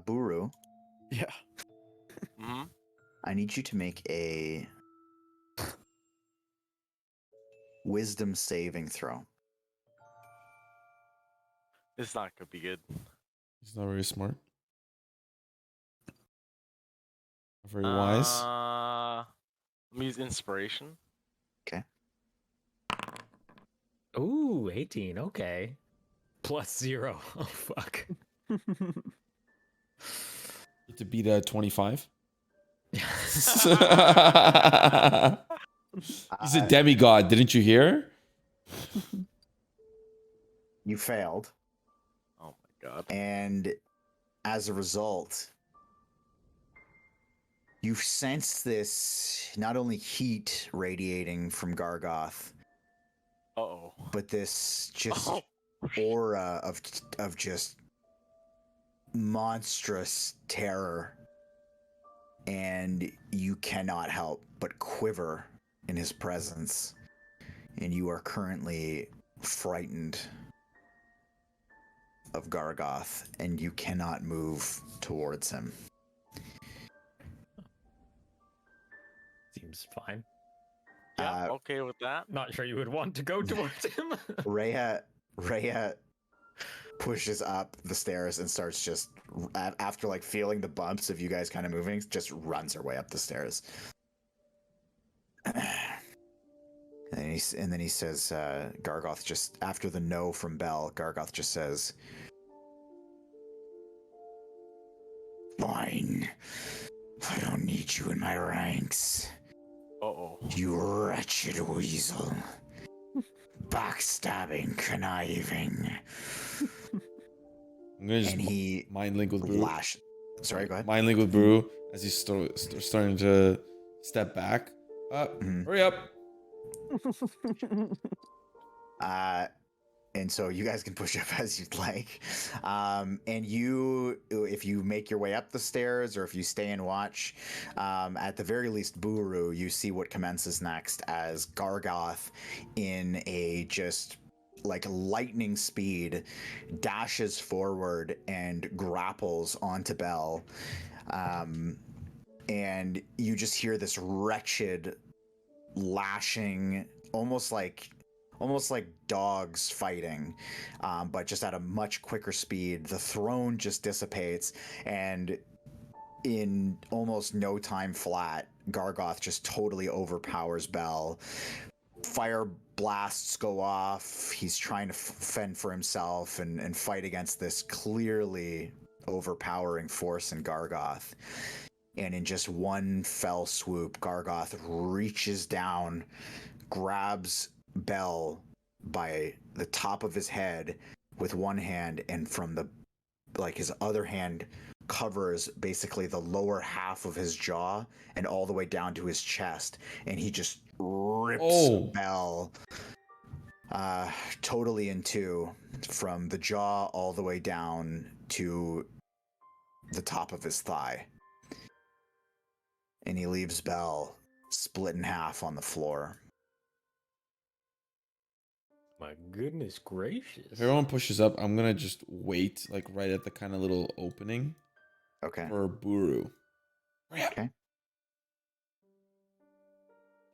Buru, Yeah. Hmm. I need you to make a wisdom saving throw. It's not gonna be good. He's not very smart. Not very wise. Let me use inspiration. Okay. Ooh, 18. Okay. +0. Oh, fuck. To beat a 25. He's a demigod, didn't you hear? You failed. Oh my God. And as a result, you sense this not only heat radiating from Gargauth, Uh-oh. but this just Oh. aura of just monstrous terror. And you cannot help but quiver in his presence. And you are currently frightened of Gargauth, and you cannot move towards him. Seems fine. Yeah, okay with that. Not sure you would want to go towards him. Rhea pushes up the stairs and starts just, after like feeling the bumps of you guys kind of moving, just runs her way up the stairs. And then he says, Gargauth just, after the no from Bell, Gargauth just says, "Fine. I don't need you in my ranks. Uh-oh. You wretched weasel. Backstabbing, conniving." I'm gonna just And he mind link with Buru. Sorry, go ahead. Mind link with Buru as he's starting to step back. Hurry up. And so you guys can push up as you'd like. And you, if you make your way up the stairs or if you stay and watch, at the very least, Buru, you see what commences next as Gargauth, in a just like lightning speed, dashes forward and grapples onto Bell. And you just hear this wretched lashing, almost like dogs fighting, but just at a much quicker speed. The throne just dissipates, and in almost no time flat, Gargauth just totally overpowers Bell. Fire blasts go off. He's trying to fend for himself and fight against this clearly overpowering force in Gargauth. And in just one fell swoop, Gargauth reaches down, grabs Bell by the top of his head with one hand, and from the his other hand covers basically the lower half of his jaw and all the way down to his chest, and he just rips Bell totally in two, from the jaw all the way down to the top of his thigh. And he leaves Bell split in half on the floor. My goodness gracious. If everyone pushes up, I'm gonna just wait, like right at the kind of little opening. Okay. For Buru. Okay.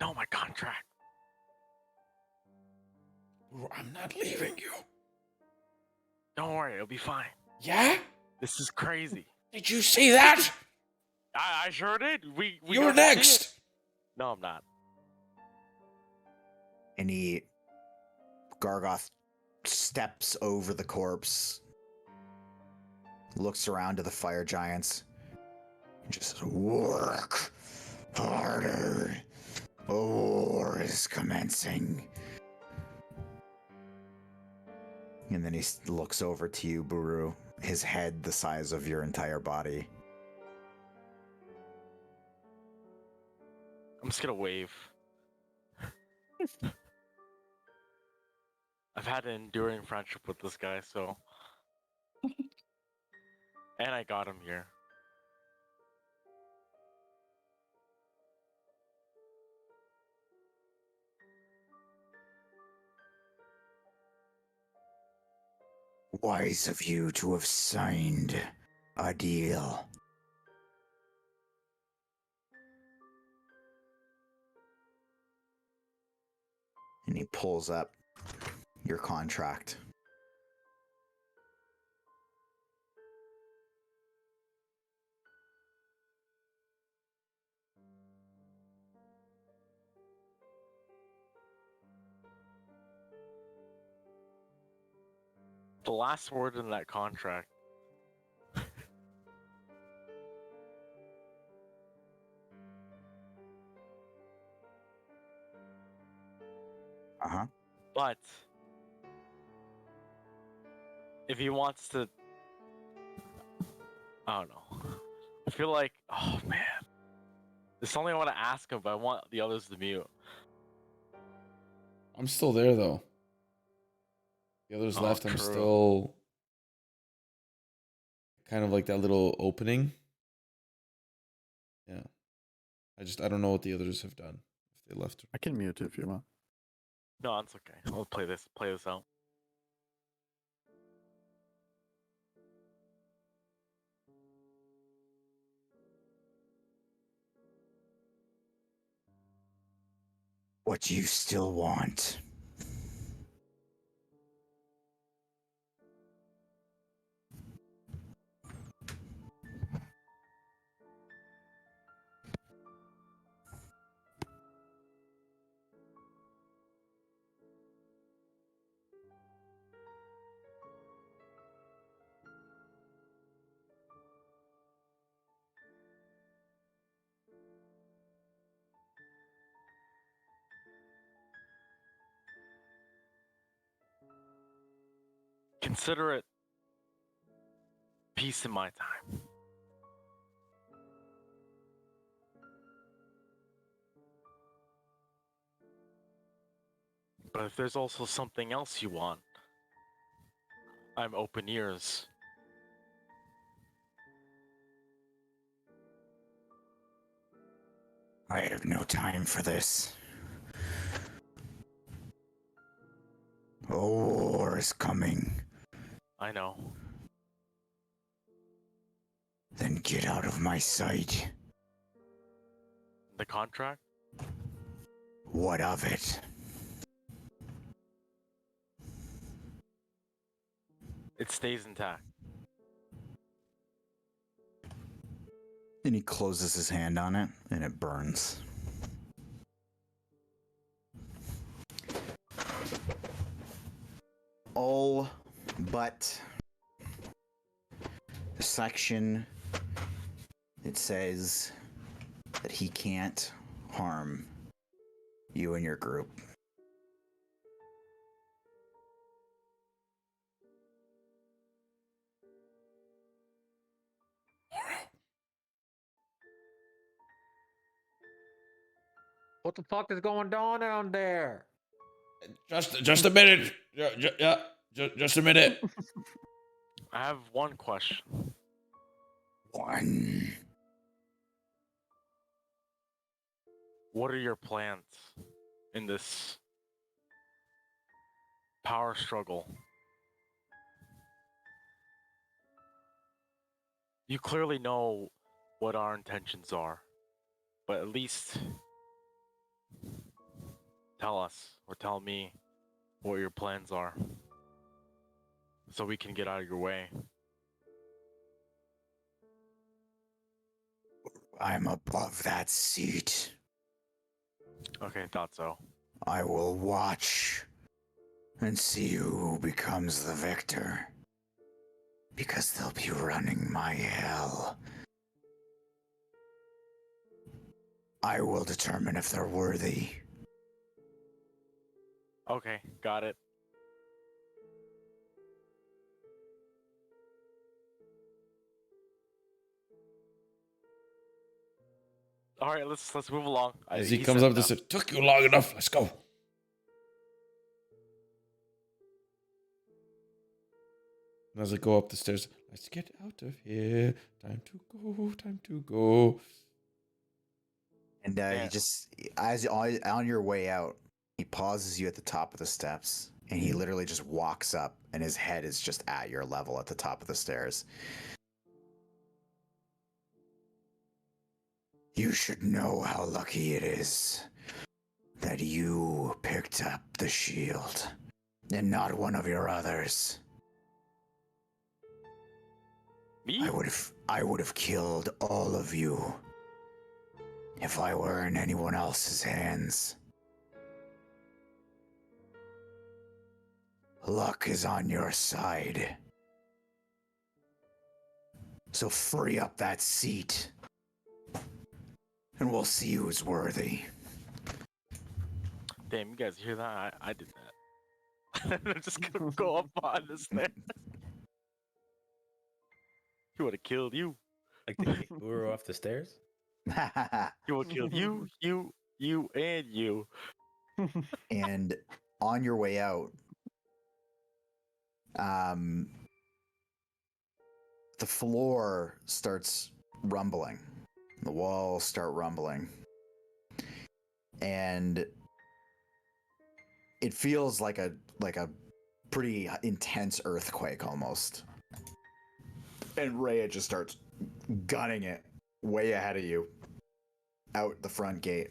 No, my contract. Buru, I'm not leaving you. Don't worry, it'll be fine. Yeah? This is crazy. Did you see that? I sure did. We You're got to see it. next. No, I'm not. And Gargauth steps over the corpse, looks around to the fire giants, and just says, "Work harder. A war is commencing." And then he looks over to you, Buru, his head the size of your entire body. I'm just gonna wave. I've had an enduring friendship with this guy, so. And I got him here. Wise of you to have signed a deal. And he pulls up your contract. The last word in that contract. Uh-huh. But if he wants to I don't know. I feel like, oh man, there's something I want to ask him, but I want the others to mute. I'm still there though. The others Oh, left. I'm true. still kind of like that little opening. Yeah. I don't know what the others have done. If they left. I can mute if you want. No, it's okay. I'll play this out. What do you still want? Consider it peace in my time. But if there's also something else you want, I'm open ears. I have no time for this. War is coming. I know. Then get out of my sight. The contract? What of it? It stays intact. And he closes his hand on it, and it burns. All but the section that says that he can't harm you and your group. What the fuck is going on down there? Just a minute. Yeah, just a minute. I have one question. One. What are your plans in this power struggle? You clearly know what our intentions are, but at least tell us or tell me what your plans are so we can get out of your way. I'm above that seat. Okay, thought so. I will watch and see who becomes the victor. Because they'll be running my hell. I will determine if they're worthy. Okay, got it. All right, let's move along. As he comes up, this it took you long enough. Let's go. And as I go up the stairs, let's get out of here. Time to go. Time to go. And he just, as on your way out, he pauses you at the top of the steps, and he literally just walks up, and his head is just at your level at the top of the stairs. You should know how lucky it is that you picked up the shield, and not one of your others. Me? I would have killed all of you if I were in anyone else's hands. Luck is on your side. So free up that seat, and we'll see who's worthy. Damn, you guys hear that? I did that. I'm just gonna go up on this thing. He would have killed you. Like to kick Buru off the stairs? He would have killed you, and you. And on your way out, the floor starts rumbling. The walls start rumbling. And it feels like a pretty intense earthquake almost. And Rhea just starts gunning it way ahead of you out the front gate.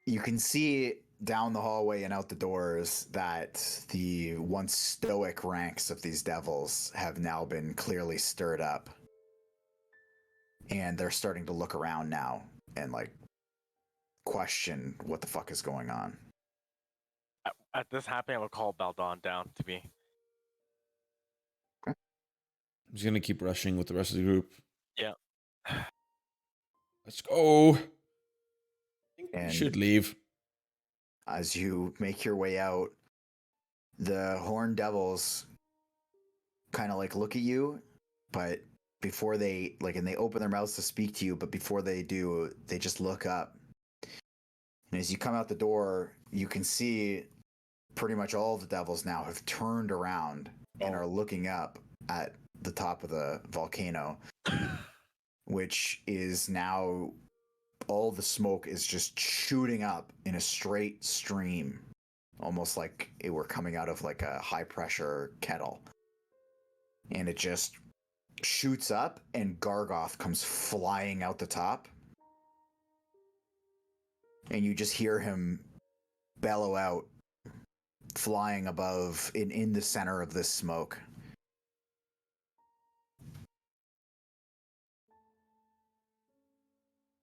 You can see down the hallway and out the doors that the once stoic ranks of these devils have now been clearly stirred up. And they're starting to look around now and like question what the fuck is going on. At this happening, I would call Baldur down to me. I'm just gonna keep rushing with the rest of the group. Yeah. Let's go. I think And we should leave. as you make your way out, the horned devils kind of like look at you, but before they like, and they open their mouths to speak to you, but before they do, they just look up. And as you come out the door, you can see pretty much all the devils now have turned around and are looking up at the top of the volcano, which is now all the smoke is just shooting up in a straight stream, almost like it were coming out of like a high pressure kettle. And it just shoots up, and Gargauth comes flying out the top. And you just hear him bellow out, flying above in the center of this smoke.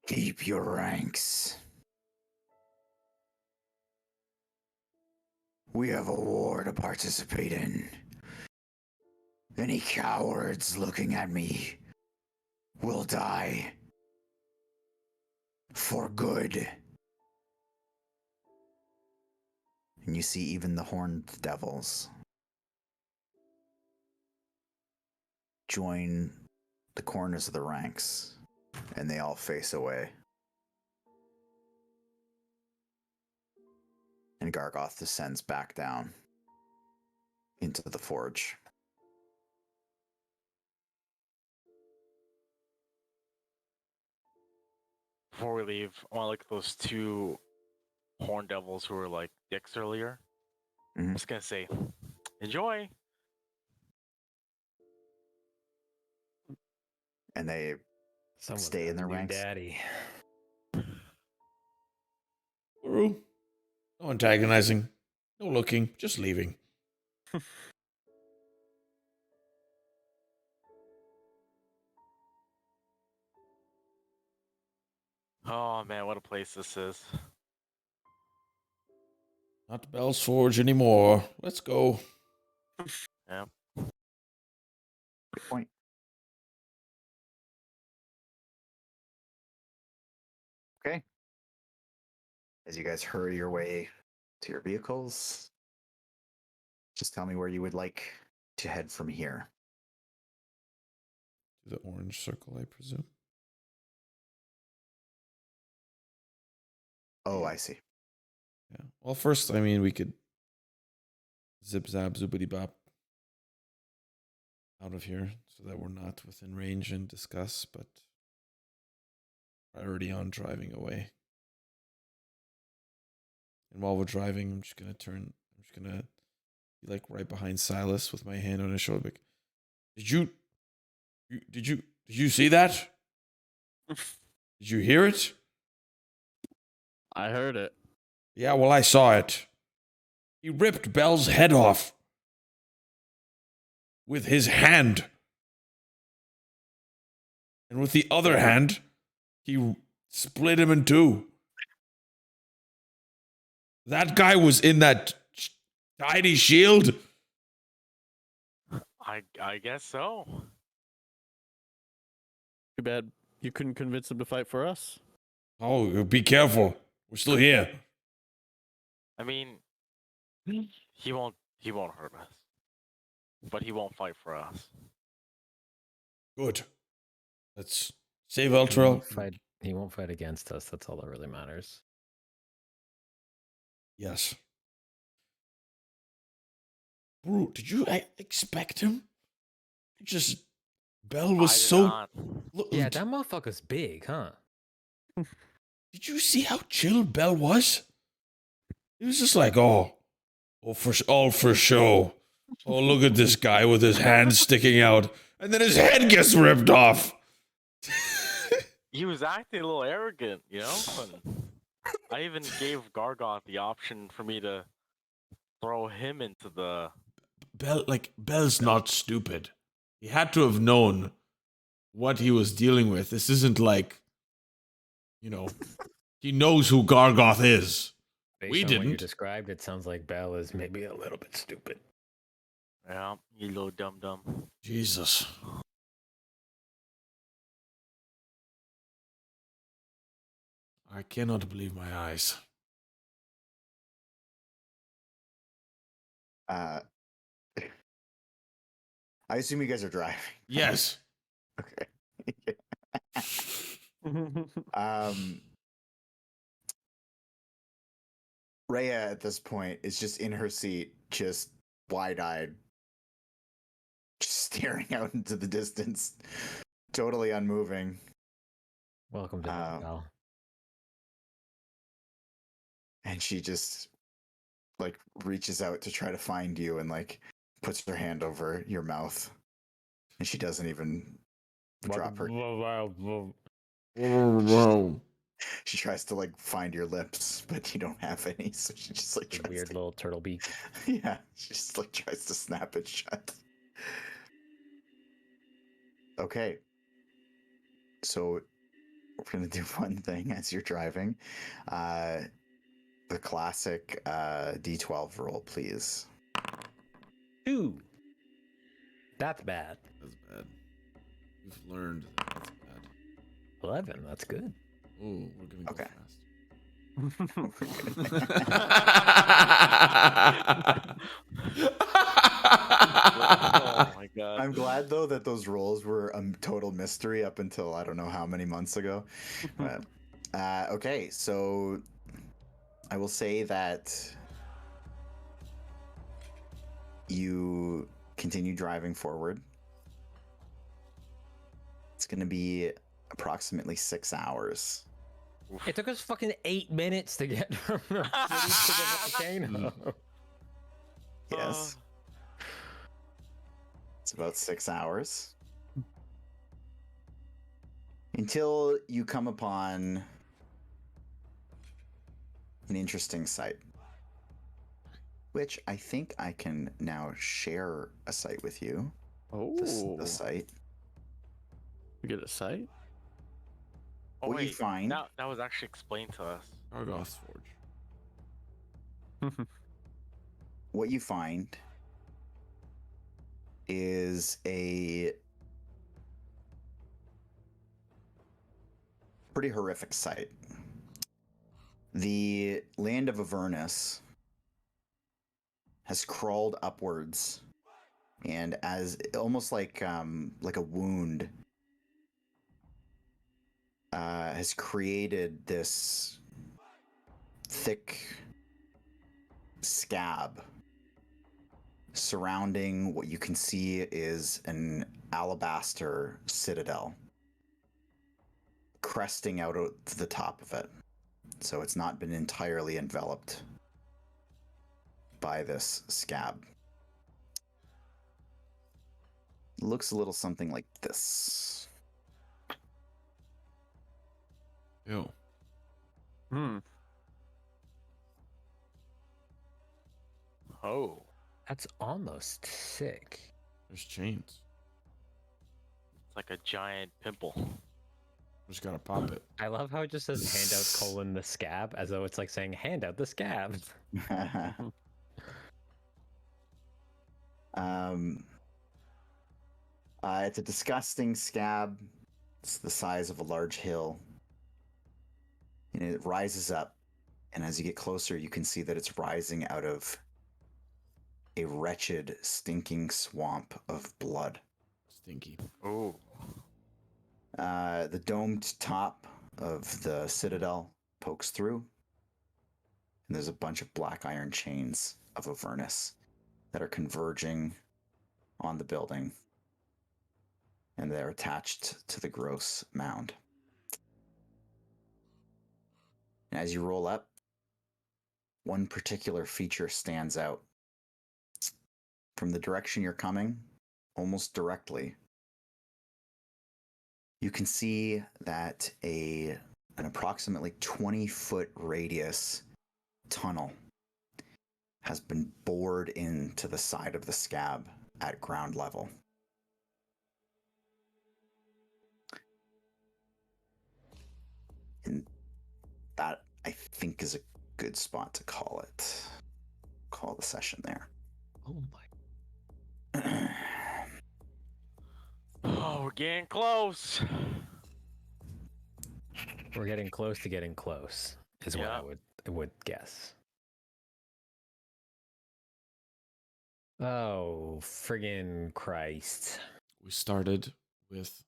Keep your ranks. We have a war to participate in. Any cowards looking at me will die. For good. And you see even the horned devils join the corners of the ranks, and they all face away. And Gargauth descends back down into the forge. Before we leave, I want to look at those two horn devils who were like dicks earlier. Mhm. I'm just gonna say, enjoy. And they Someone's stay got in their a new ranks. Daddy. Buru. No antagonizing. No looking. Just leaving. Oh man, what a place this is. Not Bell's Forge anymore. Let's go. Yeah. Good point. Okay. As you guys hurry your way to your vehicles, just tell me where you would like to head from here. To the orange circle, I presume. Oh, I see. Yeah. Well, first, I mean, we could zip zap zoobity bop out of here so that we're not within range and discuss, but priority on driving away. And while we're driving, I'm just gonna be like right behind Silas with my hand on his shoulder. Like, did you see that? Did you hear it? I heard it. Yeah, well, I saw it. He ripped Bell's head off with his hand. And with the other hand, he split him in two. That guy was in that tiny shield. I guess so. Too bad you couldn't convince him to fight for us. Oh, be careful. We're still here. I mean, he won't He won't hurt us. But he won't fight for us. Good. Let's save He Elturel. won't fight. He won't fight against us. That's all that really matters. Yes. Bru, did you expect him? Just Bell was I did so. not. Look, Yeah, that motherfucker's big, huh? did you see how chill Bell was? He was just like, all for show. Oh, look at this guy with his hands sticking out, and then his head gets ripped off. He was acting a little arrogant, you know? And I even gave Gargauth the option for me to throw him into the... Bell's not stupid. He had to have known what he was dealing with. This isn't like, he knows who Gargauth is. Based We on what you didn't. described, it sounds like Bell is maybe a little bit stupid. Yeah, you little dum-dum. Jesus. I cannot believe my eyes. I assume you guys are driving. Yes. Okay. Rhea at this point is just in her seat, just wide-eyed, just staring out into the distance, totally unmoving. Welcome to Bell. And she just reaches out to try to find you and puts her hand over your mouth. And she doesn't even drop her. She tries to find your lips, but you don't have any, so she just tries Weird little turtle beak. Yeah, she just tries to snap it shut. Okay. So we're gonna do one thing as you're driving. The classic D12 roll, please. 2. That's bad. That's bad. You've learned that that's bad. 11. That's good. Oh, we're gonna go Okay. Oh my god. I'm glad though that those rolls were a total mystery up until I don't know how many months ago. But okay, so I will say that you continue driving forward. It's going to be approximately 6 hours. It took us fucking 8 minutes to get from the city to the volcano. Yes. It's about 6 hours. Until you come upon an interesting sight. Which I think I can now share a site with you. Oh, The site. we get a site? Oh, What you wait, find- that was actually explained to us. Gargauth Forge. What you find is a pretty horrific sight. The land of Avernus has crawled upwards, and as almost like a wound, has created this thick scab surrounding what you can see is an alabaster citadel cresting out at the top of it. So it's not been entirely enveloped by this scab. It looks a little something like this. Ew. Oh. That's almost sick. There's chains. It's like a giant pimple. Just gotta pop it. I love how it just says handout : the scab, as though it's like saying hand out the scab. It's a disgusting scab. It's the size of a large hill. And it rises up. And as you get closer, you can see that it's rising out of a wretched, stinking swamp of blood. Stinky. Oh. The domed top of the citadel pokes through, and there's a bunch of black iron chains of Avernus that are converging on the building, and they're attached to the gross mound. And as you roll up, one particular feature stands out. From the direction you're coming, almost directly, you can see that an approximately 20-foot radius tunnel has been bored into the side of the scab at ground level. And that, I think, is a good spot to call it. Call the session there. Oh my. Oh, we're getting close. We're getting close to getting close, is what I would guess. Oh, friggin' Christ. We started with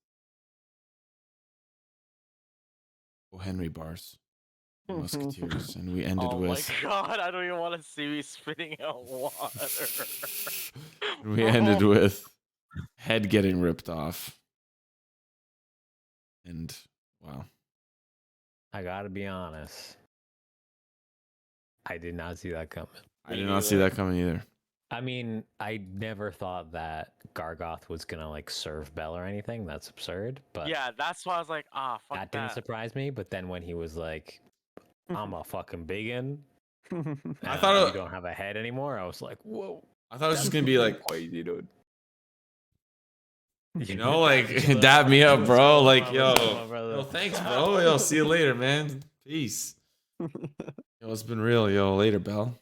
Henry bars, musketeers, and we ended Oh with. my god, I don't even want to see me spitting out water. We ended with head getting ripped off. And wow. I gotta be honest. I did not see that coming. I did not see that coming either. I mean, I never thought that Gargauth was gonna like serve Bell or anything. That's absurd. But Yeah, that's why I was like, fuck that didn't surprise me. But then when he was like, I'm a fucking biggin. I thought you don't have a head anymore. I was like, whoa. I thought it was just gonna be like, crazy, dude. you know, like dab me up, bro. Like, yo, brother. yo, thanks, bro. Yo, see you later, man. Peace. Yo, it's been real. Yo, later, Bell.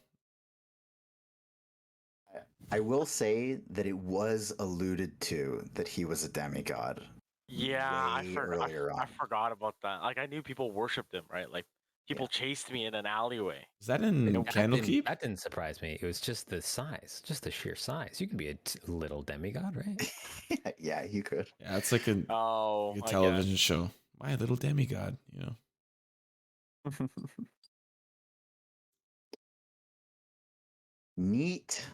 I will say that it was alluded to that he was a demigod. Yeah, I way earlier on. forgot about that. Like, I knew people worshipped him, right? Like, people chased me in an alleyway. Is that in Candlekeep? That didn't surprise me. It was just the size, just the sheer size. You can be a little demigod, right? Yeah, you could. Yeah, it's like a Oh, like a I television show. My Little Demigod, you know. Neat.